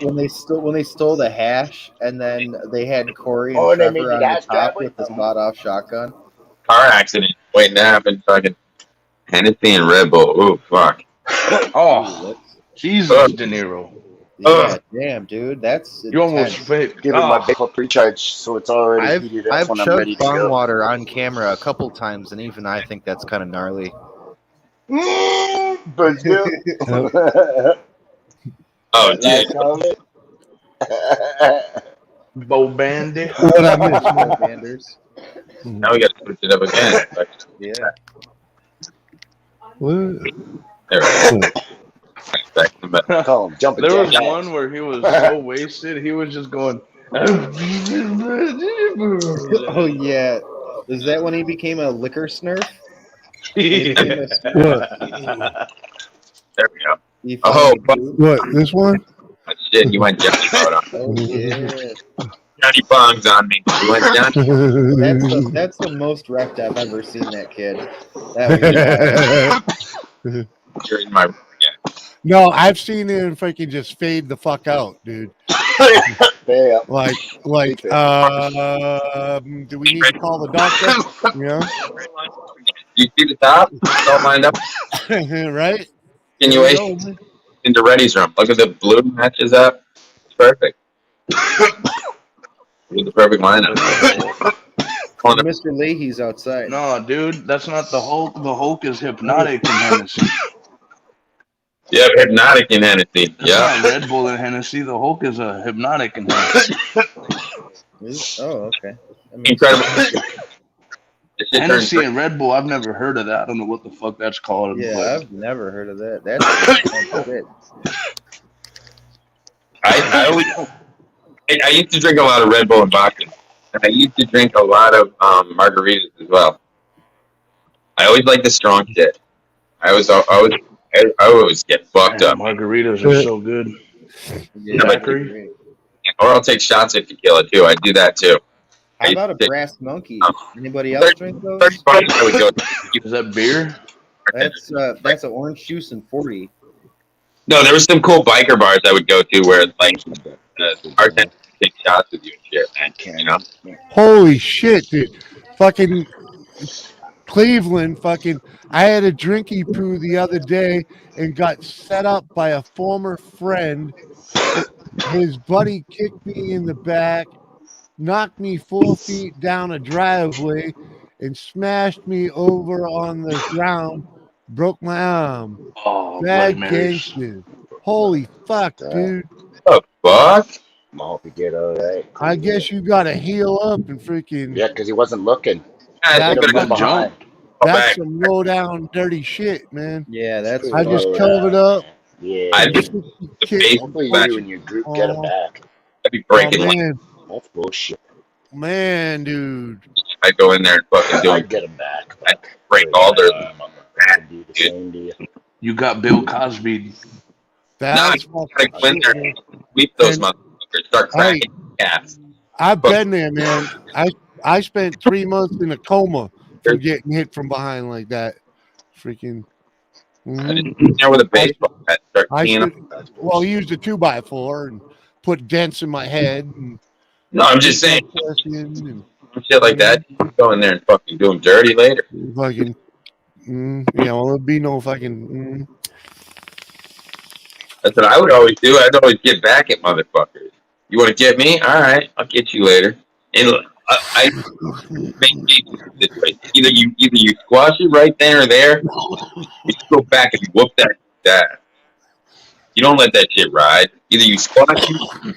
When they stole the hash, and then they had Corey Oh, and and they Trevor made on the the hash top grab with the with sawed-off shotgun. Car accident waiting to happen. Fucking Hennessy and Red Bull. Ooh, fuck. Oh, Jesus, De Niro. Yeah, damn, dude, that's You almost intense. fit. give it my big pre-charge so it's already heated up I've when I'm chugged ready to bong go. water on camera a couple times, and even I think that's kind of gnarly. But still. Oh, Last dude. comment. Bo Bandy. What I missed? Bo Banders. Now we got to switch it up again. Yeah. What? There we go. Back to the Call him jumping There was jack. one where he was so wasted, he was just going. Oh yeah, is that when he became a liquor snurf? He What? became a snurf. There we go. He Oh, fucking do- What? This one? shit. You went Johnny mode on. Oh yeah. Johnny Bongs on me. You went Johnny. That's the most wrecked I've ever seen that kid. That was You're in my room again. No, I've seen him fucking just fade the fuck out, dude. Yeah. Like, do we need to call the doctor? You know, You see the top? It's all lined up. right? Continuation into Reddy's room. Look at the blue matches up. It's perfect. With the perfect lineup. Mr. Leahy's outside. No, dude, that's not the Hulk. The Hulk is Hypnotic and Hennessy. Yeah, Hypnotic in Hennessy. It's Yeah. not Red Bull and Hennessy. The Hulk is a Hypnotic and Hennessy. Oh, okay. That makes Incredible. sense. This shit Hennessy turns- and Red Bull, I've never heard of that. I don't know what the fuck that's called. Yeah, but I've never heard of that. That's it. I used to drink a lot of Red Bull and vodka. And I used to drink a lot of margaritas as well. I always like the strong shit. I always get fucked up. Margaritas are so good. Yeah, but- Daiquiri. Or I'll take shots of tequila too. I do that too. How about a brass monkey? Anybody else drink those? I would go. Is that beer? That's an orange juice and 40. No, there was some cool biker bars I would go to where like bartenders take shots with you and shit, man. You know? Holy shit, dude! Fucking Cleveland, fucking. I had a drinky poo the other day and got set up by a former friend. His buddy kicked me in the back, knocked me 4 feet down a driveway, and smashed me over on the ground. Broke my arm. Oh, Bad Bloody Marys. gangster. Holy fuck, dude. What the fuck? I hope you get all right. I guess you gotta heal up and freaking. Yeah, because he wasn't looking. Yeah, That's, Hit him That from behind. jump. that's some low down dirty shit, man. Yeah, that's. I just All covered right. up. Yeah. I'd be Kid- the base Hopefully match. you and your group get him back. I'd be Oh, breaking. man, That's bullshit. man, dude. I'd go in there and fucking do I'd it. get him back. I'd break all their. I'd do the same deal. You got Bill Cosby. That's I'd fucking go in there shit, and sweep those And- motherfuckers. Start cracking cats. I've been there, man. I spent 3 months in a coma from getting hit from behind like that. Freaking. Mhm. In there with a baseball bat. Start I teeing should, them. well, he used a 2x4 and put dents in my head and No, I'm just saying. and Shit like that. You go in there and fucking do them dirty later. fucking. Yeah, well, there'd be no fucking. That's what I would always do. I'd always get back at motherfuckers. You want to get me? All right, I'll get you later. And look, I make cases this way. Either you squash it right then or there, you go back and you whoop that. You don't let that shit ride. Either you squash it,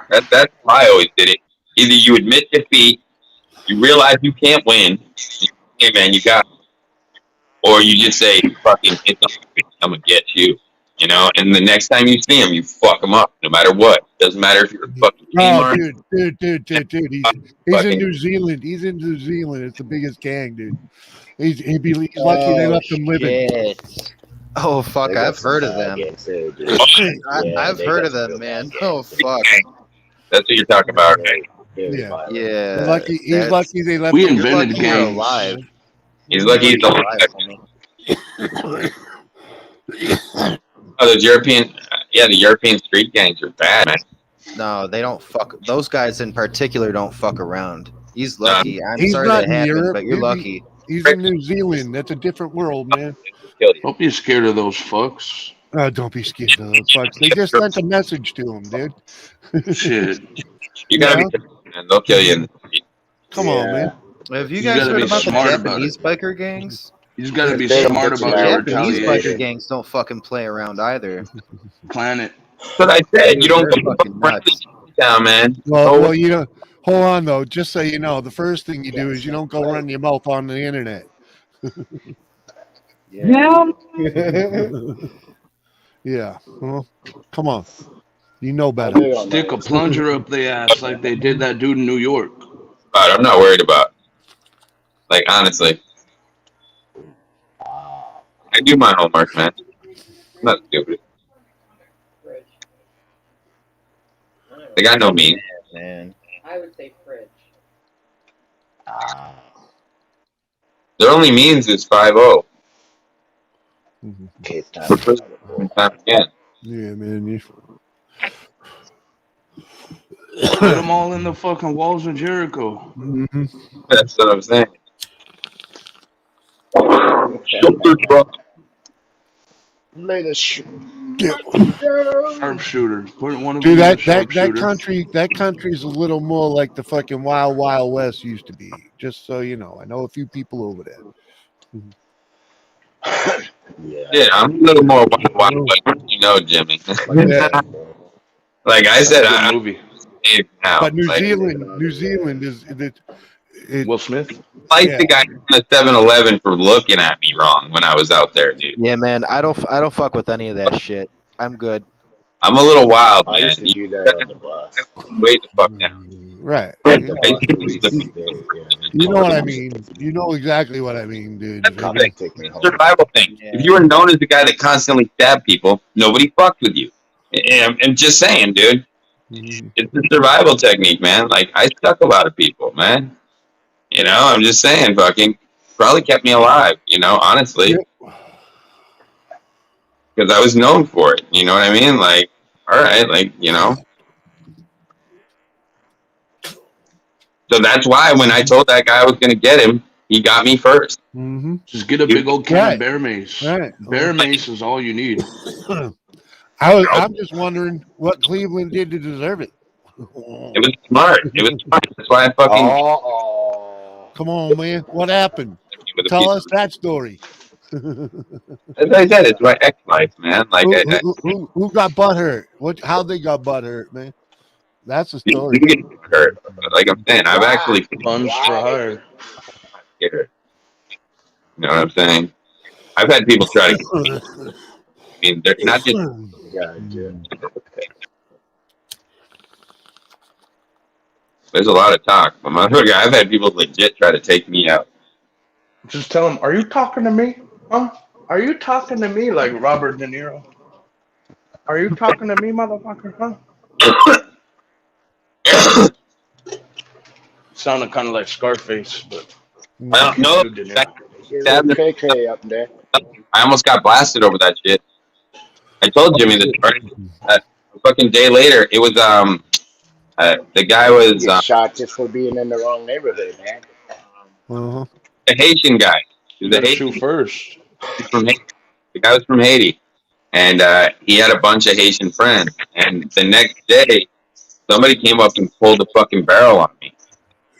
that's how I always did it. Either you admit defeat, you realize you can't win, hey man, you got it. Or you just say, fucking, I'm gonna get you. You know, and the next time you see him, you fuck him up, no matter what. Doesn't matter if you're a fucking Oh, Kmart. dude. He's in New Zealand. He's in New Zealand. It's the biggest gang, dude. He's lucky they left him living. Shit. Oh fuck, They got I've some heard of bad them. gangs there, dude. Yeah, I've they heard got of some them, real man. bad Oh gangs. fuck. That's what you're talking about, right? Very Yeah. violent. Yeah. He's lucky. He's that's- lucky they left We him. You're invented lucky you're gangs. alive. He's lucky he's You're alive. homie. Oh, the European street gangs are bad, man. No, they don't fuck. Those guys in particular don't fuck around. He's lucky. I'm He's sorry not that in happened, Europe. but you're He's- lucky. He's in New Zealand. That's a different world, man. Kill you. Don't be scared of those fucks. Oh, don't be scared of those fucks. They just sent a message to him, dude. Shit. You gotta be careful, man. They'll kill you in the street. Come on, man. Have you You guys gotta heard be about the smart about Japanese biker gangs? You just gotta be They don't smart get you about out. your Japanese biker retaliation. gangs don't fucking play around either. Planet. That's what I said. You don't They're go fucking nuts. down, man. Well, you know, hold on though. Just so you know, the first thing you do is you don't go run your mouth on the internet. Yeah. Yeah. Well, come on. You know I better. do on Stick a that. plunger up their ass like they did that dude in New York. But I'm not worried about. Like honestly, I do my homework, man. I'm not stupid. They got no mean. Man. I would say fridge. Their only means is 5-0. Okay, it's time. Time again. Yeah, man. You... Put them all in the fucking walls of Jericho. Mhm. That's what I'm saying. Shoulder drop. Later, shoot. Sharpshooter. Put one of Dude, them in a that sharpshooter. country's a little more like the fucking Wild Wild West used to be. Just so you know, I know a few people over there. Yeah, I'm a little more wild, like you know, Jimmy. Yeah. Like I said, That's a good I'm movie. saved now. But New Like, Zealand is it, Will Smith. like yeah. the guy in the 7-Eleven for looking at me wrong when I was out there, dude. Yeah, man. I don't fuck with any of that shit. I'm good. I'm a little wild, I man. used to do that on the bus. Wait the fuck down. right. You know what I mean. You know exactly what I mean, dude. Like, Take me home. survival thing. Yeah. If you were known as the guy that constantly stabbed people, nobody fucked with you. And I'm just saying, dude. It's a survival technique, man. Like I stuck a lot of people, man. You know, I'm just saying, fucking probably kept me alive. You know, honestly, because I was known for it. You know what I mean? Like, all right, like you know. So that's why when I told that guy I was going to get him, he got me first. Mm-hmm. Just get a big old can of bear mace. Right. Bear mace is all you need. I'm just wondering what Cleveland did to deserve it. It was smart. It was smart. That's why I fucking. Come on, man. What happened? Tell us that story. As I said, it's my ex-wife, man. Like who got butt hurt? How they got butt hurt, man? That's the story. You get hurt. Like I'm saying, I've actually buns for hire. You know what I'm saying? I've had people try to get me. I mean, they're not just. There's a lot of talk. I've had people legit try to take me out. Just tell them, are you talking to me? Huh? Are you talking to me like Robert De Niro? Are you talking to me, motherfucker? Huh? Sounded kind of like Scarface, but I don't know. KK up there. I almost got blasted over that shit. I told Jimmy this story. A fucking day later, it was the guy was shot just for being in the wrong neighborhood, man. A Haitian guy. He was a Haitian first. From Haiti. The guy was from Haiti, and he had a bunch of Haitian friends. And the next day, somebody came up and pulled a fucking barrel on me.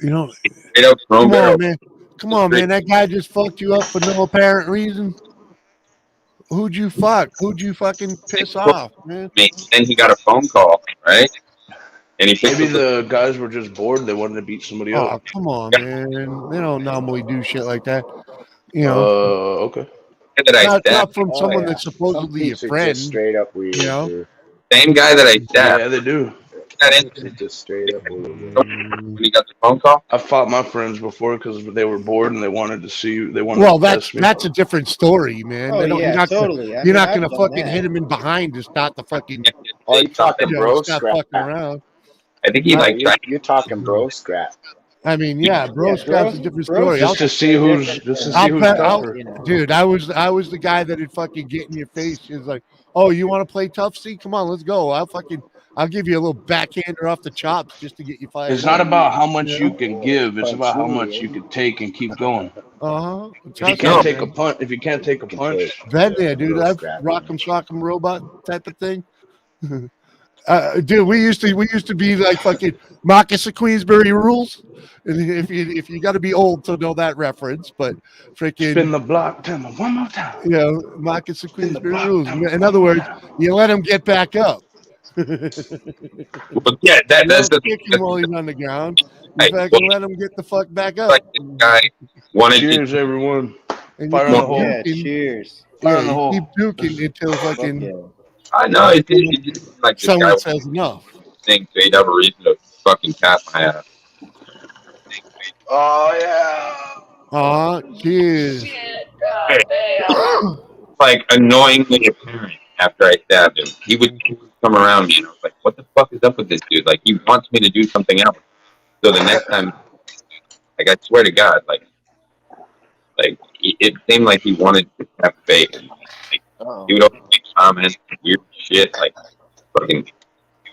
You know, straight up come on, man. Come on, man. That guy just fucked you up for no apparent reason. Who'd you fuck? Who'd you fucking piss off, man? Then he got a phone call, right? And he maybe the guys were just bored. They wanted to beat somebody up. Oh, come on, man. They don't normally do shit like that. You know. Okay. Not from someone that's supposedly a friend. Straight up weird. You know. Same guy that I stabbed. Yeah, they do. Just straight up weird. When he got the phone call, I fought my friends before because they were bored and they wanted to see you. They wanted. Well, to test me. that's a different story, man. Oh, You're not totally. You're not gonna fucking hit him in behind to start the fucking. Oh, you talking bro stop scrap? fucking around. I think he You're talking bro scrap. I mean, yeah, bro scrap's a different story. Just to see who's tougher. Dude, I was the guy that would fucking get in your face. It's like, oh, you want to play tough? See, come on, let's go. I'll give you a little backhander off the chops just to get you fired. It's not about how much you can give; it's about how much you can take and keep going. If you can't take a punch, been there, dude. I've rock'em sock'em robot type of thing. Dude, we used to be like fucking Marcus of Queensberry rules. And if you got to be old to know that reference, but freaking spin the block, tell me one more time. You know, Marcus of Queensberry rules. In other words, you let him get back up. But yeah, that's the kick him while he's on the ground. You fucking let him get the fuck back up. Like this guy wanted cheers, everyone. And fire in the hole. Yeah, cheers. Fire in the hole. Keep duking until fucking. I know it just like this someone guy says enough. Think they'd have a reason to fucking cap my ass. Oh yeah. Cheers. Like annoyingly apparent after I stabbed him. He would come around me and I was like, what the fuck is up with this dude? Like he wants me to do something else. So the next time, like I swear to God, like it seemed like he wanted to have faith. Like, he would always make comments, weird shit, like fucking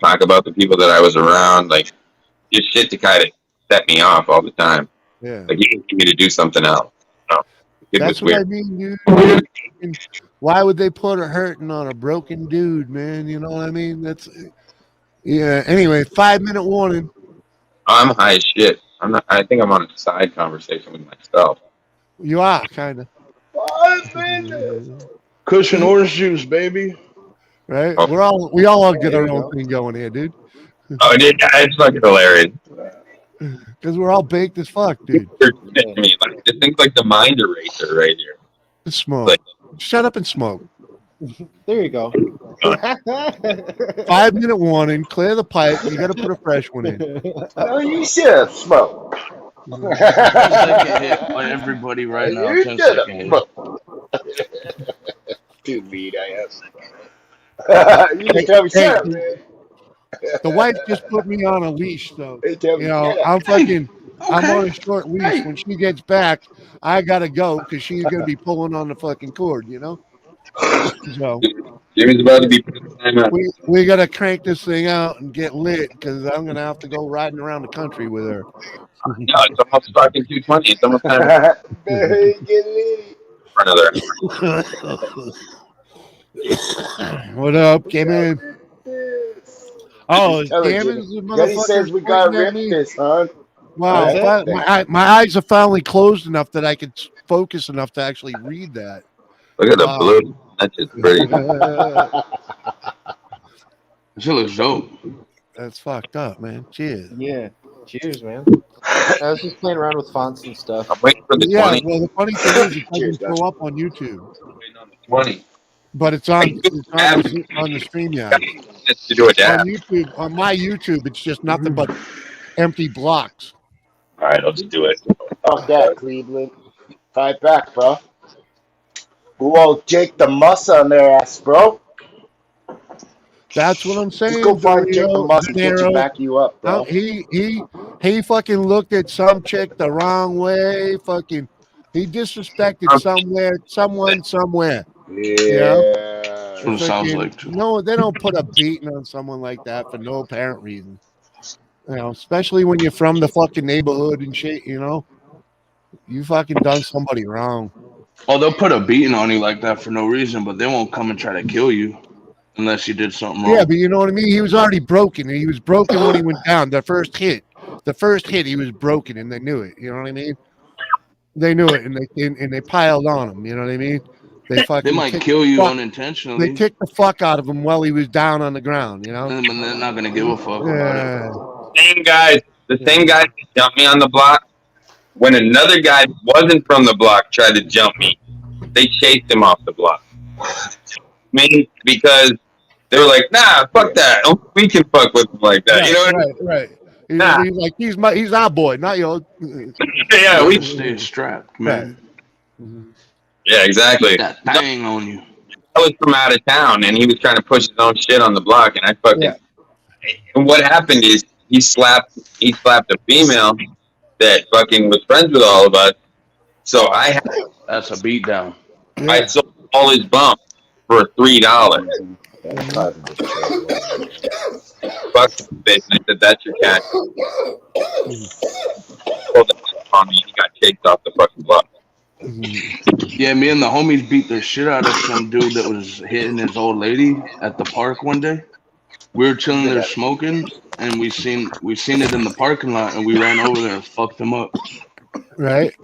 talk about the people that I was around, like just shit to kind of set me off all the time. Yeah. Like he wanted me to do something else. You know? That's what I mean, dude. Why would they put a hurting on a broken dude, man? You know what I mean? That's Anyway, 5-minute warning. I'm high as shit. I think I'm on a side conversation with myself. You are kind of. 5 minutes. Cushion orange juice, baby. Right? Oh. We all get our own thing going here, dude. Oh, dude, it's fucking hilarious. Because we're all baked as fuck, dude. Like, this thing's like the mind eraser right here. Smoke. Like, shut up and smoke. There you go. 5-minute warning. Clear the pipe. You got to put a fresh one in. Oh, you should smoke. 10-second hit on everybody right now. 10-second hit. Too mean, I am. You can tell me something, man. The wife just put me on a leash, though. Hey, tell me, You know, get I'm fucking. I'm Okay. on a short leash. When she gets back, I gotta go because she's gonna be pulling on the fucking cord. You know. So Jimmy's about to be put in timeout. we gotta crank this thing out and get lit because I'm gonna have to go riding around the country with her. No, it's almost fucking 2:20. It's almost time Barry, get lit. for another. What up, Gammon? Oh, is Tell her, Gammon's Jimmy. the Daddy motherfucker says we gotta pointing at rip me? this, son. Wow, Is it? my eyes are finally closed enough that I could focus enough to actually read that. Look at the blue. That's just pretty. This shit looks dope. That's fucked up, man. Cheers. Yeah. Cheers, man. I was just playing around with fonts and stuff. I'm waiting for the Yeah, 20. well, the funny thing is, it Cheers, doesn't show up on YouTube, 20. but it's on the StreamYard. To do a dab. On YouTube, on my YouTube, it's just nothing but empty blocks. All right, let's do it. Fuck that, Cleveland. Fight back, bro. Whoa, Jake the Muscle on their ass, bro. That's what I'm saying. Just go find Jake the Dario, Muscle, get Dario. you back you up, bro. He fucking looked at some chick the wrong way. Fucking, he disrespected someone somewhere. Yeah. That's what it sounds like. Too. No, they don't put a beating on someone like that for no apparent reason. You know, especially when you're from the fucking neighborhood and shit. You know, you fucking done somebody wrong. Oh, they'll put a beating on you like that for no reason, but they won't come and try to kill you unless you did something wrong. Yeah, but you know what I mean. He was already broken. He was broken when he went down. The first hit, he was broken, and they knew it. You know what I mean? They knew it, and they piled on him. You know what I mean? They might kill you unintentionally. They kicked the fuck out of him while he was down on the ground. You know? And they're not gonna give a fuck about Yeah. The same guy that jumped me on the block, when another guy who wasn't from the block tried to jump me, they chased him off the block. Because they were like, nah, fuck that. We can fuck with him like that. Right, you know what I mean? right. He's, Nah. he's like he's our boy, not yours. Yeah, it. Stay strapped, man. Yeah, exactly. That thing on you. I was from out of town, and he was trying to push his own shit on the block, and I fucking. Yeah. And what happened is he slapped a female that fucking was friends with all of us. So That's a beatdown. I sold all his bump for $3. Fuck the bitch. And I said, that's your cat. Pulled the on me. He got chased off the fucking block. Yeah, me and the homies beat the shit out of some dude that was hitting his old lady at the park one day. We were chilling there smoking, and we seen it in the parking lot, and we ran over there and fucked him up. Right.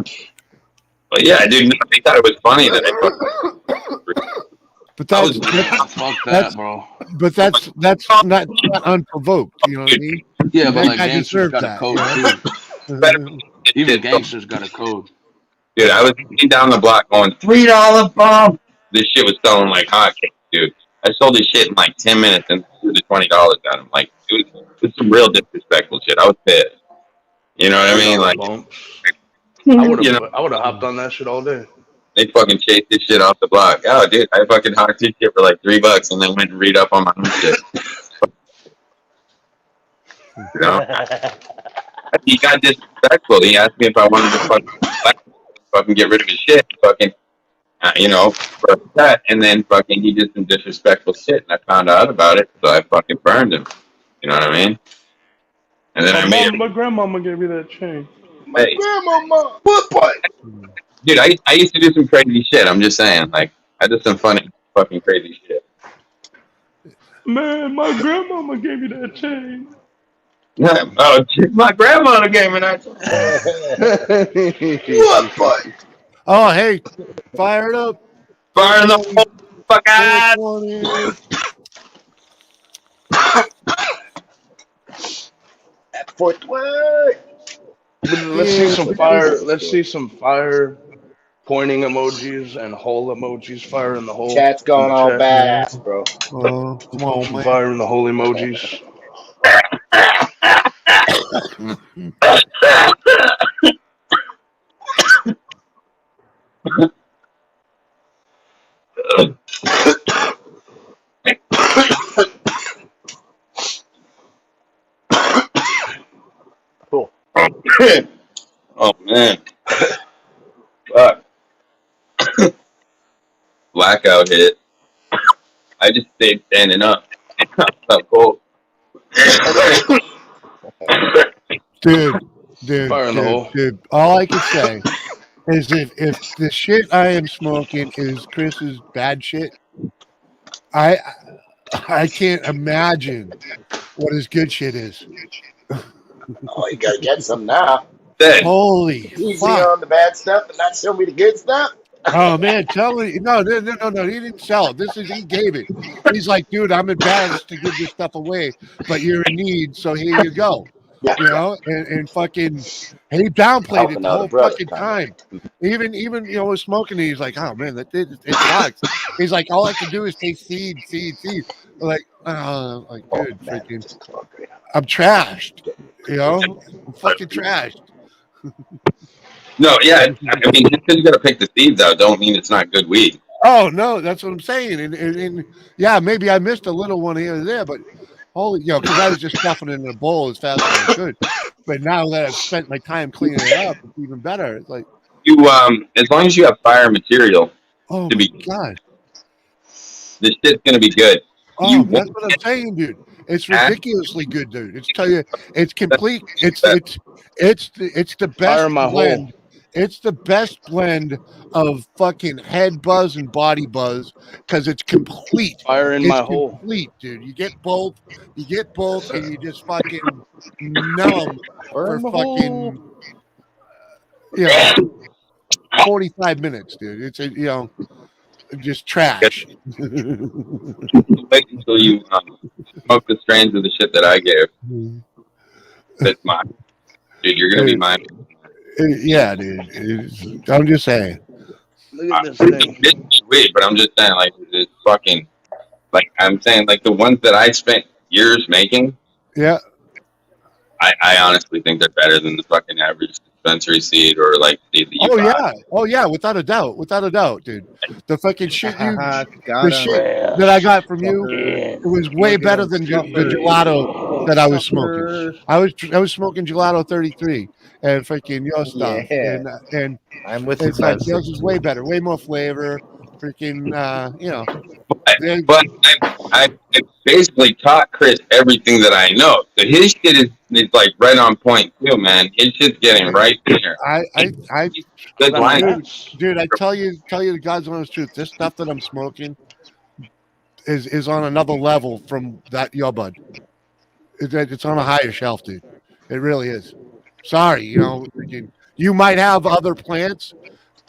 But yeah, dude, they thought it was funny that I fucking. But that's fuck that, bro. But that's not unprovoked. You know what I mean? Yeah, but That like guy gangsters deserved got that, a code you know? too. Even gangsters got a code. Dude, I was down the block going $3 bump. This shit was selling like hotcakes, dude. I sold this shit in like 10 minutes and threw the $20 at him. Like, dude, this is some real disrespectful shit. I was pissed. You know what I mean? Like, I would have hopped on that shit all day. they fucking chased this shit off the block. Oh, dude, I fucking hocked this shit for like $3 and then went and read up on my own shit. You know? He got disrespectful. He asked me if I wanted to fucking get rid of his shit. Fucking, you know, for that. And then fucking he did some disrespectful shit. And I found out about it. So I fucking burned him. You know what I mean? And then my grandmama gave me that chain. Hey. Grandmama, what? Dude, I used to do some crazy shit. I'm just saying. Like, I did some funny fucking crazy shit. Man, my grandmama gave me that chain. Yeah. Oh, my grandmother gave me that. What, boy? Oh, hey, fire it up. Fire the whole fuck out. At Fort Worth. Let's see some fire. Let's see some fire pointing emojis and hole emojis. Fire in the hole. Chat's going all badass, bro. Come on, man. Fire in the hole emojis. Oh man. Fuck. Blackout hit. I just stayed standing up. I'm cold. Dude, Fire in the hole. dude. All I can say is if the shit I am smoking is Chris's bad shit, I can't imagine what his good shit is. Oh, you gotta get some now. Holy Easy fuck. on the bad stuff and not show me the good stuff. Oh man, tell me no, he didn't sell it. He gave it. He's like, dude, I'm embarrassed to give this stuff away, but you're in need, so here you go. You know, and fucking, and he downplayed it the whole fucking time. Even with smoking, he's like, oh man, it sucks. He's like, all I can do is take seed. Like, dude, freaking, I'm trashed. You know, I'm fucking trashed. No, yeah, I mean, just because you gotta pick the seeds out, don't mean it's not good weed. Oh no, that's what I'm saying. And yeah, maybe I missed a little one here and there, but holy, because I was just stuffing it in a bowl as fast as I could. But now that I've spent my time cleaning it up, it's even better. It's like You as long as you have fire material oh to be, God, this shit's gonna be good. oh, that's what I'm saying, dude. It's ridiculously good, dude. It's complete. It's the best Fire in my blend. hole. It's the best blend of fucking head buzz and body buzz because it's complete. Fire in It's my hole. complete, dude. You get both, and you just fucking numb for fucking 45 minutes, dude. It's just trash. Wait until you smoke the strains of the shit that I gave. That's mine, dude. You're gonna be mine. Yeah, dude. I'm just saying. Look at this thing. It's weird, but I'm just saying, like, it's fucking, like, I'm saying, like, the ones that I spent years making. Yeah. I honestly think they're better than the fucking average dispensary seed or like the Oh yeah, without a doubt, dude. The fucking shit that I got from you, it was way better than the gelato that I was smoking. I was smoking gelato 33 and freaking your stuff, and I'm with it's you. like yours is way better, way more flavor. Freaking, But I basically taught Chris everything that I know. So his shit is like right on point too, man. His shit's getting right there. Dude, I tell you the God's honest truth. This stuff that I'm smoking is on another level from that your bud. It's on a higher shelf, dude. It really is. Sorry, you might have other plants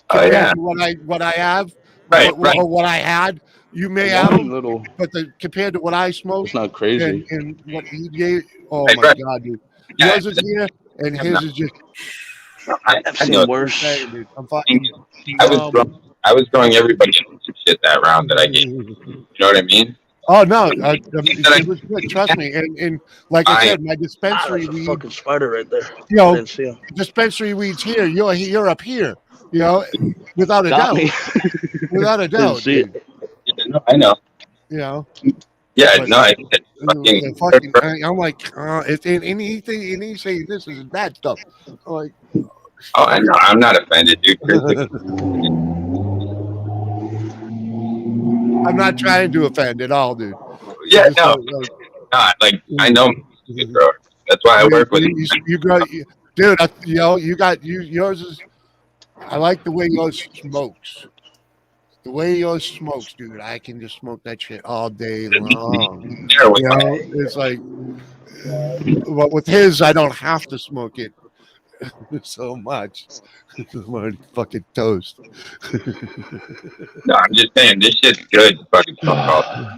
compared to what I have. Right. Or what I had, you may have them, but compared to what I smoked, it's not crazy. And what he gave, oh my God, dude, yours is here, and his is just. I've seen worse. Dude, I'm fucking. I was throwing everybody into shit that round that I gave. You know what I mean? Oh no, it was good. Trust me, and like I said, my dispensary weed. Fucking spider right there. Dispensary weeds here. You're up here. Without a doubt. Without a doubt. Dude. I know. Yeah, no, I'm like, if anything, and he say this is bad stuff. I'm like, oh, I know. I'm not offended, dude. I'm not trying to offend at all, dude. Yeah, no, not like I know. That's why I work with you. You grow, dude. You got yours is. I like the way yours smokes. The way yours smokes, dude. I can just smoke that shit all day long. It's like, but with his, I don't have to smoke it so much. My fucking toast. No, I'm just saying this shit's good. Fucking I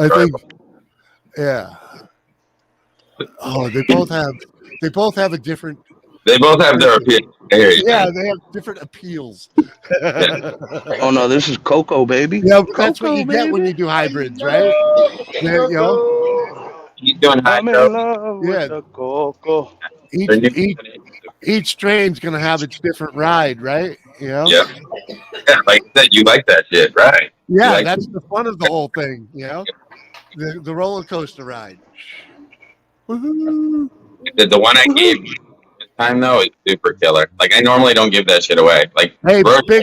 think, yeah. Oh, they both have a different. They both have their appeal. Yeah, they have different appeals. Oh no, this is cocoa, baby. Yeah, that's what you get when you do hybrids, right? He's doing hydro. Yeah. Cocoa. Each strain's gonna have its different ride, right? Yeah, like that. You like that shit, right? Yeah, that's the fun of the whole thing. The roller coaster ride. The one I gave you, time though is super killer. Like I normally don't give that shit away. Like Hey, grocery-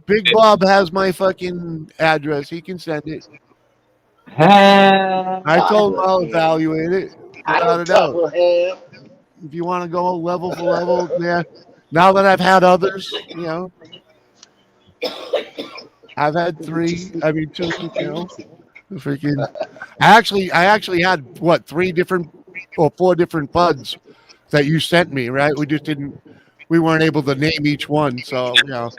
Big Bob has my fucking address. He can send it. I I told him I'll evaluate it. I Without a don't doubt. fuck with him. If you want to go level for level, yeah. Now that I've had others, you know, I've had 3. I mean, 2. You know, freaking. I actually had what 3 different or 4 different buds that you sent me. Right? We weren't able to name each one, so you know.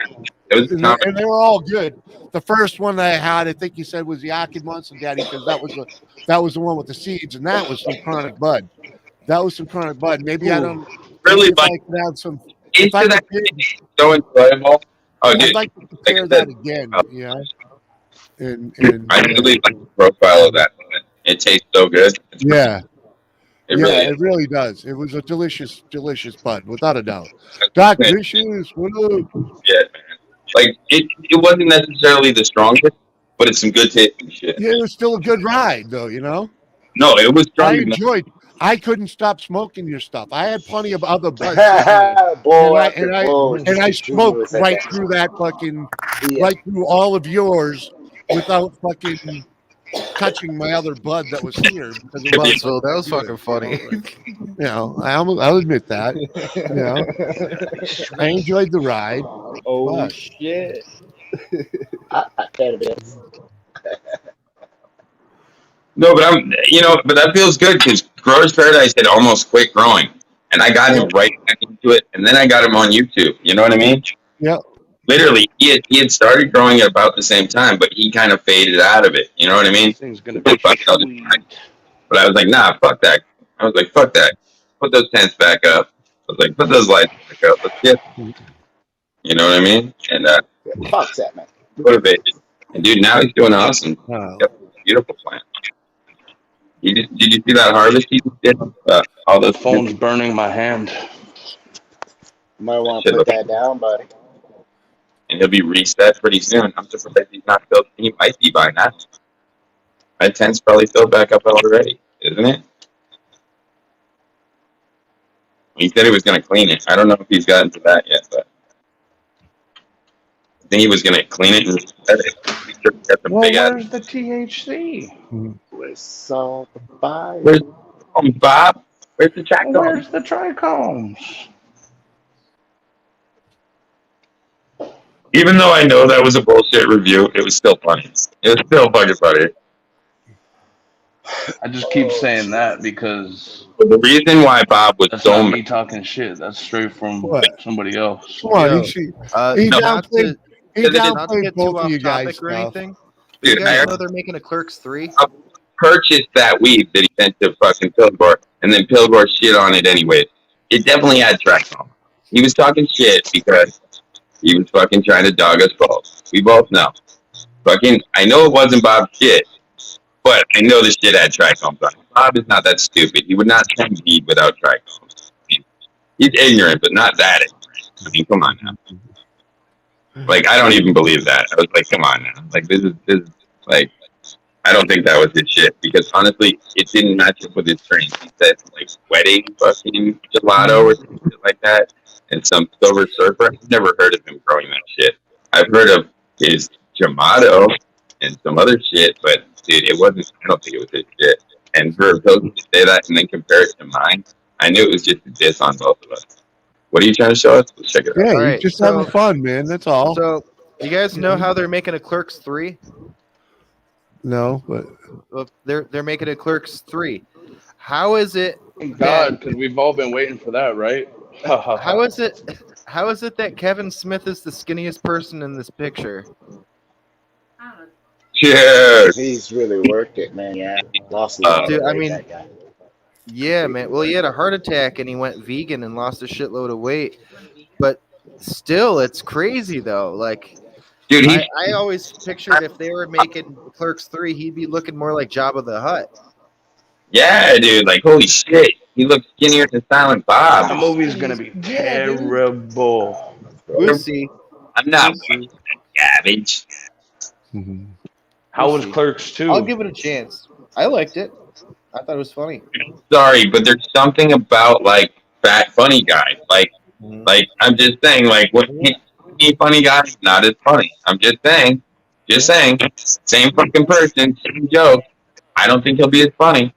It was And they were all good. The first one that I had, I think you said, was the Akin Monster Daddy, because that was the one with the seeds, and that was some chronic bud. That was some chronic bud. Maybe I don't really if like I could have some. into If I that could, so enjoyable. Oh, I'd dude, like to compare I that said, again. Yeah. And I really like the profile of that. It tastes so good. yeah. It Yeah, really is. it really does. It was a delicious bud, without a doubt. Doc Vicious, what up? Yeah, man. Like it wasn't necessarily the strongest, but it's some good tasting shit. Yeah, it was still a good ride, though. You know. No, it was I stronger than enjoyed. I couldn't stop smoking your stuff. I had plenty of other buds, Bull and after bull. I smoked right through that fucking, right through all of yours without fucking touching my other bud that was here. Because it was So that was fucking funny. You know, I'll admit that. You know, I enjoyed the ride. Oh but- shit! I can't be. No, but but that feels good because Growers Paradise had almost quit growing, and I got him right back into it, and then I got him on YouTube. You know what I mean? Yeah. Literally, he had started growing at about the same time, but he kind of faded out of it. You know what I mean? Thing's gonna be sweet. But I was like, nah, fuck that. I was like, fuck that. Put those tents back up. I was like, put those lights back up. Let's get. You know what I mean? And Fuck that, man. motivated. And dude, now he's doing awesome. Oh. Yep, beautiful plant. Did you see that harvest he did? All The those phone's burning my hand. Might want to put that down, buddy. and he'll be reset pretty soon. I'm surprised he's not filled. He might be by now. My tent's probably filled back up already, isn't it? He said he was going to clean it. I don't know if he's gotten to that yet, but I think he was going to clean it and reset it. That's a Well, big ass. where's the THC? Where's all the fire? Where's Bob? Where's the track going? Where's the trichomes? Even though I know that was a bullshit review, it was still funny. It was still fucking funny. I just keep saying that because But the reason why Bob was that's so not me talking shit. That's straight from somebody else. Come on, Yo, he no, downplayed, he not to downplayed get too both of off you guys. topic or Stuff. anything. Do Dude, you guys I know they're making a Clerks 3? purchased that weed that he sent to fucking Pilgor, and then Pilgor shit on it anyway. It definitely had track on. He was talking shit because he was fucking trying to dog us both. We both know. Fucking, I know it wasn't Bob's shit, but I know the shit had trichomes on it. Bob is not that stupid. He would not send weed without trichomes. I mean, he's ignorant, but not that ignorant. I mean, come on now. Like, I don't even believe that. I was like, come on now. Like, this is like, I don't think that was his shit because honestly, it didn't match up with his strains. He said like wedding fucking gelato or something like that, and some Silver Surfer. I've never heard of him growing that shit. I've heard of his Gelato and some other shit, but dude, it wasn't. I don't think it was his shit. And for Pilgrim to say that and then compare it to mine, I knew it was just a diss on both of us. What are you trying to show us? Let's check it out. Yeah, All he's right, just so- having fun, man. That's all. So, you guys know how they're making a Clerks 3? No, but Well, they're making a Clerks 3. How is it? Thank God, because we've all been waiting for that, right? How is it? How is it that Kevin Smith is the skinniest person in this picture? Cheers. He's really worked it, man. Yeah, lost a lot of Dude, I weight, mean- that guy. Yeah, man. Well, he had a heart attack and he went vegan and lost a shitload of weight. But still, it's crazy though. Like, Dude, he I always pictured if they were making Clerks 3, he'd be looking more like Jabba the Hutt. yeah, dude, like holy shit. He looks skinnier than Silent That Bob. movie's gonna be terrible. We'll see. I'm not watching that garbage. How was Clerks 2? I'll give it a chance. I liked it. I thought it was funny. Sorry, but there's something about like fat funny guy. Like I'm just saying, like what he funny guy not as funny. I'm just saying, same fucking person, same joke. I don't think he'll be as funny.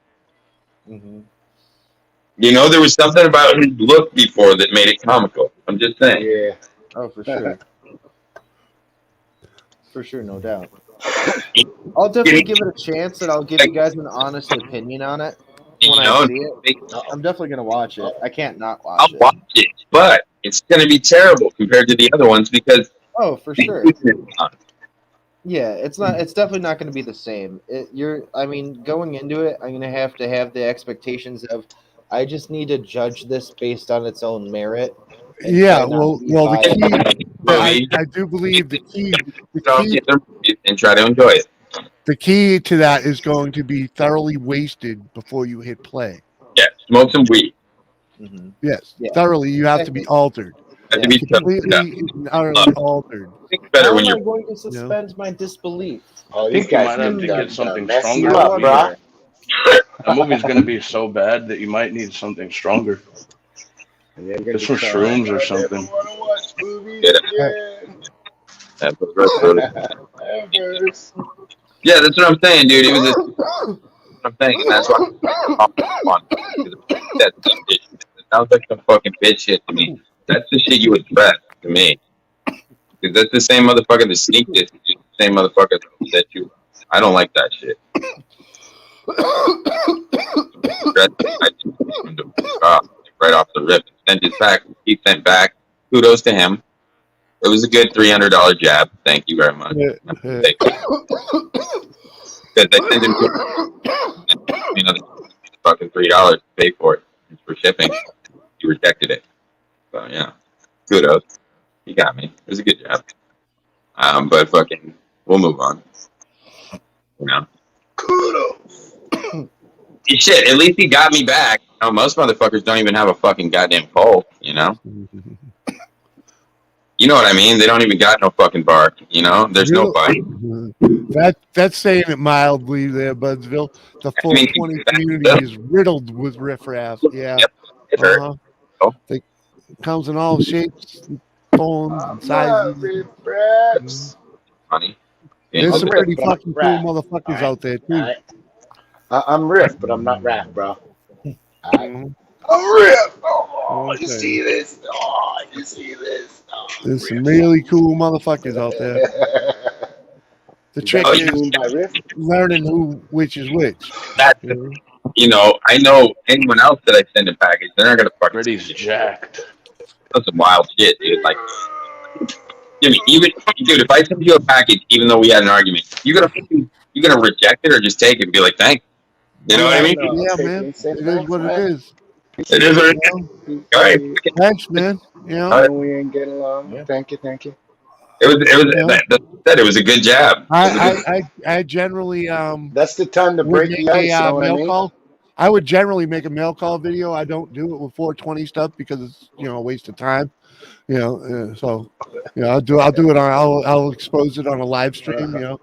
You know, there was something about his look before that made it comical. I'm just saying. Yeah. Oh, for sure. For sure, no doubt. I'll definitely give it a chance, and I'll give you guys an honest opinion on it when I see it. I'm definitely gonna watch it. I can't not watch I'll watch it, but it's gonna be terrible compared to the other ones because. Oh, for sure. Yeah, it's not. It's definitely not going to be the same. I mean, going into it, I'm going to have the expectations of. I just need to judge this based on its own merit. Yeah, well, the key. I do believe the key. And try to enjoy it. The key to that is going to be thoroughly wasted before you hit play. Yeah, smoke some weed. Yes, thoroughly. You have to be altered. Have to be completely utterly altered. It's better How when am I you're. going to suspend my disbelief? I think you might have to get something stronger. The movie's going to be so bad that you might need something stronger. Just some shrooms or something. Yeah, that's what I'm saying, dude. It was just. I'm saying, and that's why. It sounds like some fucking bitch shit to me. That's the shit you address to me. Because that's the same motherfucker that sneaked it. The same motherfucker that you. I don't like that shit. Right off the rip. Sent it back. He sent back. Kudos to him. It was a good $300 jab. Thank you very much. Because I sent him fucking $3 to pay for it for shipping. He rejected it. So yeah, kudos. He got me. It was a good job. But fucking, we'll move on. You know. Kudos. Shit, at least he got me back. You know, most motherfuckers don't even have a fucking goddamn pole. You know. You know what I mean? They don't even got no fucking bark. You know, there's no bite. That's saying it mildly there, Budsville. The 420 community is riddled with riffraff. Yeah. It comes in all shapes, forms, and sizes. Funny. There's some pretty fucking cool motherfuckers out there, too. I'm riff, but I'm not rap, bro. I'm riff. Oh, you see this? Oh, you see this? Oh, there's some really cool motherfuckers out there. The trick is learning which is which. You know, I know anyone else that I send a package, they're not gonna fucking. Freddy's jacked. That's some wild shit, dude. Like, dude, if I send you a package, even though we had an argument, you gonna reject it or just take it and be like, thanks. You know what I mean? Yeah, man. It is what it is. It is what it is. All right. Thanks, man. You know, we ain't getting along. Yeah. Thank you. It was a good jab. I generally that's the time to break the ice. Mail call. I would generally make a mail call video. I don't do it with 420 stuff because it's a waste of time. So I'll do it on. I'll expose it on a live stream.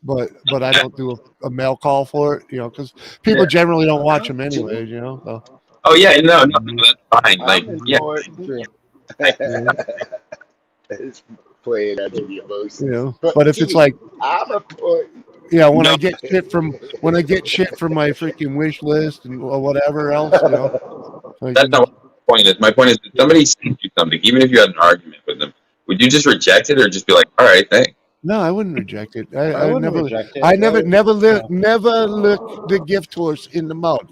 But I don't do a mail call for it. Because people generally don't watch them anyways. So. Oh yeah, no, that's fine. Like play it out of your voice. But if it's like, I'm a point. Yeah, when I get shit from my freaking wish list and or whatever else, That's not what my point is. My point is, if somebody sends you something, even if you had an argument with them, would you just reject it or just be like, all right, thanks? No, I wouldn't reject it. I never reject it. I never look the gift horse in the mouth.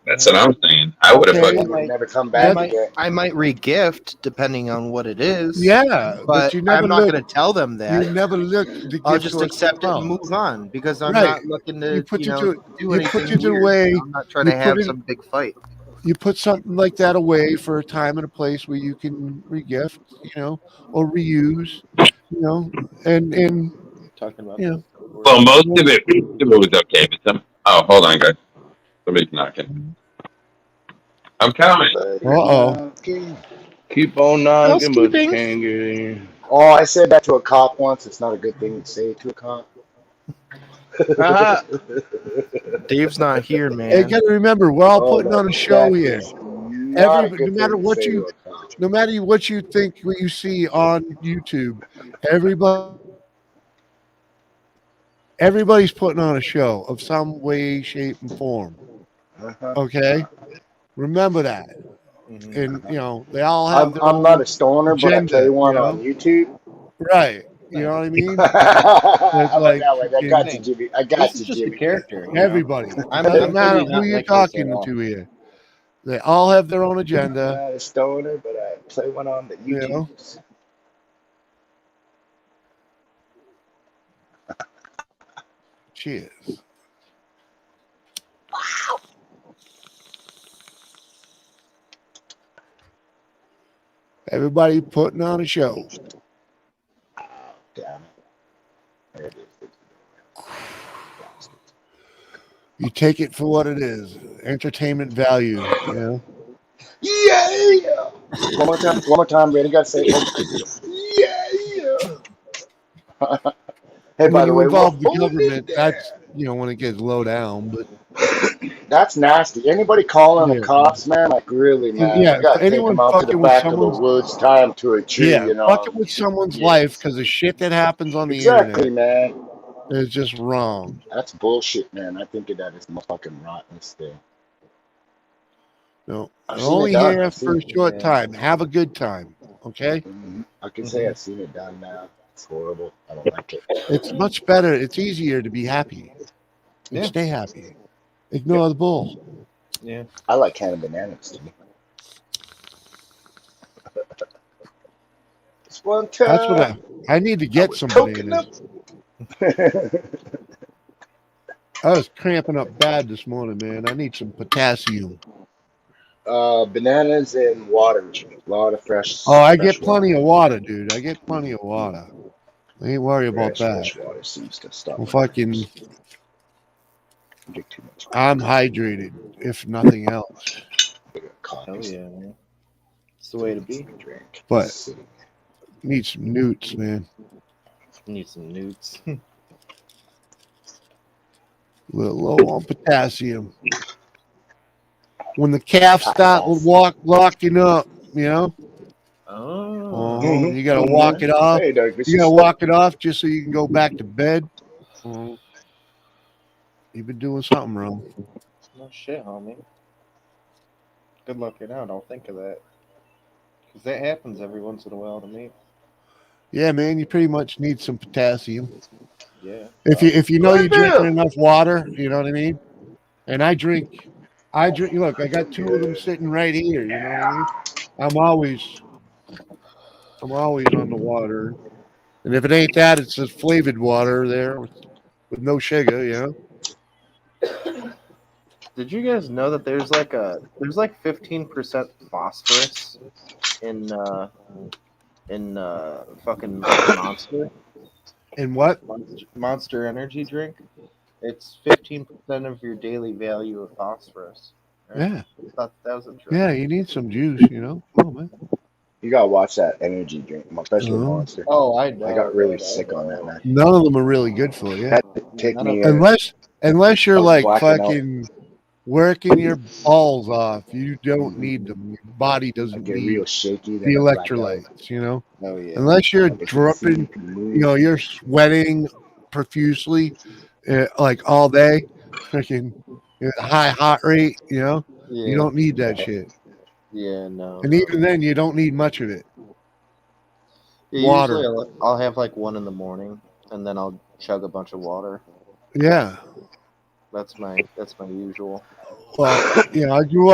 That's what I'm saying. I would have fucking never come back. I might re-gift depending on what it is. Yeah, but I'm not going to tell them that. You never look. I'll just accept it and move on because I'm not looking to do anything weird. I'm not trying to have some big fight. You put something like that away for a time and a place where you can re-gift, or reuse, and talking about. Well, most of it was okay, but some. Oh, hold on, guys. Somebody's knocking. I'm coming. Keep on knocking, but you can't get in. Oh, I said that to a cop once. It's not a good thing to say to a cop. Dave's not here, man. Hey, you gotta remember, we're all putting on a show here. not a no good matter thing to what say you, to a coach. no matter what you think, what you see on YouTube, everybody's putting on a show of some way, shape, and form. Uh-huh. Okay, remember that. Mhm. And they all have their I'm own not a stoner, but I play agenda. one on YouTube. Right? You know what I mean? How It's about like that one? I got you, Same. Jimmy. I got This you, is just a Jimmy. character. You know? everybody. I'm Doesn't matter completely who not you're like this at talking all. to here. They all have their own I'm agenda. not a stoner, but I play one on the You know? YouTubes. Cheers. Everybody putting on a show. Damn it. There it is. You take it for what it is. Entertainment value, Yeah. One more time, Brady. Got to say it. Yeah. Hey, by When the you way, involve the hold it government, there. that's when it gets low down. But That's nasty. Anybody calling the yeah, cops, man? Like, really, man? yeah. You got to take Anyone them out to the fucking with back of the someone's woods, tie them to a tree, fucking with someone's life because of shit that happens on the Exactly, internet man. is just wrong. That's bullshit, man. I think of that as the fucking rottenest thing. No, I've I'm seen it only done. here I've for seen a it. short time. Have a good time, okay? I can say I've seen it done now. It's horrible. I don't like it. It's much better. It's easier to be happy and Yeah. stay happy. Ignore the bull. Yeah. I like canning bananas, Jimmy. It's one time. That's what I need to get somebody in this. I was cramping up bad this morning, man. I need some potassium. Bananas and water. A lot of fresh. Oh, I fresh get plenty of water, dude. I get plenty of water. I ain't worried about that. Fresh water seems to stop. I'm fucking. Drink too much. I'm hydrated, if nothing else. Oh yeah, man. It's the way to be. Drink. But need some newts, man. Need some newts. A little low on potassium. When the calves start locking up, Oh. You gotta walk it off. Hey, Doug, You gotta walk it off just so you can go back to bed. You've been doing something wrong. No shit, homie. Good looking out. I'll think of that. Because that happens every once in a while to me. Yeah, man, you pretty much need some potassium. Yeah. If you know you're drinking enough water, you know what I mean? And I drink. Look, I got two of them sitting right here. You know what I mean? I'm always on the water. And if it ain't that, it's just flavored water there with no sugar. Did you guys know that there's like 15% phosphorus in fucking Monster? In what? Monster energy drink? It's 15% of your daily value of phosphorus. Right? Yeah. I thought that was interesting. Yeah, you need some juice, Oh, man. You gotta watch that energy drink, especially Monster. Oh, I know. I got really sick on that, man. None of them are really good for you. Had to take me Unless you're I was like blacking out. fucking working your balls off, you don't need them. Your body doesn't get need real shaky. the electrolytes, Oh yeah. Unless you're dripping, you're sweating profusely, like all day, freaking high heart rate, Yeah. you don't need that shit. Yeah, no. And even then, you don't need much of it. Yeah, Water. usually I'll have like one in the morning, and then I'll chug a bunch of water. Yeah. That's my usual. Well, I grew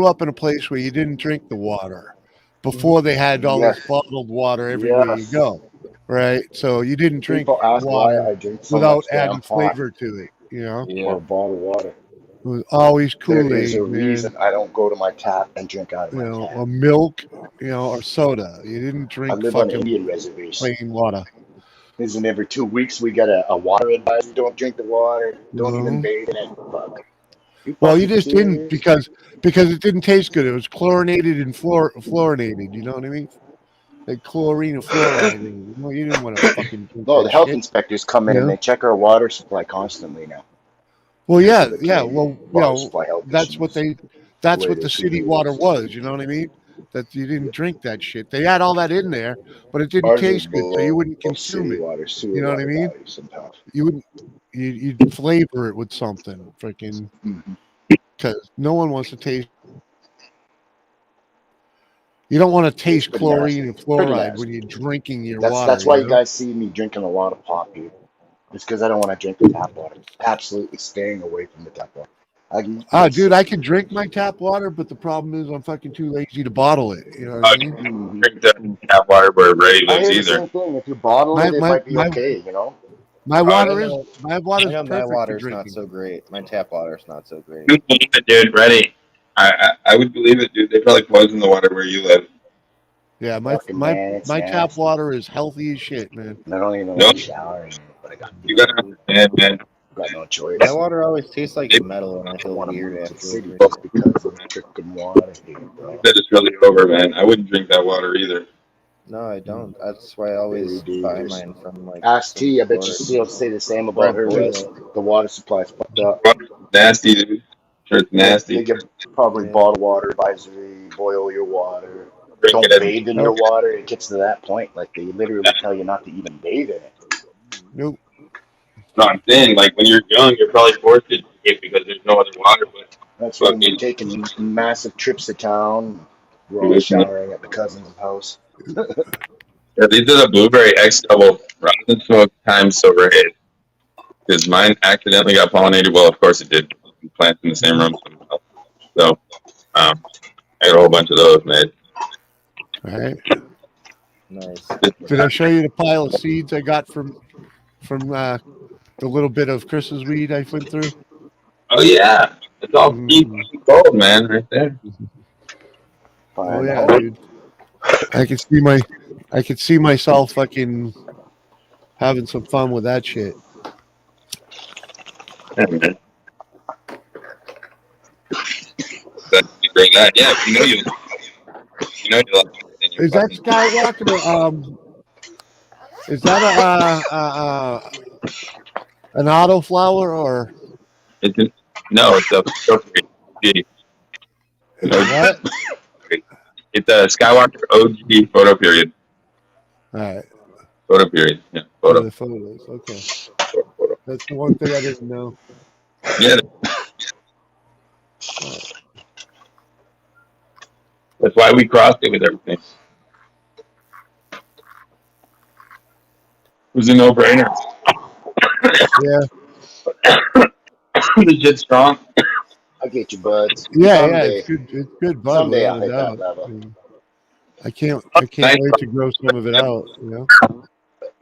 up in a place where you didn't drink the water before they had all this bottled water everywhere you go, right? So you didn't drink People ask why water I drink so without much damn adding hot flavor to it, or a bottle of water. It was always There is Kool-Aid, a reason I don't go to my tap and drink out of my tap. or milk, or soda. You didn't I drink live on an fucking Indian reservation. plain water. Isn't every 2 weeks we got a water advisory? Don't drink the water. Don't even bathe in it. Fuck. Well, you just didn't because it didn't taste good. It was chlorinated and fluorinated. You know what I mean? Like chlorine and fluoride. Well, you didn't want to fucking drink No, that the health shit. inspectors come in and they check our water supply constantly now. Well, yeah. Water Well, supply health that's issues. what That's way what they the treat city it water is. was. You know what I mean? That you didn't drink that shit. They had all that in there, but it didn't Ours is taste good, so you wouldn't below consume city it. water, sewer You know what I water mean? value somehow. You wouldn't. You'd flavor it with something, freaking, because no one wants to taste. You don't want to taste Pretty chlorine nasty. and Pretty fluoride nasty. when you're drinking your That's water. why You you know? guys see me drinking a lot of pop here. It's because I don't want to drink the tap water. Absolutely staying away from the tap water. Dude, I can drink my tap water, but the problem is I'm fucking too lazy to bottle it. You know what I mean? Drink the tap water where Ray I lives hear the either. same thing. If you bottle My it, it my might be my okay, you know? my I water is know perfect my for water's not drinking. so great. My tap water's not so great. You believe it, dude. Ready? I would believe it, dude. They probably poison the water where you live. Yeah, my Fucking man, it's my tap nasty. water is healthy as shit, man. I don't even No, like showering, but I got you gotta understand, man. got no choice. My water always tastes like They metal, and I feel Want to weird move to after the city drinking. just because of freaking water here, bro. that it's really over, man. I wouldn't drink that water either. No, I don't. That's why I always Very buy dangerous. mine from like. Ask some T, I bet you store. she'll say the same Or about her boil West. it. The water supply's fucked up. Water's nasty, dude. Sure, it's They nasty. give probably Yeah. bottled water advisory, boil your water. Drink Don't it every bathe in your water. It gets to that point. Like they literally tell you not to even bathe in it. Nope. No, I'm saying, like, when you're young, you're probably forced to drink it because there's no other water. But That's when we're fucking, taking massive trips to town. We're all showering at the cousin's house. yeah, these are the Blueberry X Double Rosin Smoke times Silver Haze. Because mine accidentally got pollinated. Well, of course it did. Plants in the same room. So, I got a whole bunch of those made. All right. Nice. Did I show you the pile of seeds I got from the little bit of Chris's weed I went through? Oh yeah, it's all deep gold, man, right there. Oh yeah, dude. I could see myself fucking having some fun with that shit. Yeah, man. You bring that, yeah. You know you like it. Is that Skywalker? Is that an auto flower or? No, it's a PhD. What? It's a Skywalker OG photo period. All right. Photo period. Yeah. Photo. The photos. Okay. That's the one thing I didn't know. Yeah. That's why we crossed it with everything. It was a no-brainer. Yeah. The shit's strong. I'll get you, buds. Yeah, Someday. it's good. It's good, bud. Someday I'll without hit a that doubt. level. I can't wait to grow some of it out. You know.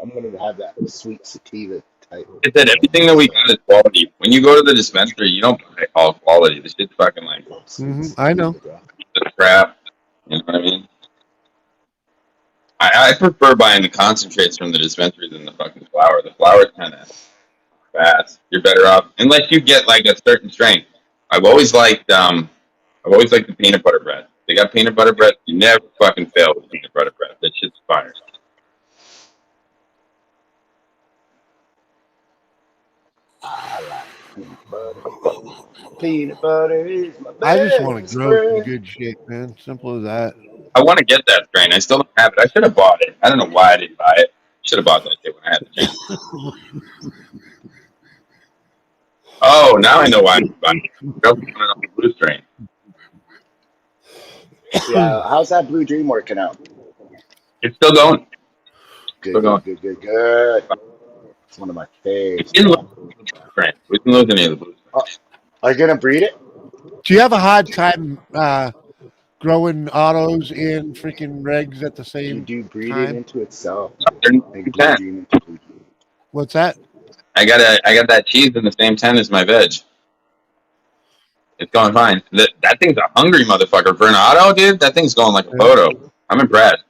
I'm gonna have that sweet sativa type. It said everything that we got is quality. When you go to the dispensary, you don't buy all quality. This shit's fucking like I know. the crap. You know what I mean? I prefer buying the concentrates from the dispensary than the fucking flour. The flour's kind of fast. You're better off unless you get like a certain strain. I've always liked the peanut butter bread. They got peanut butter bread. You never fucking fail with peanut butter bread. That shit's fire. Peanut butter is my best I just want to grow some friend. good shit, man. Simple as that. I want to get that strain. I still don't have it. I should have bought it. I don't know why I didn't buy it. Should have bought that shit when I had the chance. Oh, now I know why I didn't buy it. Girls wanted on the blue strain. Yeah, how's that Blue Dream working out? It's still going. Good, Still going. good. It's one of my faves. We can lose any of the blue. Are you gonna breed it? Do you have a hard time growing autos and freaking regs at the same You do breed time? it into itself. You Blue can. Dream into Blue Dream. What's that? I got that cheese in the same tent as my veg. It's going fine. That thing's a hungry motherfucker for an auto, dude. That thing's going like a photo. I'm impressed.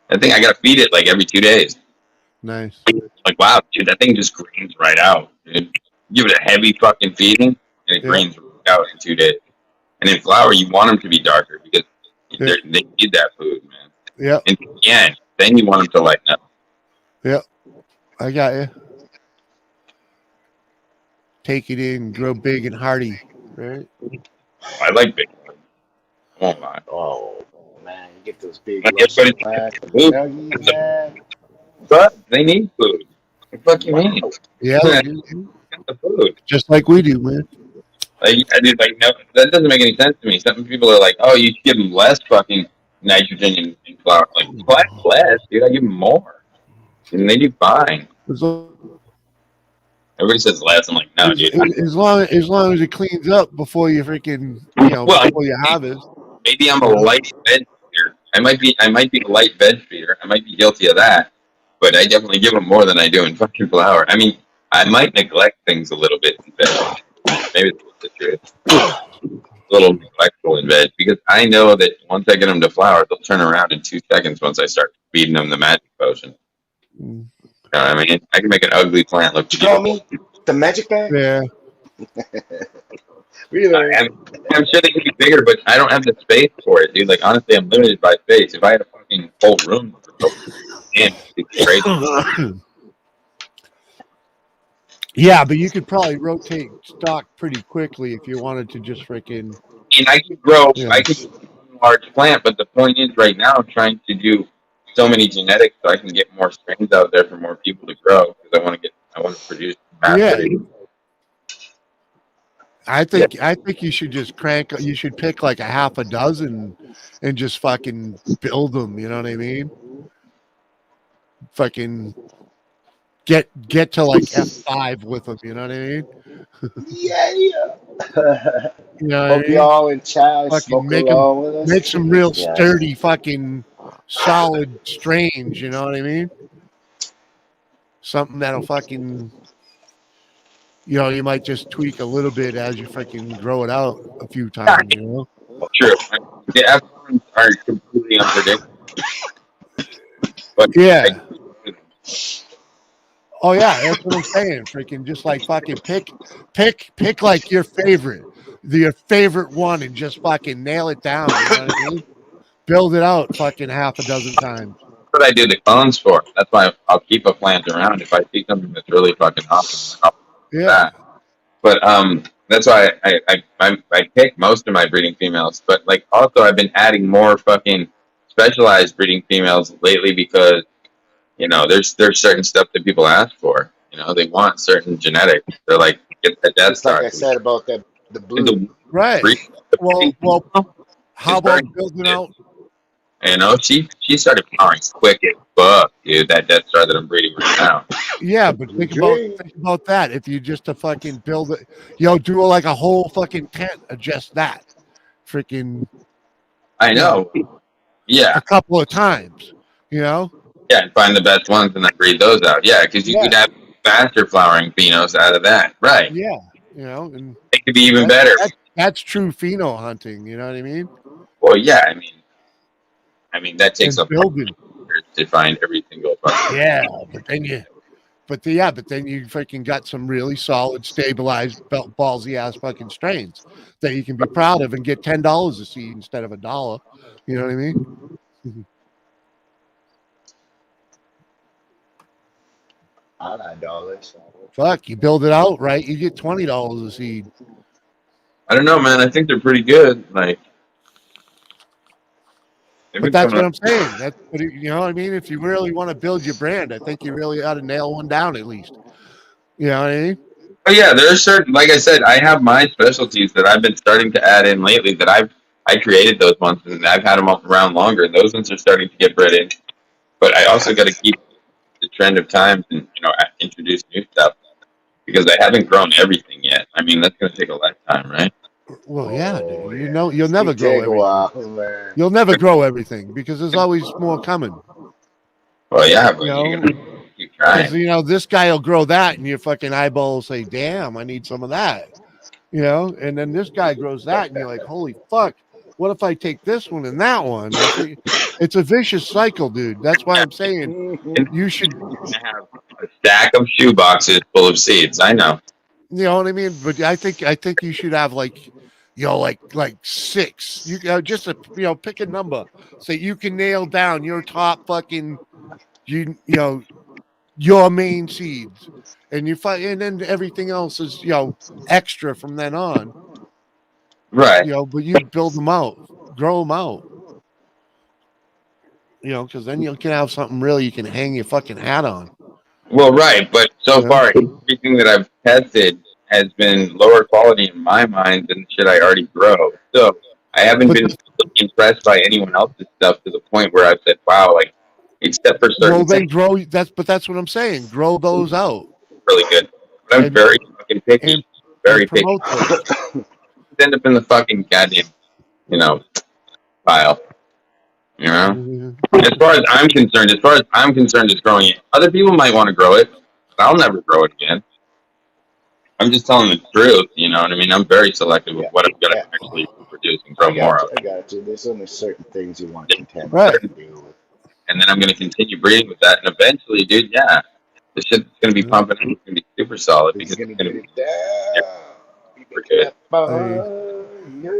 That thing I gotta feed it like every 2 days. Nice. Like wow, dude, that thing just greens right out. Dude. Give it a heavy fucking feeding, and it greens right out in 2 days. And in flour, you want them to be darker because they need that food, man. Yeah. And again, then you want them to lighten up. Yep. I got you. Take it in, grow big and hardy, right? I like big. won't lie. Oh man, you get those big Like, lumps of everybody's fat, the food. nuggies, man. But they need food. What the fuck you mean? Yeah, Get the food. just like we do, man. Like, I did, like, no, that doesn't make any sense to me. Some people are like, oh, you should give them less fucking nitrogen and flour. Like, less, dude. I give them more. And they do fine. Everybody says less. I'm like, no, dude. As long as it cleans up before you freaking, before you harvest. Maybe I'm a light veg feeder. I might be a light veg feeder. I might be guilty of that. But I definitely give them more than I do in fucking flour. I mean, I might neglect things a little bit in veg. Maybe that's the truth. A little neglectful in veg because I know that once I get them to flour, they'll turn around in 2 seconds once I start feeding them the magic potion. You know what I mean? I can make an ugly plant look beautiful. You know me? The magic bag? Yeah. Really? I'm sure they could be bigger, but I don't have the space for it, dude. Like, honestly, I'm limited by space. If I had a fucking whole room, it'd be crazy. Yeah, but you could probably rotate stock pretty quickly if you wanted to just freaking. I mean, I could grow a large plant, but the point is, right now, I'm trying to do so many genetics so I can get more strains out there for more people to grow because I want to produce. I think you should just you should pick like a half a dozen and just fucking build them. You know what I mean? Fucking get to like F5 with them. You know what I mean? Yeah. You know Hope you all in chat. Smoke along with us. Make some real sturdy fucking solid strains. You know what I mean? Something that'll fucking. You might just tweak a little bit as you freaking grow it out a few times, True. The F1s are completely unpredictable. But yeah. Oh yeah, that's what I'm saying. Freaking just like fucking pick like your favorite one and just fucking nail it down. You know what I mean? Build it out fucking half a dozen times. That's what I do the clones for. That's why I'll keep a plant around if I see something that's really fucking awesome. Yeah, but that's why I pick most of my breeding females. But like also I've been adding more fucking specialized breeding females lately because there's certain stuff that people ask for. They want certain genetics. They're like get the Death Star. Like I said about the blue. Right. Well, how about building out? She started powering quick as fuck, dude. That Death Star that I'm breeding right now. Yeah, but think about that. If you just to fucking build it, do like a whole fucking tent, adjust that, freaking. I know. Yeah. A couple of times, Yeah, and find the best ones and then breed those out. Yeah, because you could have faster flowering phenos out of that, right? Yeah, and it could be even better. That's true pheno hunting. You know what I mean? Well, yeah, I mean that takes a building to find every single fucking. Yeah, but then you freaking got some really solid, stabilized, ballsy ass fucking strains that you can be proud of and get $10 a seed instead of $1. You know what I mean? $9. Fuck, you build it out right, you get $20 a seed. I don't know, man. I think they're pretty good. Like. But that's what I'm saying. That's what you know what I mean? If you really want to build your brand, I think you really ought to nail one down at least. You know what I mean? Oh yeah, there's certain, like I said, I have my specialties that I've been starting to add in lately that I created those ones and I've had them around longer and those ones are starting to get bred in. But I also got to keep the trend of times and, introduce new stuff because I haven't grown everything yet. I mean, that's going to take a lifetime, right? Well, yeah, dude. You'll never grow everything. You'll never grow everything because there's always more coming. Well, yeah, but you're gonna keep trying. This guy will grow that, and your fucking eyeball will say, "Damn, I need some of that." And then this guy grows that, and you're like, "Holy fuck! What if I take this one and that one?" It's a vicious cycle, dude. That's why I'm saying you should have a stack of shoe boxes full of seeds. I know. You know what I mean? But I think you should have like 6. You just pick a number so you can nail down your top fucking your main seeds, and and then everything else is extra from then on. Right. But you build them out. grow them out. You know, because then you can have something really you can hang your fucking hat on. Well, right, but so far everything that I've tested has been lower quality in my mind than shit I already grow. So I haven't been impressed by anyone else's stuff to the point where I've said, "Wow!" Like, except for certain Well, then things, grow. That's what I'm saying. Grow those out. really good. But I'm very fucking picky. Very picky. End up in the fucking goddamn, pile. You know, as far as I'm concerned, it's growing it. Other people might want to grow it, but I'll never grow it again. I'm just telling the truth. You know what I mean? I'm very selective with what I'm going to actually produce and grow more of. I got you. There's only certain things you want to contend with. And then I'm going to continue breeding with that, and eventually, dude, the shit's going to be pumping. It's going to be super solid because it's going to be super good.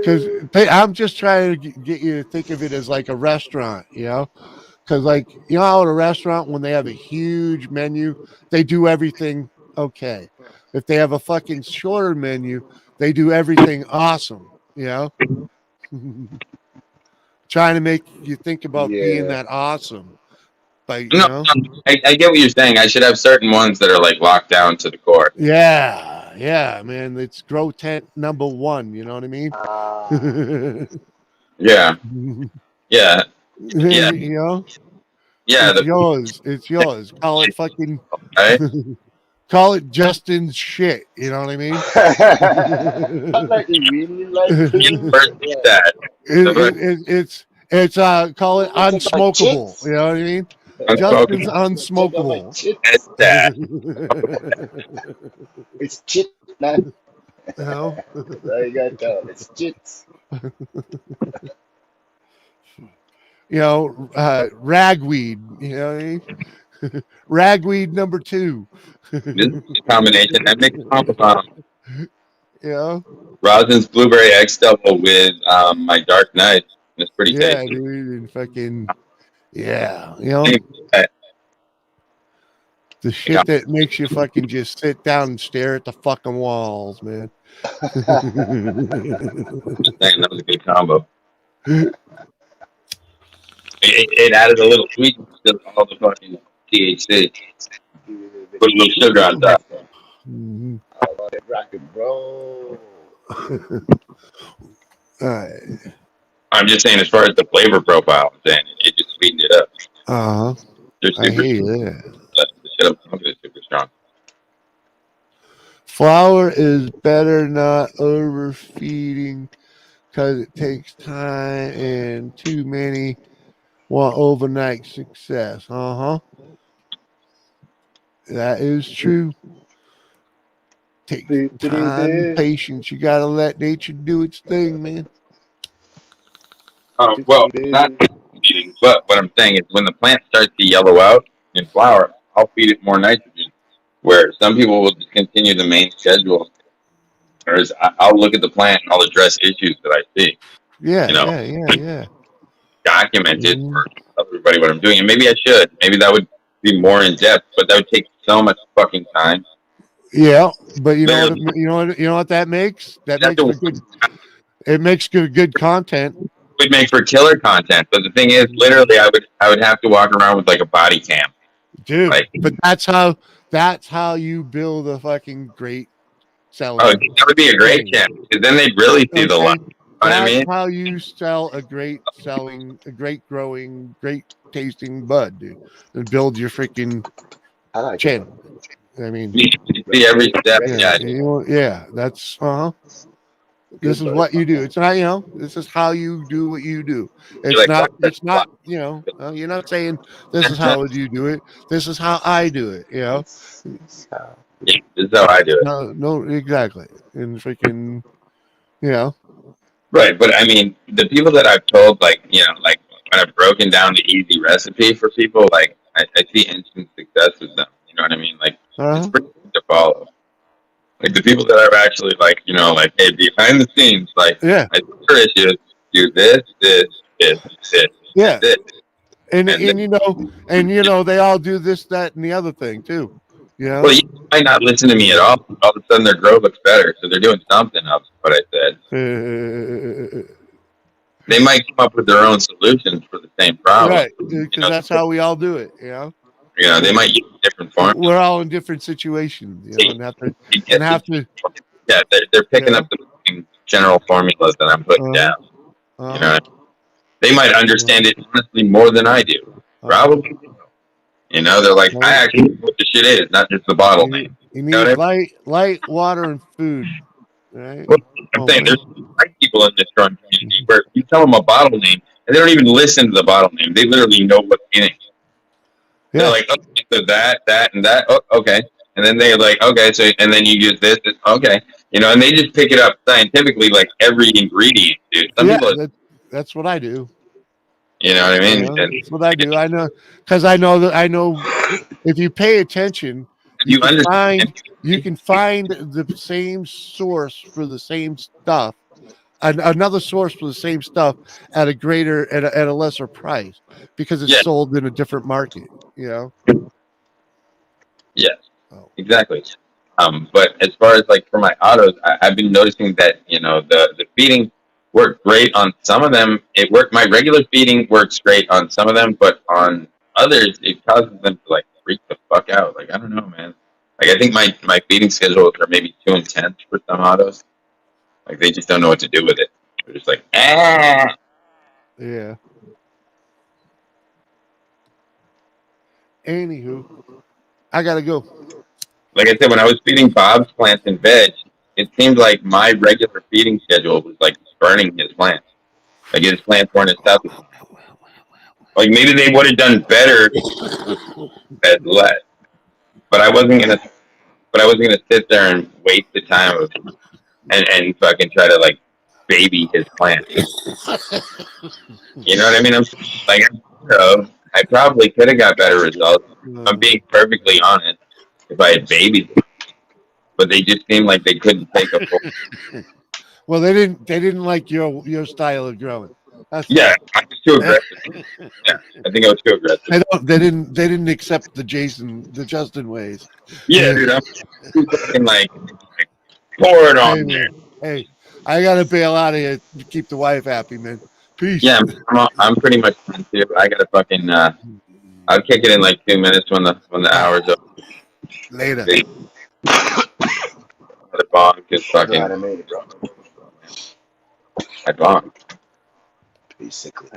Because I'm just trying to get you to think of it as like a restaurant, you know? Because, like, you know how at a restaurant, when they have a huge menu, they do everything okay. If they have a fucking shorter menu, they do everything awesome, you know? Trying to make you think about being that awesome. But, you know? I get what you're saying. I should have certain ones that are, like, locked down to the core. Yeah, man. It's grow tent number 1. You know what I mean? Yeah. You know? Yeah. It's yours. Call it fucking. Call it Justin's shit. You know what I mean? I like you really like that. It's call it unsmokable. You know what I mean? Justin's unsmokable. It's that. It's chit, man. No. There you go. It's chits. You know, ragweed. You know what I mean? Ragweed number 2. This is a combination. I make a compound. Yeah. Rosin's Blueberry X Double with my Dark Knight. It's pretty tasty. Dude, and fucking you know. The shit that makes you fucking just sit down and stare at the fucking walls, man. That was a good combo. It added a little sweetness to all the fucking THC. Put a little sugar on top. How about it, rock and roll? I'm just saying, as far as the flavor profile, I'm saying it just sweetened it up. They're I super hate strong. that. The shit I'm smoking is super strong. Flour is better not overfeeding because it takes time and too many want overnight success. That is true. Take time, patience. You gotta let nature do its thing, man. Well, not feeding, but what I'm saying is when the plant starts to yellow out in flower, I'll feed it more nitrogen. Where some people will just continue the main schedule, whereas I'll look at the plant and I'll address issues that I see. Yeah. Document it for everybody what I'm doing, and maybe I should. Maybe that would be more in depth, but that would take so much fucking time. Yeah, but you know what that makes? It makes good content. It would make for killer content, but the thing is, literally, I would have to walk around with like a body cam, dude. But that's how you build a fucking great selling. Oh, that would be a great cam because then they'd really see the light. That's how you sell a great growing, great tasting bud, dude. And build your freaking channel. I mean, you see every step. Yeah, that's This is what you do. It's not, this is how you do what you do. It's not, you're not saying this is how you do it. This is how I do it, Yeah, this is how I do it. No, exactly. And freaking, Right, but I mean, the people that I've told, like when I've broken down the easy recipe for people, like I see instant success with them. You know what I mean? Like it's pretty easy to follow. Like the people that I've actually hey, behind the scenes, I see your issues, do this. Yeah. This. And they all do this, that, and the other thing too. Well, you might not listen to me at all. All of a sudden, their grow looks better, so they're doing something. Of what I said. They might come up with their own solutions for the same problem. Right, because that's how we all do it. You know, they might use different formulas. We're all in different situations, and have to. Yeah, they're picking up the same general formulas that I'm putting down. You know, they might understand it honestly more than I do. Probably. You know, they're like, I actually know what the shit is, not just the bottle name. You need light, water, and food. Right? Well, I'm saying there's white people in this growing community where you tell them a bottle name and they don't even listen to the bottle name. They literally know what's in it. Yeah. They're like, okay, so that, and that. Oh, okay. And then they're like, okay, so, and then you use this. Okay. You know, and they just pick it up scientifically, like every ingredient, dude. Some people, that's what I do. You know what I mean? That's what I do. I know, because I know if you pay attention, you can find the same source for the same stuff, another source for the same stuff at a lesser price because it's sold in a different market. You know. Yes, exactly. But as far as like for my autos, I've been noticing that the feeding worked great on some of them. It worked. My regular feeding works great on some of them, but on others, it causes them to like freak the fuck out. Like I don't know, man. Like I think my feeding schedules are maybe too intense for some autos. Like they just don't know what to do with it. They're just like, ah. Yeah. Anywho, I gotta go. Like I said, when I was feeding Bob's plants and veg, it seemed like my regular feeding schedule was like burning his plants. Like his plants weren't as tough. Like maybe they would have done better at less. But I wasn't gonna sit there and waste the time of and fucking try to like baby his plants. You know what I mean? I'm like, I probably could have got better results. I'm being perfectly honest. If I had babied them, but they just seemed like they couldn't take a full. Well, they didn't like your style of growing. I was too aggressive. Yeah, I think I was too aggressive. They didn't accept the Justin ways. Yeah, dude, I'm fucking like pour it on there. Hey, I gotta bail out of here to keep the wife happy, man. Peace. Yeah, I'm pretty much done too. I gotta fucking. I'll kick it in like 2 minutes when the hour's up. Later. The bonk is fucking. I made it, bro. I bonk. Basically,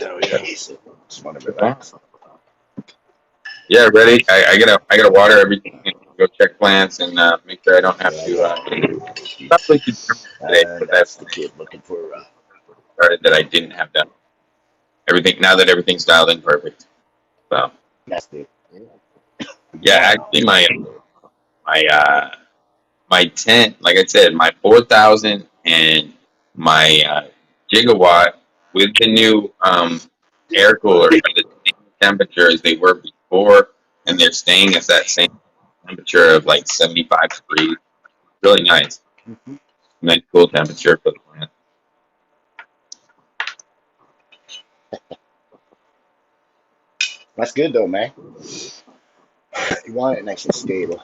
just want to relax. Yeah, ready. I gotta water everything. Go check plants and make sure I don't have to. Probably should today, but that's the kid looking for. Started that I didn't have done. Everything now that everything's dialed in perfect. So. That's it. Yeah, actually, my tent, like I said, my 4,000 and my gigawatt with the new air cooler are the same temperature as they were before, and they're staying at that same temperature of like 75 degrees. Really nice. Mm-hmm. Nice cool temperature for the plant. That's good though, man. You want it nice and stable.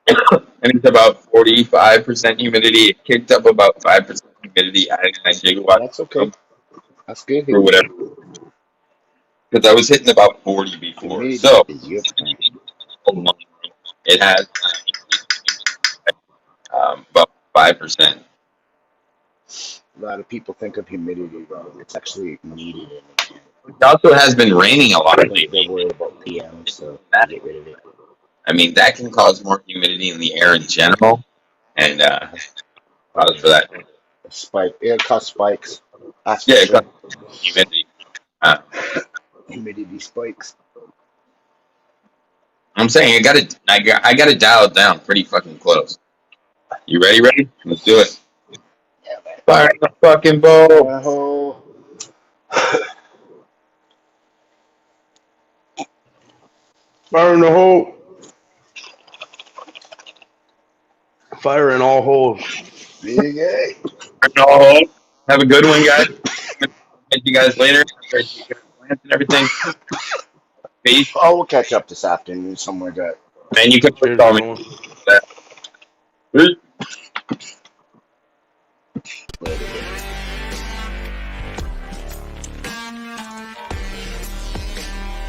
And it's about 45% humidity. It kicked up about 5% humidity at 9 gigawatts. That's okay. That's good. Or whatever. Because I was hitting about 40 before. So it has about 5%. A lot of people think of humidity wrong. It's actually needed. It also has been raining a lot lately. They're worried about PM, so get rid of it. I mean, that can cause more humidity in the air in general, and cause for that. Spike. It causes spikes. That's yeah, sure. Humidity. Humidity spikes. I'm saying I got to dial it down pretty fucking close. You ready? Ready? Let's do it. Yeah, man. Fire in the fucking bowl. Fire in the hole. Fire in all holes. Big A. Have a good one, guys. Catch you guys later. Plants and everything. Peace. Oh, we'll catch up this afternoon somewhere good. And you can call me. Peace. Later.